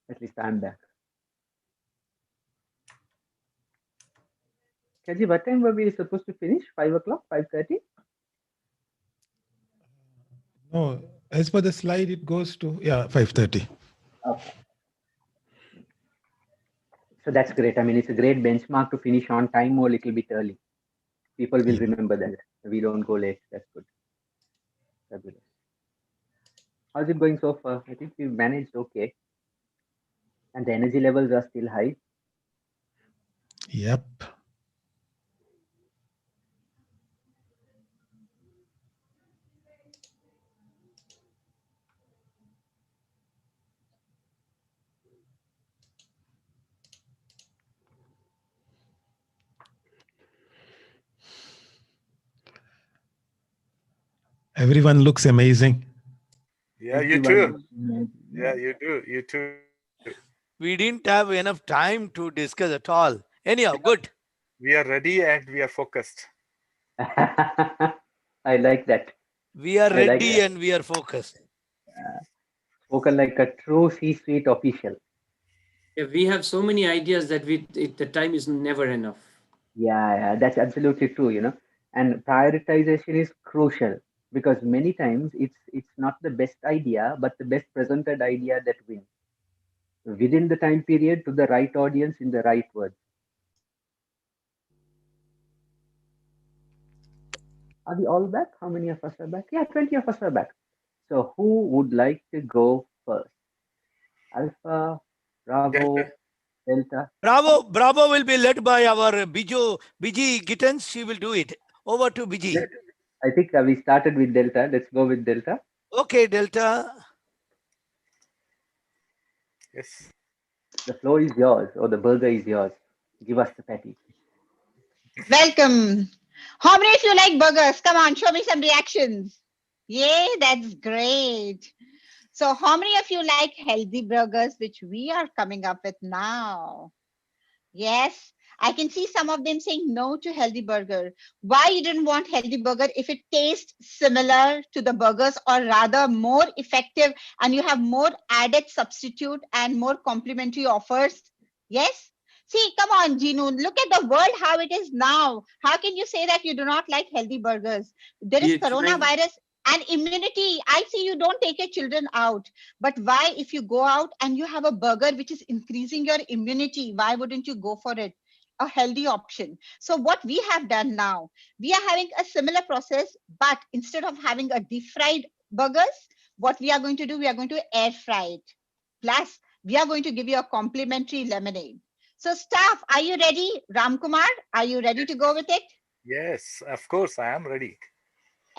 At least I'm back. Kaji, what time were we supposed to finish? 5 o'clock, 5:30? No, as per the slide, it goes to, 5:30. Okay. So that's great. I mean, it's a great benchmark to finish on time or a little bit early. People will remember that. We don't go late. That's good. Fabulous. How's it going so far? I think we've managed okay. And the energy levels are still high. Yep. Everyone looks amazing. Yeah, you too. Yeah, you do. You too. We didn't have enough time to discuss at all. Anyhow, good. We are ready and we are focused. I like that. We are ready and we are focused. Spoken like a true C-suite official. Yeah, we have so many ideas that the time is never enough. Yeah, that's absolutely true, you know. And prioritization is crucial because many times it's not the best idea, but the best presented idea that wins within the time period to the right audience in the right words. Are we all back? How many of us are back? Yeah, 20 of us are back. So who would like to go first? Alpha, Bravo, Delta. Bravo will be led by our Biji Gittens. She will do it. Over to Biji. I think we started with Delta. Let's go with Delta. Okay, Delta. Yes. The floor is yours, or the burger is yours. Give us the patty. Welcome. How many of you like burgers? Come on, show me some reactions. Yay, that's great. So how many of you like healthy burgers, which we are coming up with now? Yes, I can see some of them saying no to healthy burger. Why you didn't want healthy burger if it tastes similar to the burgers, or rather more effective, and you have more added substitute and more complimentary offers? Yes. See, come on, Jinu, look at the world how it is now. How can you say that you do not like healthy burgers? There is coronavirus and immunity. I see you don't take your children out. But why, if you go out and you have a burger which is increasing your immunity, why wouldn't you go for it? A healthy option. So what we have done now, we are having a similar process, but instead of having a deep fried burgers, what we are going to do, we are going to air fry it. Plus, we are going to give you a complimentary lemonade. So staff, are you ready? Ramkumar, are you ready to go with it? Yes, of course, I am ready.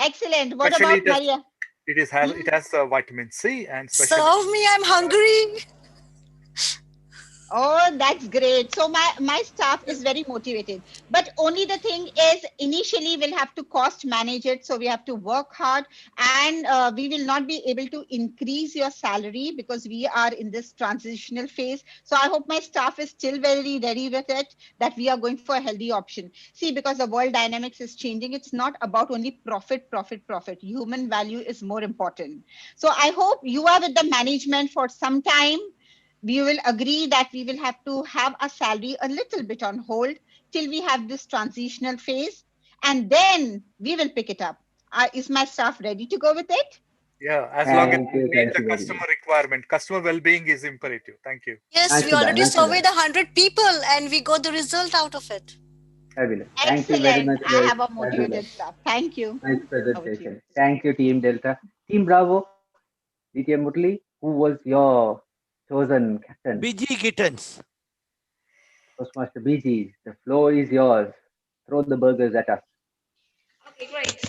Excellent. What Especially about Maria? It has vitamin C and Serve me, I'm hungry. Oh, that's great. So my staff is very motivated. But only the thing is, initially we'll have to cost manage it. So we have to work hard, and we will not be able to increase your salary because we are in this transitional phase. So I hope my staff is still very ready with it, that we are going for a healthy option. See, because the world dynamics is changing, it's not about only profit. Human value is more important. So I hope you are with the management for some time. We will agree that we will have to have a salary a little bit on hold till we have this transitional phase, and then we will pick it up. Is my staff ready to go with it? Yeah, as long as we meet the customer requirement. Customer well-being is imperative. Thank you. Yes, we already surveyed 100 people and we got the result out of it. Fabulous. Thank you very much. I have a motivated staff. Thank you. Nice presentation. Thank you, Team Delta. Team Bravo, DTM Murli, who was your chosen captain? Biji Gittens. Toastmaster BG, the floor is yours. Throw the burgers at us. Okay, great.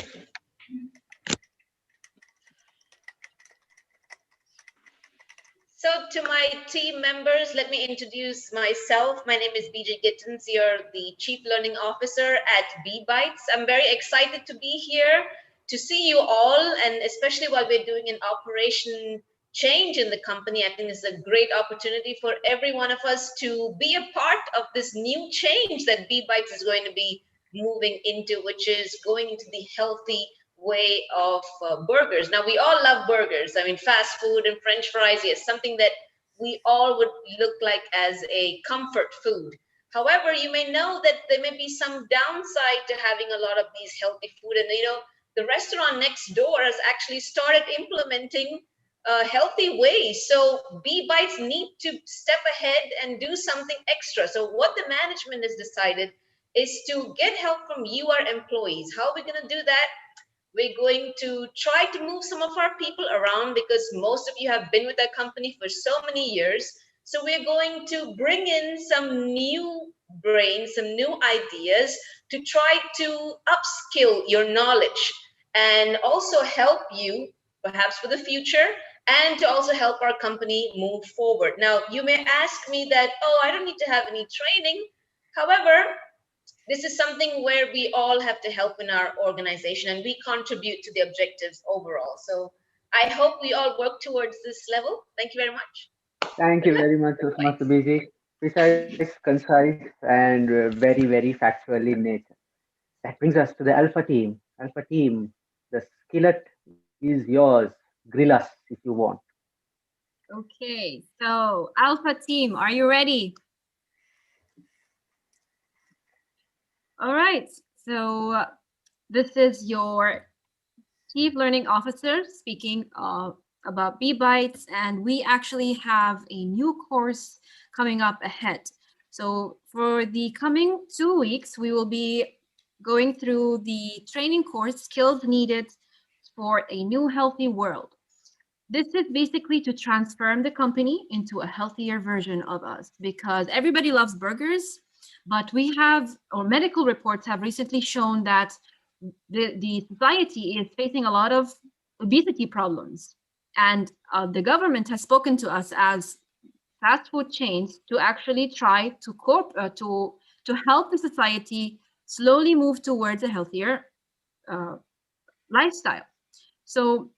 So to my team members, let me introduce myself. My name is BJ Gittens. You're the Chief Learning Officer at BBites. I'm very excited to be here to see you all, and especially while we're doing an operation change in the company. I think it's a great opportunity for every one of us to be a part of this new change that BBites is going to be moving into, which is going into the healthy way of burgers. Now, we all love burgers. I mean, fast food and French fries is something that we all would look like as a comfort food. However, you may know that there may be some downside to having a lot of these healthy food. And, the restaurant next door has actually started implementing healthy ways. So Bee Bites need to step ahead and do something extra. So what the management has decided is to get help from you, our employees. How are we going to do that? We're going to try to move some of our people around because most of you have been with our company for so many years. So we're going to bring in some new brains, some new ideas to try to upskill your knowledge and also help you perhaps for the future and to also help our company move forward. Now, you may ask me that, oh, I don't need to have any training. However, this is something where we all have to help in our organization and we contribute to the objectives overall. So I hope we all work towards this level. Thank you very much. Thank you very much, Toastmaster BG. Precise, concise, and very, very factual in nature. That brings us to the Alpha team. Alpha team, the skillet is yours. Grill us if you want. Okay, so Alpha team, are you ready? All right, so this is your Chief Learning Officer speaking about Bee Bites, and we actually have a new course coming up ahead. So for the coming 2 weeks, we will be going through the training course, Skills Needed for a New Healthy World. This is basically to transform the company into a healthier version of us because everybody loves burgers, but we have, or medical reports have recently shown that the society is facing a lot of obesity problems. And the government has spoken to us as fast food chains to actually try to help the society slowly move towards a healthier lifestyle. So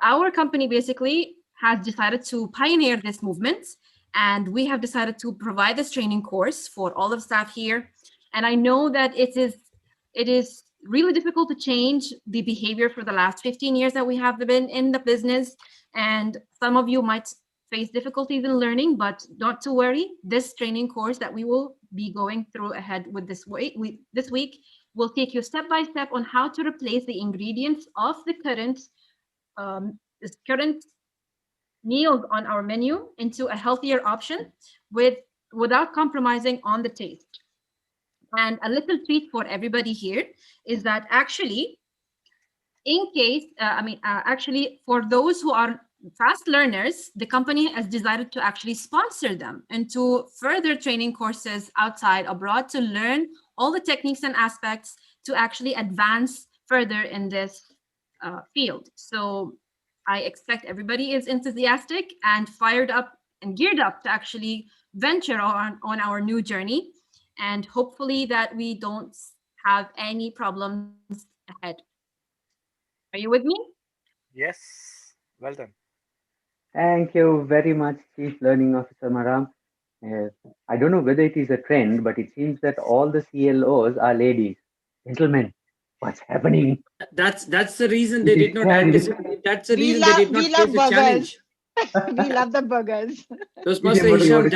our company basically has decided to pioneer this movement, and we have decided to provide this training course for all of staff here. And I know that it is really difficult to change the behavior for the last 15 years that we have been in the business. And some of you might face difficulties in learning, but not to worry. This training course that we will be going through ahead with this week will take you step by step on how to replace the ingredients of the current meals on our menu into a healthier option without compromising on the taste. And a little treat for everybody here is that actually, in case, actually for those who are fast learners, the company has decided to actually sponsor them into further training courses outside abroad to learn all the techniques and aspects to actually advance further in this field. So I expect everybody is enthusiastic and fired up and geared up to actually venture on our new journey. And hopefully that we don't have any problems ahead. Are you with me? Yes, well done. Thank you very much, Chief Learning Officer Maram. I don't know whether it is a trend, but it seems that all the CLOs are ladies. Gentlemen, what's happening? That's the reason they did not anticipate. That's the reason they did not face a challenge. We love the burgers. Toastmaster Hisham,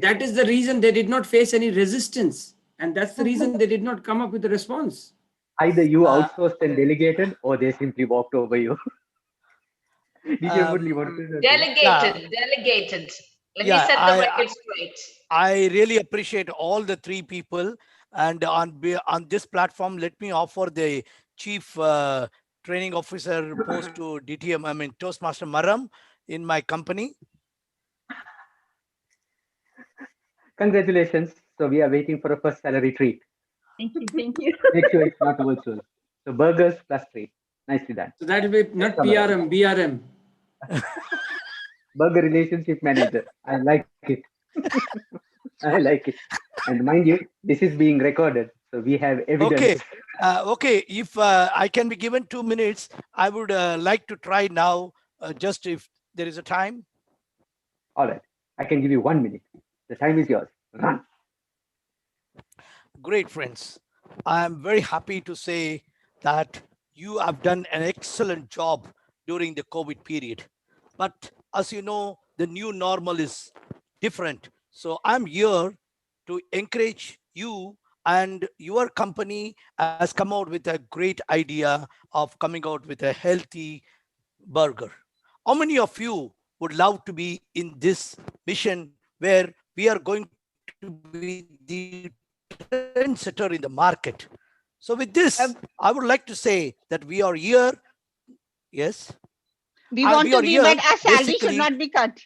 that is the reason they did not face any resistance. And that's the reason they did not come up with a response. Either you outsourced and delegated, or they simply walked over you. Delegated. Let me set the record straight. I really appreciate all the three people. And on this platform, let me offer the Chief Training Officer post to DTM, Toastmaster Maram in my company. Congratulations. So we are waiting for a first salary treat. Thank you. Make sure it's not virtual. So burgers plus treat. Nicely done. So that will be not PRM, BRM. Burger Relationship Manager. I like it. I like it. And mind you, this is being recorded. So we have evidence. Okay. If I can be given 2 minutes, I would like to try now, just if there is a time. All right. I can give you 1 minute. The time is yours. Run. Great, friends. I am very happy to say that you have done an excellent job during the COVID period. But as you know, the new normal is different. So I'm here to encourage you, and your company has come out with a great idea of coming out with a healthy burger. How many of you would love to be in this mission where we are going to be the trendsetter in the market? So with this, I would like to say that we are here. Yes. We And we want are to be, here but our salary should basically. not be cut.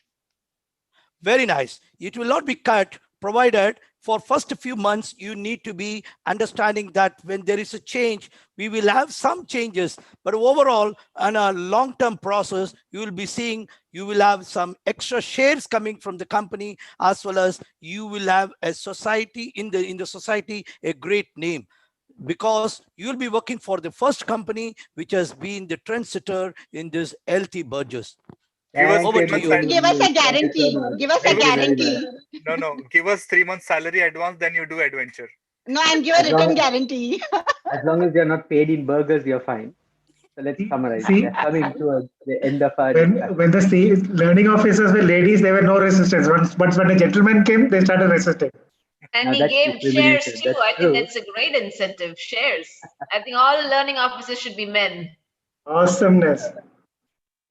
Very nice. It will not be cut, provided for first few months, you need to be understanding that when there is a change, we will have some changes. But overall, on a long-term process, you will be seeing, you will have some extra shares coming from the company, as well as you will have a society in the society, a great name, because you'll be working for the first company which has been the trendsetter in this healthy burgers. Give us Over 3 to months. you. Give us a guarantee. Give us a guarantee. No. Give us 3 months salary advance, then you do adventure. No, and give a written guarantee. As long as you're not paid in burgers, you're fine. So let's summarize. See, We're coming towards the end of our discussion. when the learning officers were ladies, there were no resistance. Once when a gentleman came, they started resisting. And Now he that's gave shares discrimination. too. That's I think true. that's a great incentive. Shares. I think all learning officers should be men. Awesomeness.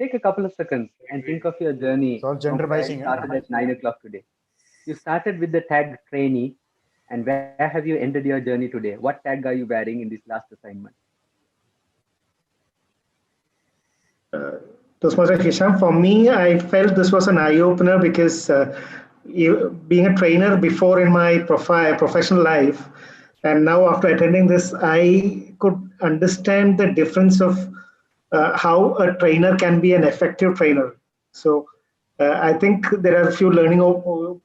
Take a couple of seconds and think of your journey It's all from gender where biasing, you huh? started at 9 o'clock today. You started with the tag trainee, and where have you ended your journey today? What tag are you wearing in this last assignment? Toastmaster Hisham, for me, I felt this was an eye-opener because being a trainer before in my professional life, and now after attending this, I could understand the difference of how a trainer can be an effective trainer. So I think there are a few learning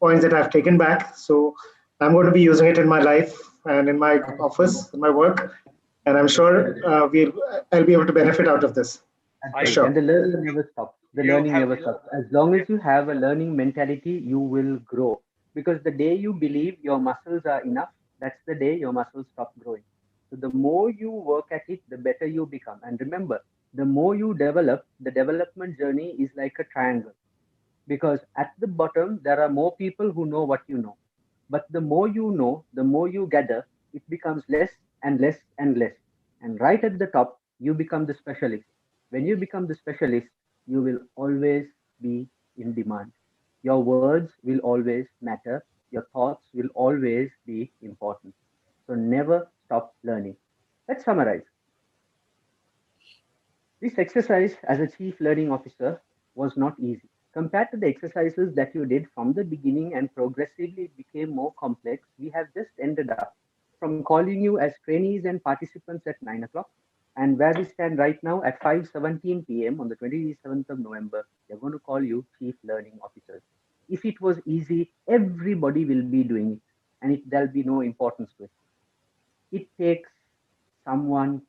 points that I've taken back. So I'm going to be using it in my life and in my office, in my work, and I'm sure I'll be able to benefit out of this. For Absolutely. sure. And the learning never stops. The learning never stops. As long as you have a learning mentality, you will grow. Because the day you believe your muscles are enough, that's the day your muscles stop growing. So the more you work at it, the better you become. And remember, the more you develop, the development journey is like a triangle. Because at the bottom, there are more people who know what you know. But the more you know, the more you gather, it becomes less and less and less. And right at the top, you become the specialist. When you become the specialist, you will always be in demand. Your words will always matter. Your thoughts will always be important. So never stop learning. Let's summarize. This exercise as a chief learning officer was not easy. Compared to the exercises that you did from the beginning and progressively became more complex, we have just ended up from calling you as trainees and participants at 9 o'clock, and where we stand right now at 5:17 p.m. on the 27th of November, they're going to call you chief learning officers. If it was easy, everybody will be doing it, and there'll be no importance to it. It takes someone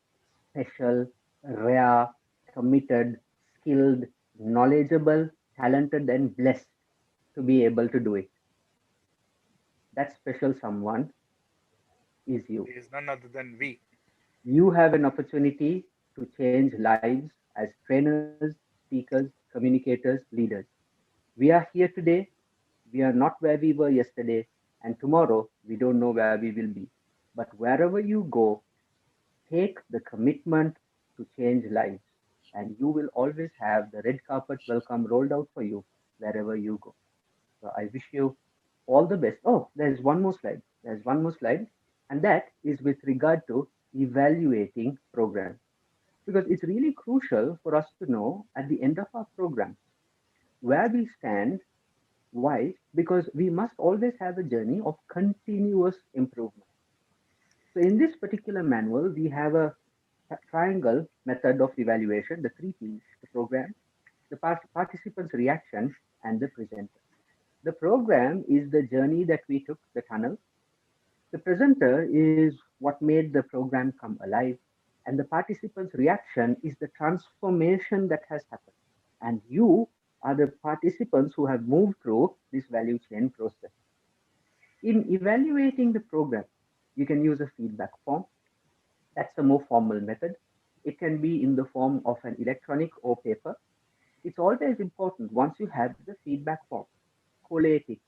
special, rare, committed, skilled, knowledgeable, talented, and blessed to be able to do it. That special someone is you. He is none other than we. You have an opportunity to change lives as trainers, speakers, communicators, leaders. We are here today. We are not where we were yesterday, and tomorrow we don't know where we will be. But wherever you go, take the commitment to change lives, and you will always have the red carpet welcome rolled out for you wherever you go. So I wish you all the best. Oh, there's one more slide. There's one more slide, and that is with regard to evaluating programs. Because it's really crucial for us to know at the end of our program where we stand. Why? Because we must always have a journey of continuous improvement. So in this particular manual, we have a triangle method of evaluation, the three P's: the program, the participant's reaction, and the presenter. The program is the journey that we took, the tunnel. The presenter is what made the program come alive. And the participant's reaction is the transformation that has happened. And you are the participants who have moved through this value chain process. In evaluating the program, you can use a feedback form. That's a more formal method. It can be in the form of an electronic or paper. It's always important once you have the feedback form, collate it,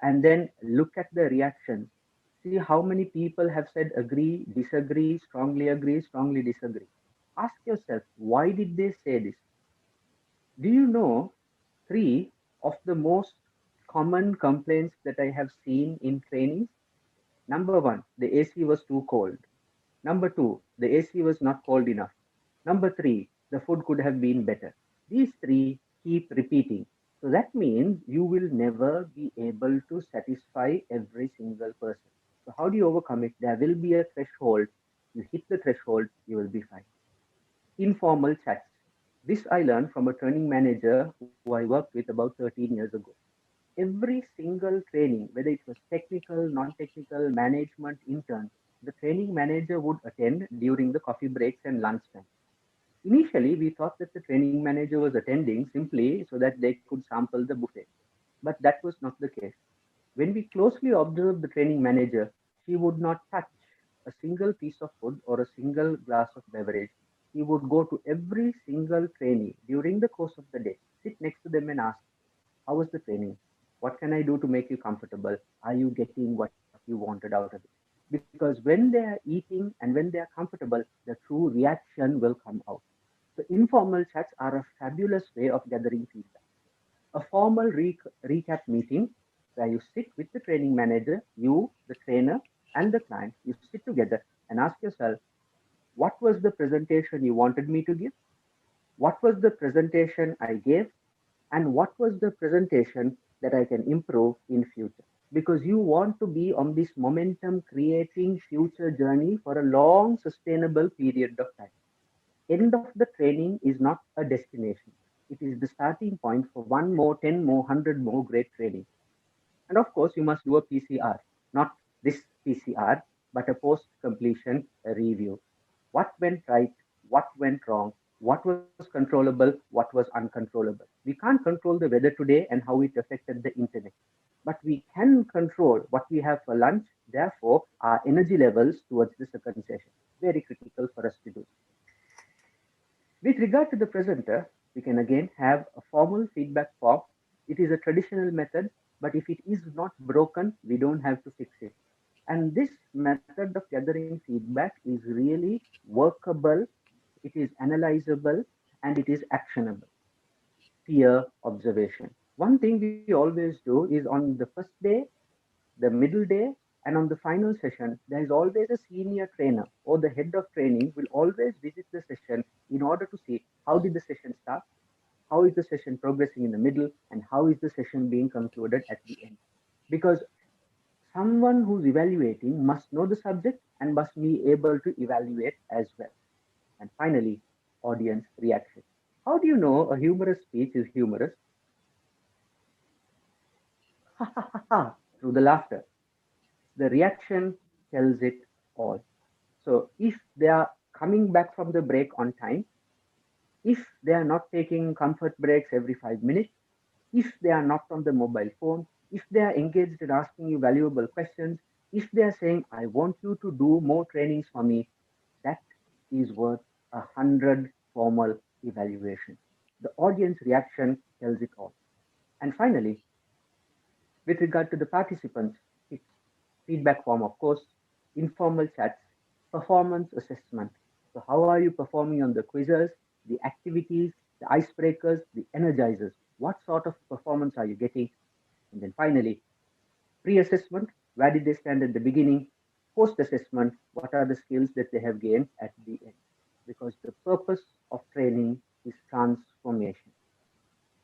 and then look at the reactions. See how many people have said agree, disagree, strongly disagree. Ask yourself, why did they say this? Do you know three of the most common complaints that I have seen in trainings? Number one, the AC was too cold. Number two, the AC was not cold enough. Number three, the food could have been better. These three keep repeating. So that means you will never be able to satisfy every single person. So how do you overcome it? There will be a threshold. You hit the threshold, you will be fine. Informal chats. This I learned from a training manager who I worked with about 13 years ago. Every single training, whether it was technical, non-technical, management, intern, the training manager would attend during the coffee breaks and lunchtime. Initially, we thought that the training manager was attending simply so that they could sample the buffet. But that was not the case. When we closely observed the training manager, she would not touch a single piece of food or a single glass of beverage. He would go to every single trainee during the course of the day, sit next to them and ask, how was the training? What can I do to make you comfortable? Are you getting what you wanted out of it? Because when they are eating and when they are comfortable, the true reaction will come out. So informal chats are a fabulous way of gathering feedback. A formal recap meeting where you sit with the training manager, you, the trainer, and the client, you sit together and ask yourself, what was the presentation you wanted me to give? What was the presentation I gave? And what was the presentation that I can improve in future? Because you want to be on this momentum creating future journey for a long sustainable period of time. End of the training is not a destination. It is the starting point for one more, 10 more, 100 more great training. And of course, you must do a PCR, not this PCR, but a post completion review. What went right? What went wrong? What was controllable? What was uncontrollable? We can't control the weather today and how it affected the internet, but we can control what we have for lunch. Therefore, our energy levels towards the second session. Very critical for us to do. With regard to the presenter, we can again have a formal feedback form. It is a traditional method, but if it is not broken, we don't have to fix it. And this method of gathering feedback is really workable, it is analyzable, and it is actionable. Peer observation. One thing we always do is on the first day, the middle day, and on the final session, there is always a senior trainer or the head of training will always visit the session in order to see how did the session start, how is the session progressing in the middle, and how is the session being concluded at the end. Because someone who's evaluating must know the subject and must be able to evaluate as well. And finally, audience reaction. How do you know a humorous speech is humorous? Ha ha ha ha, through the laughter. The reaction tells it all. So if they are coming back from the break on time, if they are not taking comfort breaks every 5 minutes, if they are not on the mobile phone, if they are engaged in asking you valuable questions, if they are saying, I want you to do more trainings for me, that is worth 100 formal evaluations. The audience reaction tells it all. And finally, with regard to the participants, it's feedback form, of course, informal chats, performance assessment. So how are you performing on the quizzes, the activities, the icebreakers, the energizers? What sort of performance are you getting? And then finally, pre-assessment, where did they stand at the beginning? Post-assessment, what are the skills that they have gained at the end? Because the purpose of training is transformation.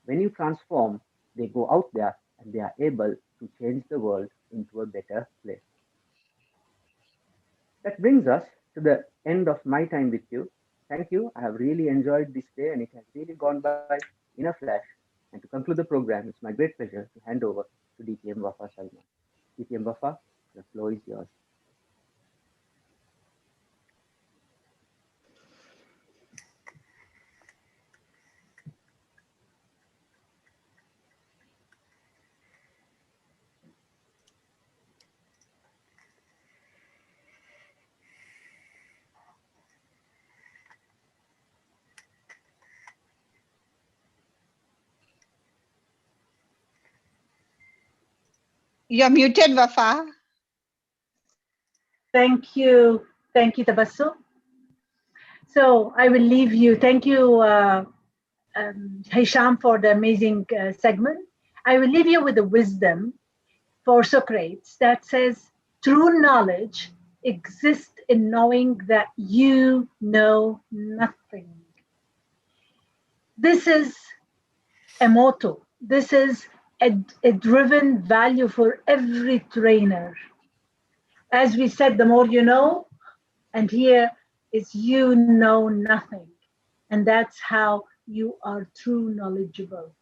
When you transform, they go out there and they are able to change the world into a better place. That brings us to the end of my time with you. Thank you. I have really enjoyed this day and it has really gone by in a flash. And to conclude the program, it's my great pleasure to hand over to DTM Wafaa Salman. DTM Wafaa, the floor is yours. You're muted, Wafaa. Thank you. Thank you, Tabassum. So I will leave you. Thank you, Hisham, for the amazing segment. I will leave you with the wisdom for Socrates that says true knowledge exists in knowing that you know nothing. This is a motto. This is a driven value for every trainer. As we said, the more you know, and here is you know nothing. And that's how you are true knowledgeable.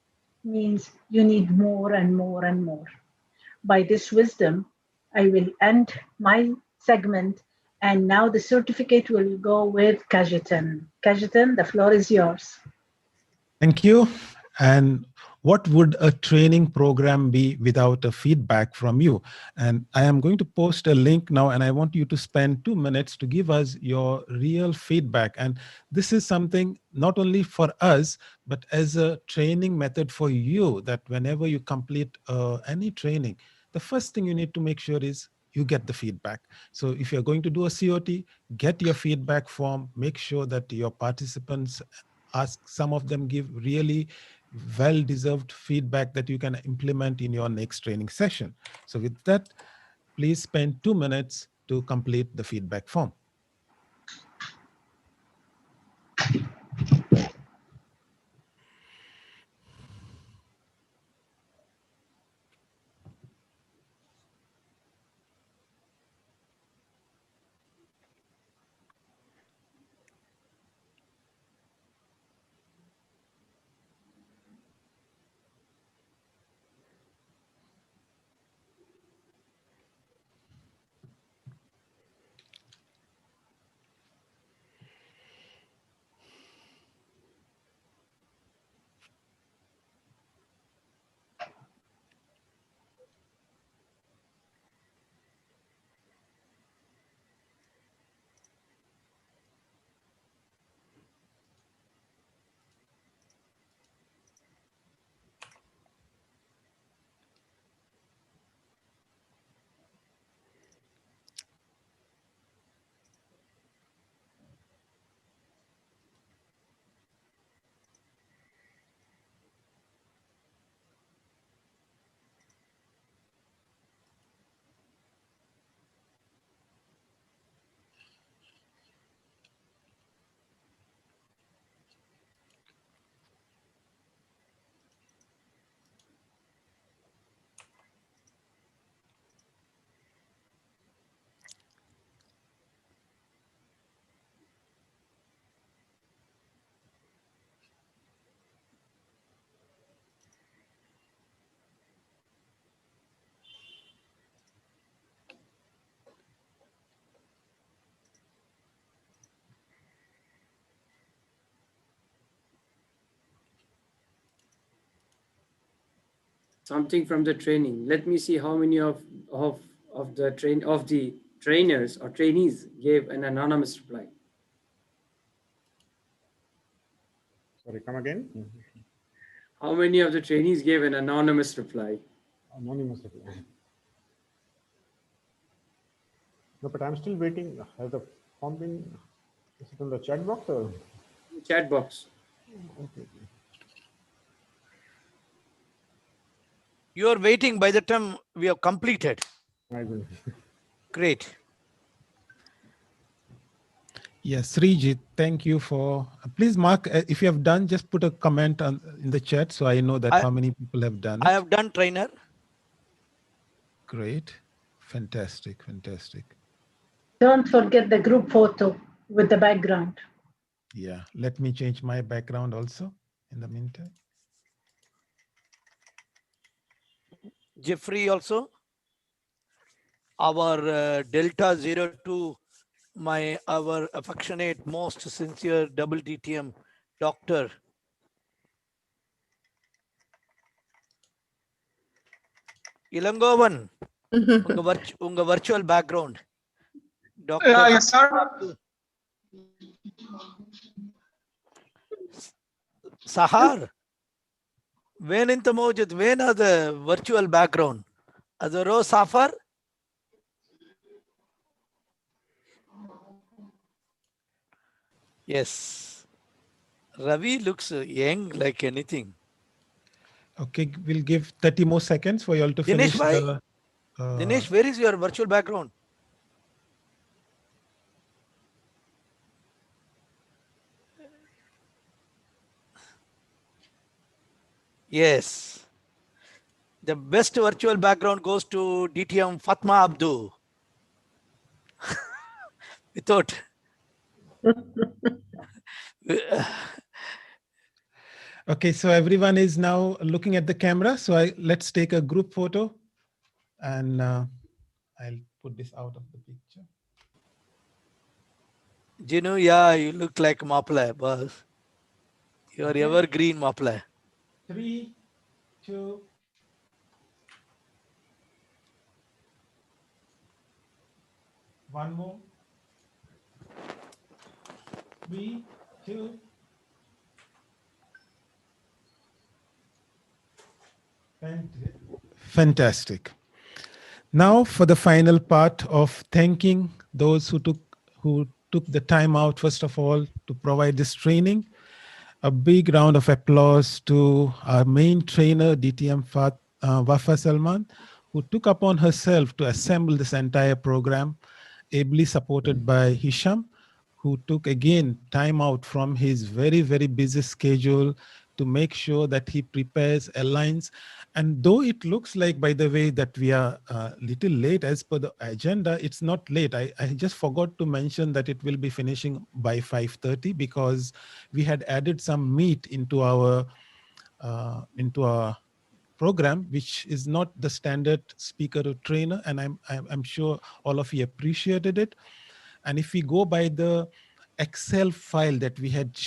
Means you need more and more and more. By this wisdom, I will end my segment, and now the certificate will go with Cajetan. Cajetan, the floor is yours. Thank you. And what would a training program be without a feedback from you? And I am going to post a link now, and I want you to spend 2 minutes to give us your real feedback. And this is something not only for us, but as a training method for you, that whenever you complete any training, the first thing you need to make sure is you get the feedback. So if you're going to do a COT, get your feedback form, make sure that your participants ask, some of them give really well-deserved feedback that you can implement in your next training session. So with that, please spend 2 minutes to complete the feedback form. Something from the training. Let me see how many of the trainers or trainees gave an anonymous reply. Sorry, come again. How many of the trainees gave an anonymous reply? Anonymous reply. No, but I'm still waiting. Has the form been, is it in the chat box or? Chat box. Okay. You are waiting by the time we have completed. I will. Great. Yes, Srijit, thank you for, please Mark, if you have done, just put a comment in the chat so I know that how many people have done it. I have done, trainer. Great. Fantastic, fantastic. Don't forget the group photo with the background. Yeah, let me change my background also in the meantime. Jiffry also. Our Delta 02, our affectionate, most sincere double DTM doctor. Ilangovan, unga virtual background. Doctor. Yes, sir. Sahar, when in the mojit, when are the virtual background? Azaro Safar. Yes. Ravi looks young like anything. Okay, we'll give 30 more seconds for you all to Dinesh finish bhai, the. Dinesh, where is your virtual background? Yes. The best virtual background goes to DTM Fatma Abdu. Without. Okay, so everyone is now looking at the camera. So let's take a group photo, and I'll put this out of the picture. Jinu, yeah, you look like Maple, boss. You are evergreen Maple. 3, 2. One more. 3, 2. Fantastic. Now for the final part of thanking those who took the time out, first of all, to provide this training. A big round of applause to our main trainer, DTM Wafaa Salman, who took upon herself to assemble this entire program, ably supported by Hisham, who took again time out from his very, very busy schedule to make sure that he prepares, aligns. And though it looks like, by the way, that we are a little late as per the agenda, it's not late. I just forgot to mention that it will be finishing by 5:30 because we had added some meat into our program, which is not the standard speaker or trainer. And I'm sure all of you appreciated it. And if we go by the Excel file that we had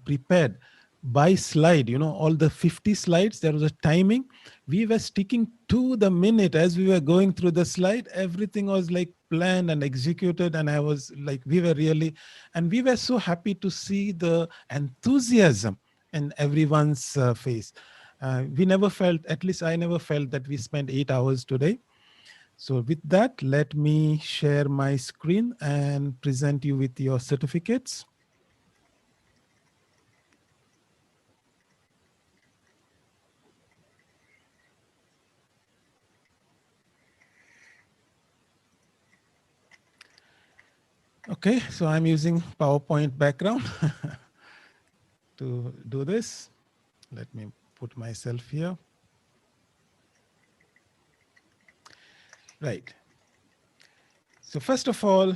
prepared by slide, all the 50 slides, there was a timing. We were sticking to the minute as we were going through the slide. Everything was like planned and executed. And I was like, we were so happy to see the enthusiasm in everyone's face. We never felt, at least I never felt, that we spent 8 hours today. So with that, let me share my screen and present you with your certificates. Okay, so I'm using PowerPoint background to do this. Let me put myself here. Right. So first of all,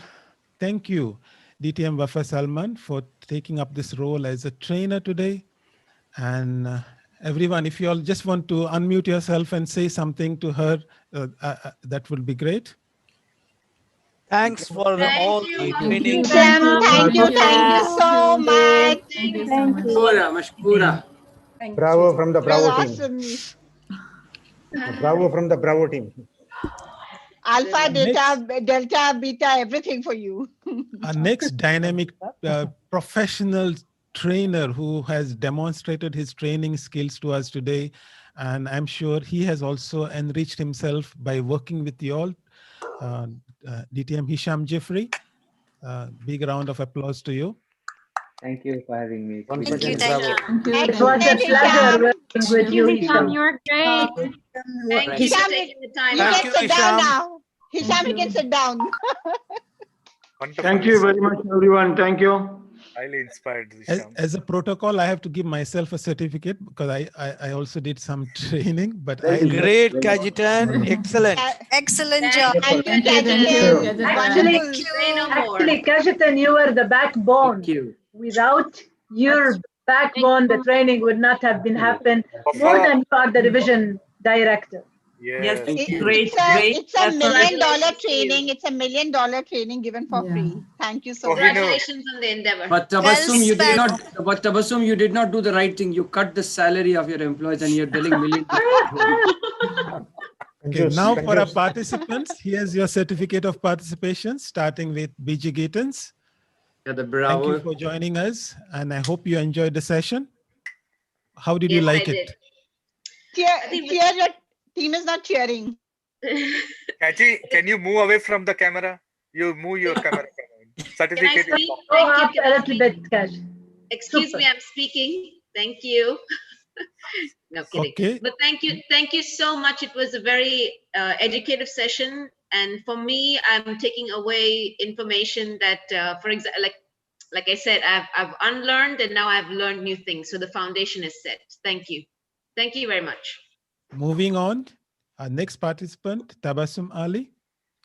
thank you, DTM Wafaa Salman, for taking up this role as a trainer today. And everyone, if you all just want to unmute yourself and say something to her, that would be great. Thanks for all the training. Thank you so much. Thank you so much. Mashkura. Bravo from the It was Bravo team. awesome. Bravo from the Bravo team. Alpha, delta, beta, everything for you. Our next dynamic professional trainer who has demonstrated his training skills to us today. And I'm sure he has also enriched himself by working with you all. DTM Hisham Jiffry, big round of applause to you. Thank you for having me. Thank you. Thank you. It was a pleasure working with you, Hisham. You're great. Thank you for taking the time You out. can sit down now. Hisham, you can sit down. Thank you very much, everyone. Thank you. Highly inspired, As a protocol, I have to give myself a certificate because I also did some training. But Great, Cajetan. Excellent. Excellent job. Thank you, Cajetan. Actually, Cajetan, you were the backbone. Without your backbone, the training would not have been happened. More than you are the division director. Yes, it's a $1 million training. It's a $1 million training given for free. Thank you so much. Congratulations on the endeavor. But Tabassum, you did not do the right thing. You cut the salary of your employees and you're telling millions. Okay, now for our participants, here's your certificate of participation, starting with BG Gatens. Yeah, the Bravo. Thank you for joining us, and I hope you enjoyed the session. How did you like it? Cheer, your team is not cheering. Kaji, can you move away from the camera? You move your camera. Can I Certificate is speak? off. Thank you. Up Can a I little speak? bit, Cash. Excuse me, Super. I'm speaking. Thank you. No kidding. Okay. But thank you so much. It was a very educative session, and for me, I'm taking away information that, for example, like I said, I've unlearned, and now I've learned new things. So the foundation is set. Thank you very much. Moving on, our next participant, Tabassum Ali.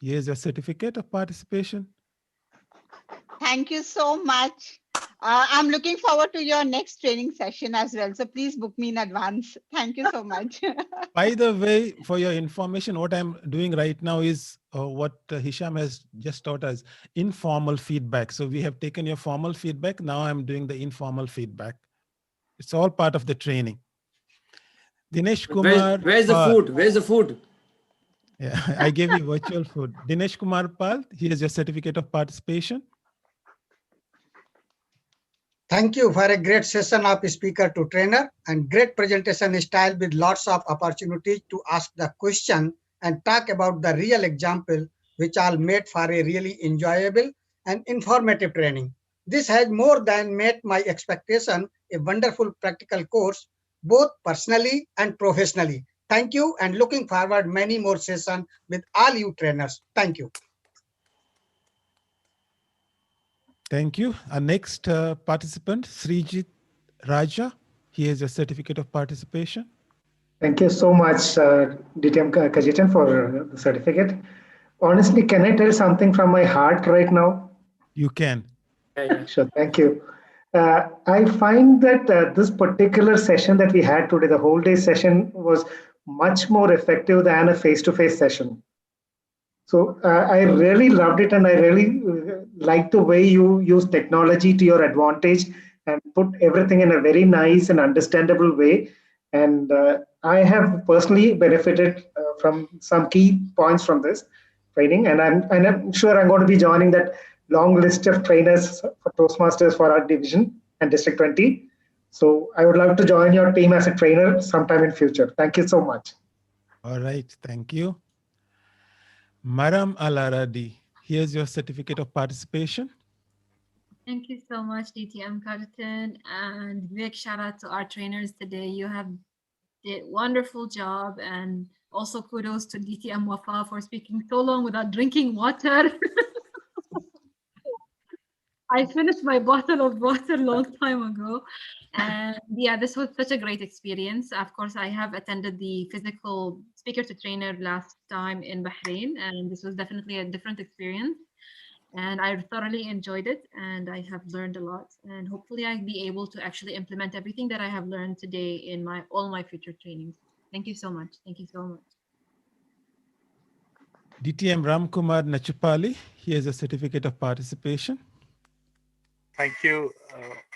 Here's your certificate of participation. Thank you so much. I'm looking forward to your next training session as well. So please book me in advance. Thank you so much. By the way, for your information, what I'm doing right now is what Hisham has just taught us, informal feedback. So we have taken your formal feedback. Now I'm doing the informal feedback. It's all part of the training. Dinesh Kumar. Where's the food? Where's the food? Yeah, I gave you virtual food. Dinesh Kumar Pal, here's your certificate of participation. Thank you for a great session of speaker to trainer and great presentation style with lots of opportunities to ask the question and talk about the real example, which all made for a really enjoyable and informative training. This has more than met my expectation, a wonderful practical course, both personally and professionally. Thank you and looking forward many more sessions with all you trainers. Thank you. Thank you. Our next participant, Srijit Raja. Here's a certificate of participation. Thank you so much, DTM Cajetan, for the certificate. Honestly, can I tell something from my heart right now? You can. Sure, thank you. I find that this particular session that we had today, the whole day session, was much more effective than a face-to-face session. So I really loved it, and I really like the way you use technology to your advantage and put everything in a very nice and understandable way. And I have personally benefited from some key points from this training, and I'm sure I'm going to be joining that long list of trainers for Toastmasters for our division and District 20. So I would love to join your team as a trainer sometime in future. Thank you so much. All right, thank you. Maram Alaradi, here's your certificate of participation. Thank you so much, DTM Cajetan, and big shout out to our trainers today. You have did wonderful job, and also kudos to DTM Wafaa for speaking so long without drinking water. I finished my bottle of water a long time ago. And yeah, this was such a great experience. Of course, I have attended the physical speaker to trainer last time in Bahrain, and this was definitely a different experience. And I thoroughly enjoyed it, and I have learned a lot. And hopefully I'll be able to actually implement everything that I have learned today in all my future trainings. Thank you so much. Thank you so much. DTM Ramkumar Nachupali, here's a certificate of participation. Thank you.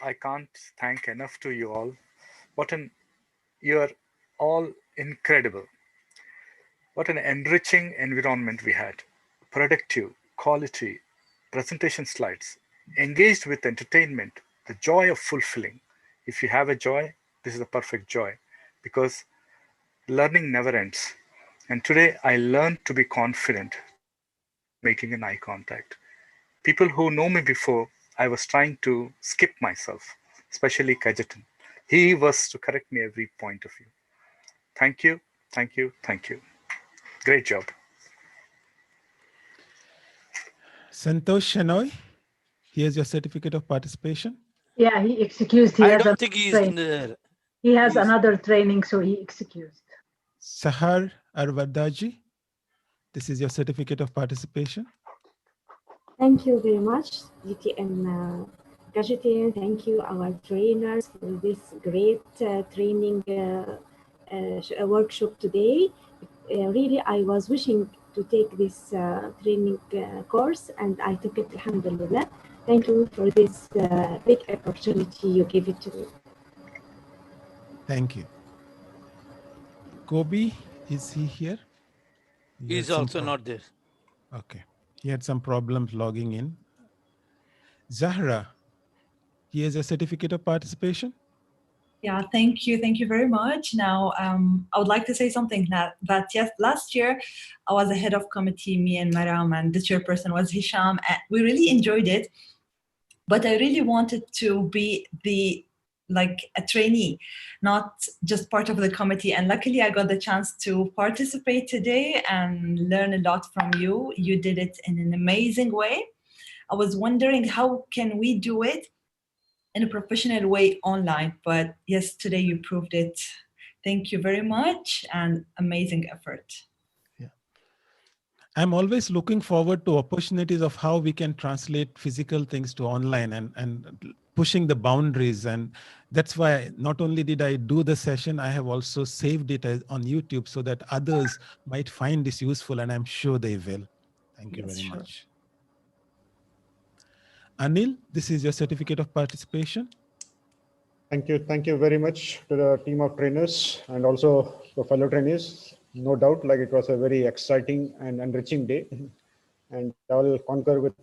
I can't thank enough to you all. You're all incredible. What an enriching environment we had. Productive, quality, presentation slides, engaged with entertainment, the joy of fulfilling. If you have a joy, this is a perfect joy because learning never ends. And today I learned to be confident without making an eye contact. People who know me before, I was trying to skip myself, especially Cajetan. He was to correct me every point of view. Thank you, thank you, thank you. Great job. Santosh Shenoy, here's your certificate of participation. Yeah, he excused. I don't think he's in there. He has another training, so he excused. Sahar Arvadaji, this is your certificate of participation. Thank you very much, DTM Cajetan. Thank you, our trainers, for this great training workshop today. Really, I was wishing to take this training course, and I took it, alhamdulillah. Thank you for this big opportunity you gave it to me. Thank you. Kobe, is he here? He's also not there. Okay. He had some problems logging in. Zahra, here's a certificate of participation. Yeah, thank you. Thank you very much. Now, I would like to say something that yes, last year I was the head of committee, me and Maram, and the chairperson was Hisham. And we really enjoyed it, but I really wanted to be like a trainee, not just part of the committee. And luckily I got the chance to participate today and learn a lot from you. You did it in an amazing way. I was wondering how can we do it in a professional way online, but yes, today you proved it. Thank you very much and amazing effort. I'm always looking forward to opportunities of how we can translate physical things to online and pushing the boundaries. And that's why not only did I do the session, I have also saved it on YouTube so that others might find this useful, and I'm sure they will. Thank you very much. Anil, this is your certificate of participation. Thank you. Thank you very much to the team of trainers and also the fellow trainees. No doubt, like it was a very exciting and enriching day. And I will concur with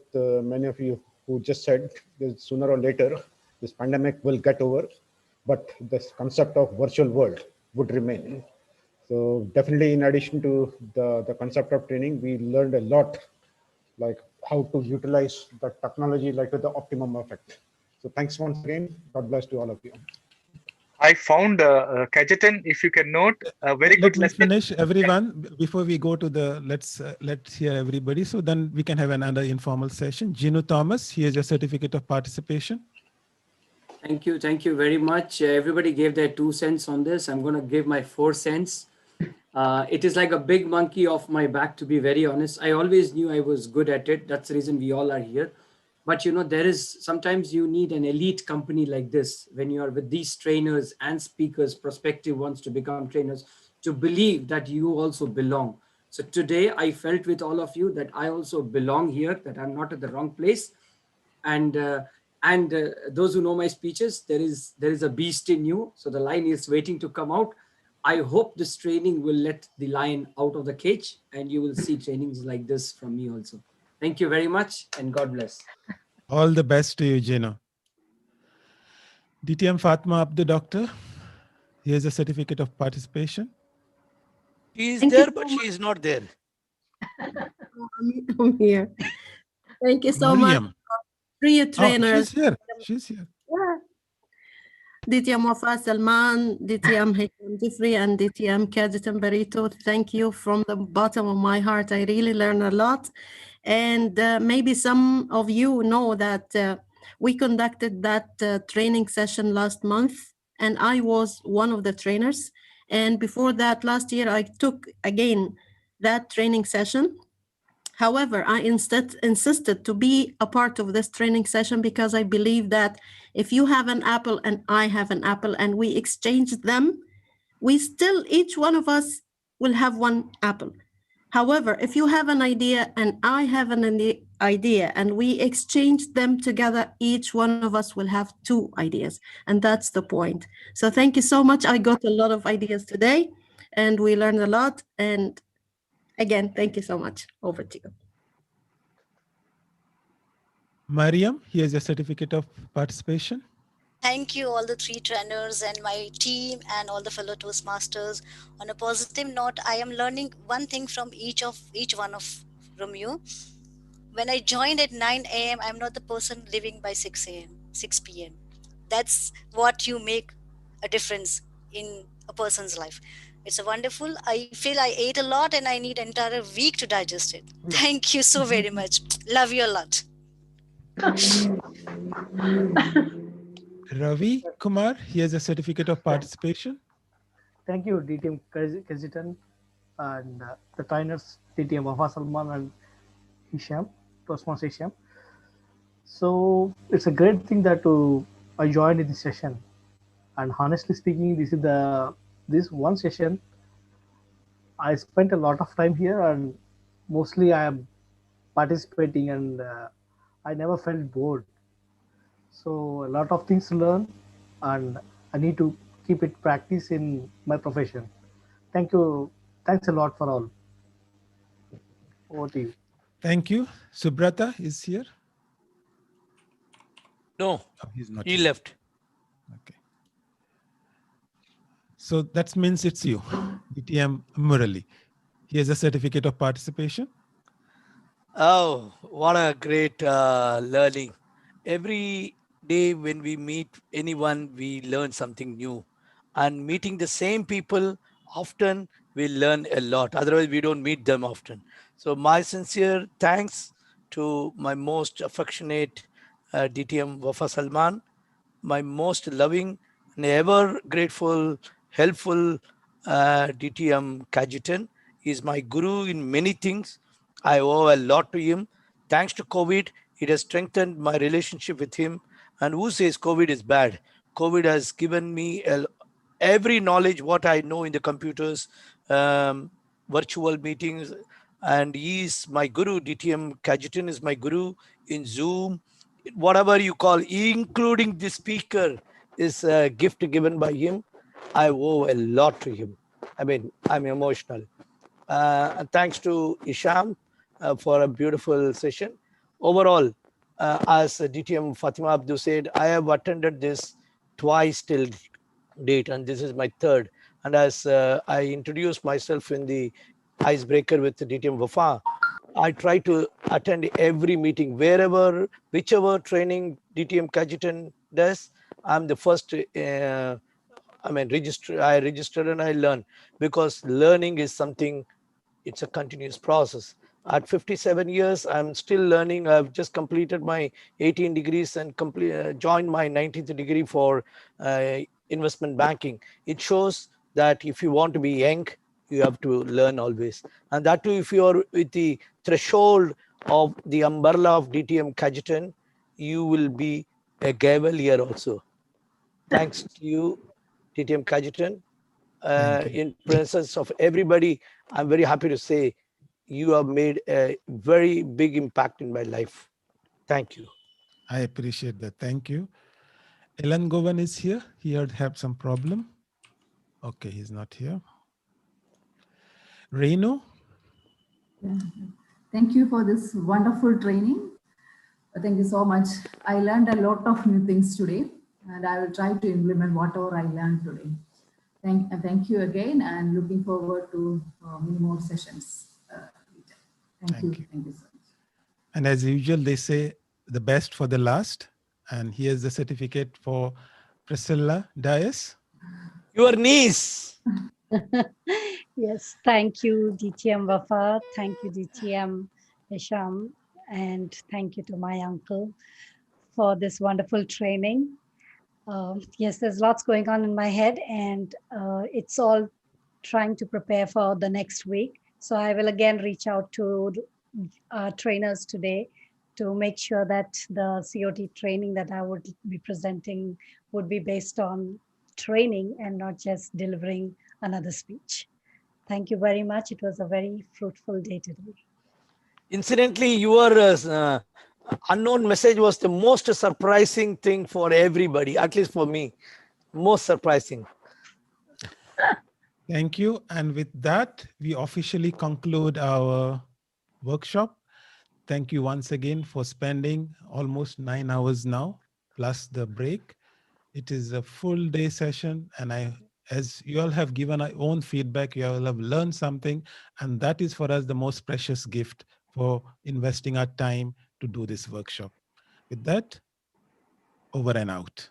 many of you who just said that sooner or later, this pandemic will get over, but this concept of virtual world would remain. So definitely, in addition to the concept of training, we learned a lot, like how to utilize the technology like to the optimum effect. So thanks once again. God bless to all of you. I found Cajetan, if you can note, a very good lesson. Finish, everyone, before we go to the, let's hear everybody. So then we can have another informal session. Gino Thomas, here's your certificate of participation. Thank you. Thank you very much. Everybody gave their 2 cents on this. I'm going to give my 4 cents. It is like a big monkey off my back, to be very honest. I always knew I was good at it. That's the reason we all are here. But you know, there is sometimes you need an elite company like this when you are with these trainers and speakers, prospective ones to become trainers, to believe that you also belong. So today I felt with all of you that I also belong here, that I'm not at the wrong place. And those who know my speeches, there is a beast in you. So the lion is waiting to come out. I hope this training will let the lion out of the cage, and you will see trainings like this from me also. Thank you very much, and God bless. All the best to you, Gino. DTM Fatma Abdu Doctor, here's a certificate of participation. She is there, but she is not there. I'm here. Thank you so Mariam. much. Three trainers. She's here. She's here. Yeah. DTM Wafaa Salman, DTM Hisham, Jiffry, and DTM Cajetan Barretto. Thank you from the bottom of my heart. I really learned a lot. And maybe some of you know that we conducted that training session last month, and I was one of the trainers. And before that, last year, I took again that training session. However, I instead insisted to be a part of this training session because I believe that if you have an apple and I have an apple and we exchange them, we still, each one of us will have one apple. However, if you have an idea and I have an idea and we exchange them together, each one of us will have 2 ideas. And that's the point. So thank you so much. I got a lot of ideas today and we learned a lot. And again, thank you so much. Over to you. Mariam, here's your certificate of participation. Thank you, all the 3 trainers and my team and all the fellow Toastmasters. On a positive note, I am learning one thing from each one from you. When I joined at 9 a.m., I'm not the person living by 6 p.m. That's what you make a difference in a person's life. It's a wonderful. I feel I ate a lot and I need an entire week to digest it. Thank you so very much. Love you a lot. Ravi Kumar, here's a certificate of participation. Thank you, DTM Cajetan and the trainers, DTM Wafaa Salman and Hisham, Toastmasters Hisham. So it's a great thing that I joined in this session. And honestly speaking, this one session, I spent a lot of time here and mostly I am participating and I never felt bored. So a lot of things to learn and I need to keep it practice in my profession. Thank you. Thanks a lot for all. Over to you. Thank you. Subrata is here. No, oh, he's not he here. left. Okay. So that means it's you, DTM Murali. Here's a certificate of participation. Oh, what a great learning. Every day when we meet anyone, we learn something new. And meeting the same people often, we learn a lot. Otherwise, we don't meet them often. So my sincere thanks to my most affectionate DTM Wafaa Salman, my most loving and ever grateful, helpful DTM Cajetan. Is my guru in many things. I owe a lot to him. Thanks to COVID, it has strengthened my relationship with him. And who says COVID is bad? COVID has given me every knowledge what I know in the computers, virtual meetings, and he is my guru. DTM Cajetan is my guru in Zoom, whatever you call, including the speaker, is a gift given by him. I owe a lot to him. I mean, I'm emotional. And thanks to Hisham for a beautiful session. Overall, as DTM Fatima Abdu said, I have attended this twice till date, and this is my third. And as I introduced myself in the icebreaker with DTM Wafaa, I try to attend every meeting, whichever training DTM Cajetan does. I'm the first. I register and I learn, because learning is something. It's a continuous process. At 57 years, I'm still learning. I've just completed my 18 degrees and joined my 19th degree for investment banking. It shows that if you want to be young, you have to learn always. And that too, if you're with the threshold of the umbrella of DTM Cajetan, you will be a cavalier also. Thanks to you, DTM Cajetan. In presence of everybody, I'm very happy to say you have made a very big impact in my life. Thank you. I appreciate that. Thank you. Elan Govan is here. He had some problem. Okay, he's not here. Reno? Thank you for this wonderful training. Thank you so much. I learned a lot of new things today, and I will try to implement whatever I learned today. Thank you again, and looking forward to many more sessions. Thank you. Thank you so much. And as usual, they say the best for the last. And here's the certificate for Priscilla Dias. Your niece. Yes, thank you, DTM Wafaa. Thank you, DTM Hisham. And thank you to my uncle for this wonderful training. Yes, there's lots going on in my head, and it's all trying to prepare for the next week. So I will again reach out to trainers today to make sure that the COT training that I would be presenting would be based on training and not just delivering another speech. Thank you very much. It was a very fruitful day today. Incidentally, your unknown message was the most surprising thing for everybody, at least for me. Most surprising. Thank you. And with that, we officially conclude our workshop. Thank you once again for spending almost 9 hours now, plus the break. It is a full day session, and as you all have given our own feedback, you all have learned something, and that is for us the most precious gift for investing our time to do this workshop. With that, over and out.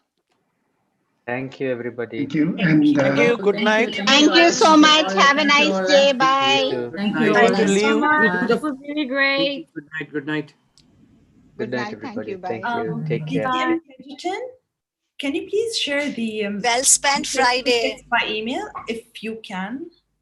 Thank you, everybody. Thank you. And thank you. Good night. Thank you so much. Have a nice day. Bye. Thank you. Thank you so much. Good It was really great. night. Good night. Good night, everybody. Thank you. Take care. DTM Cajetan, can you please share the Well spent Friday by email if you can?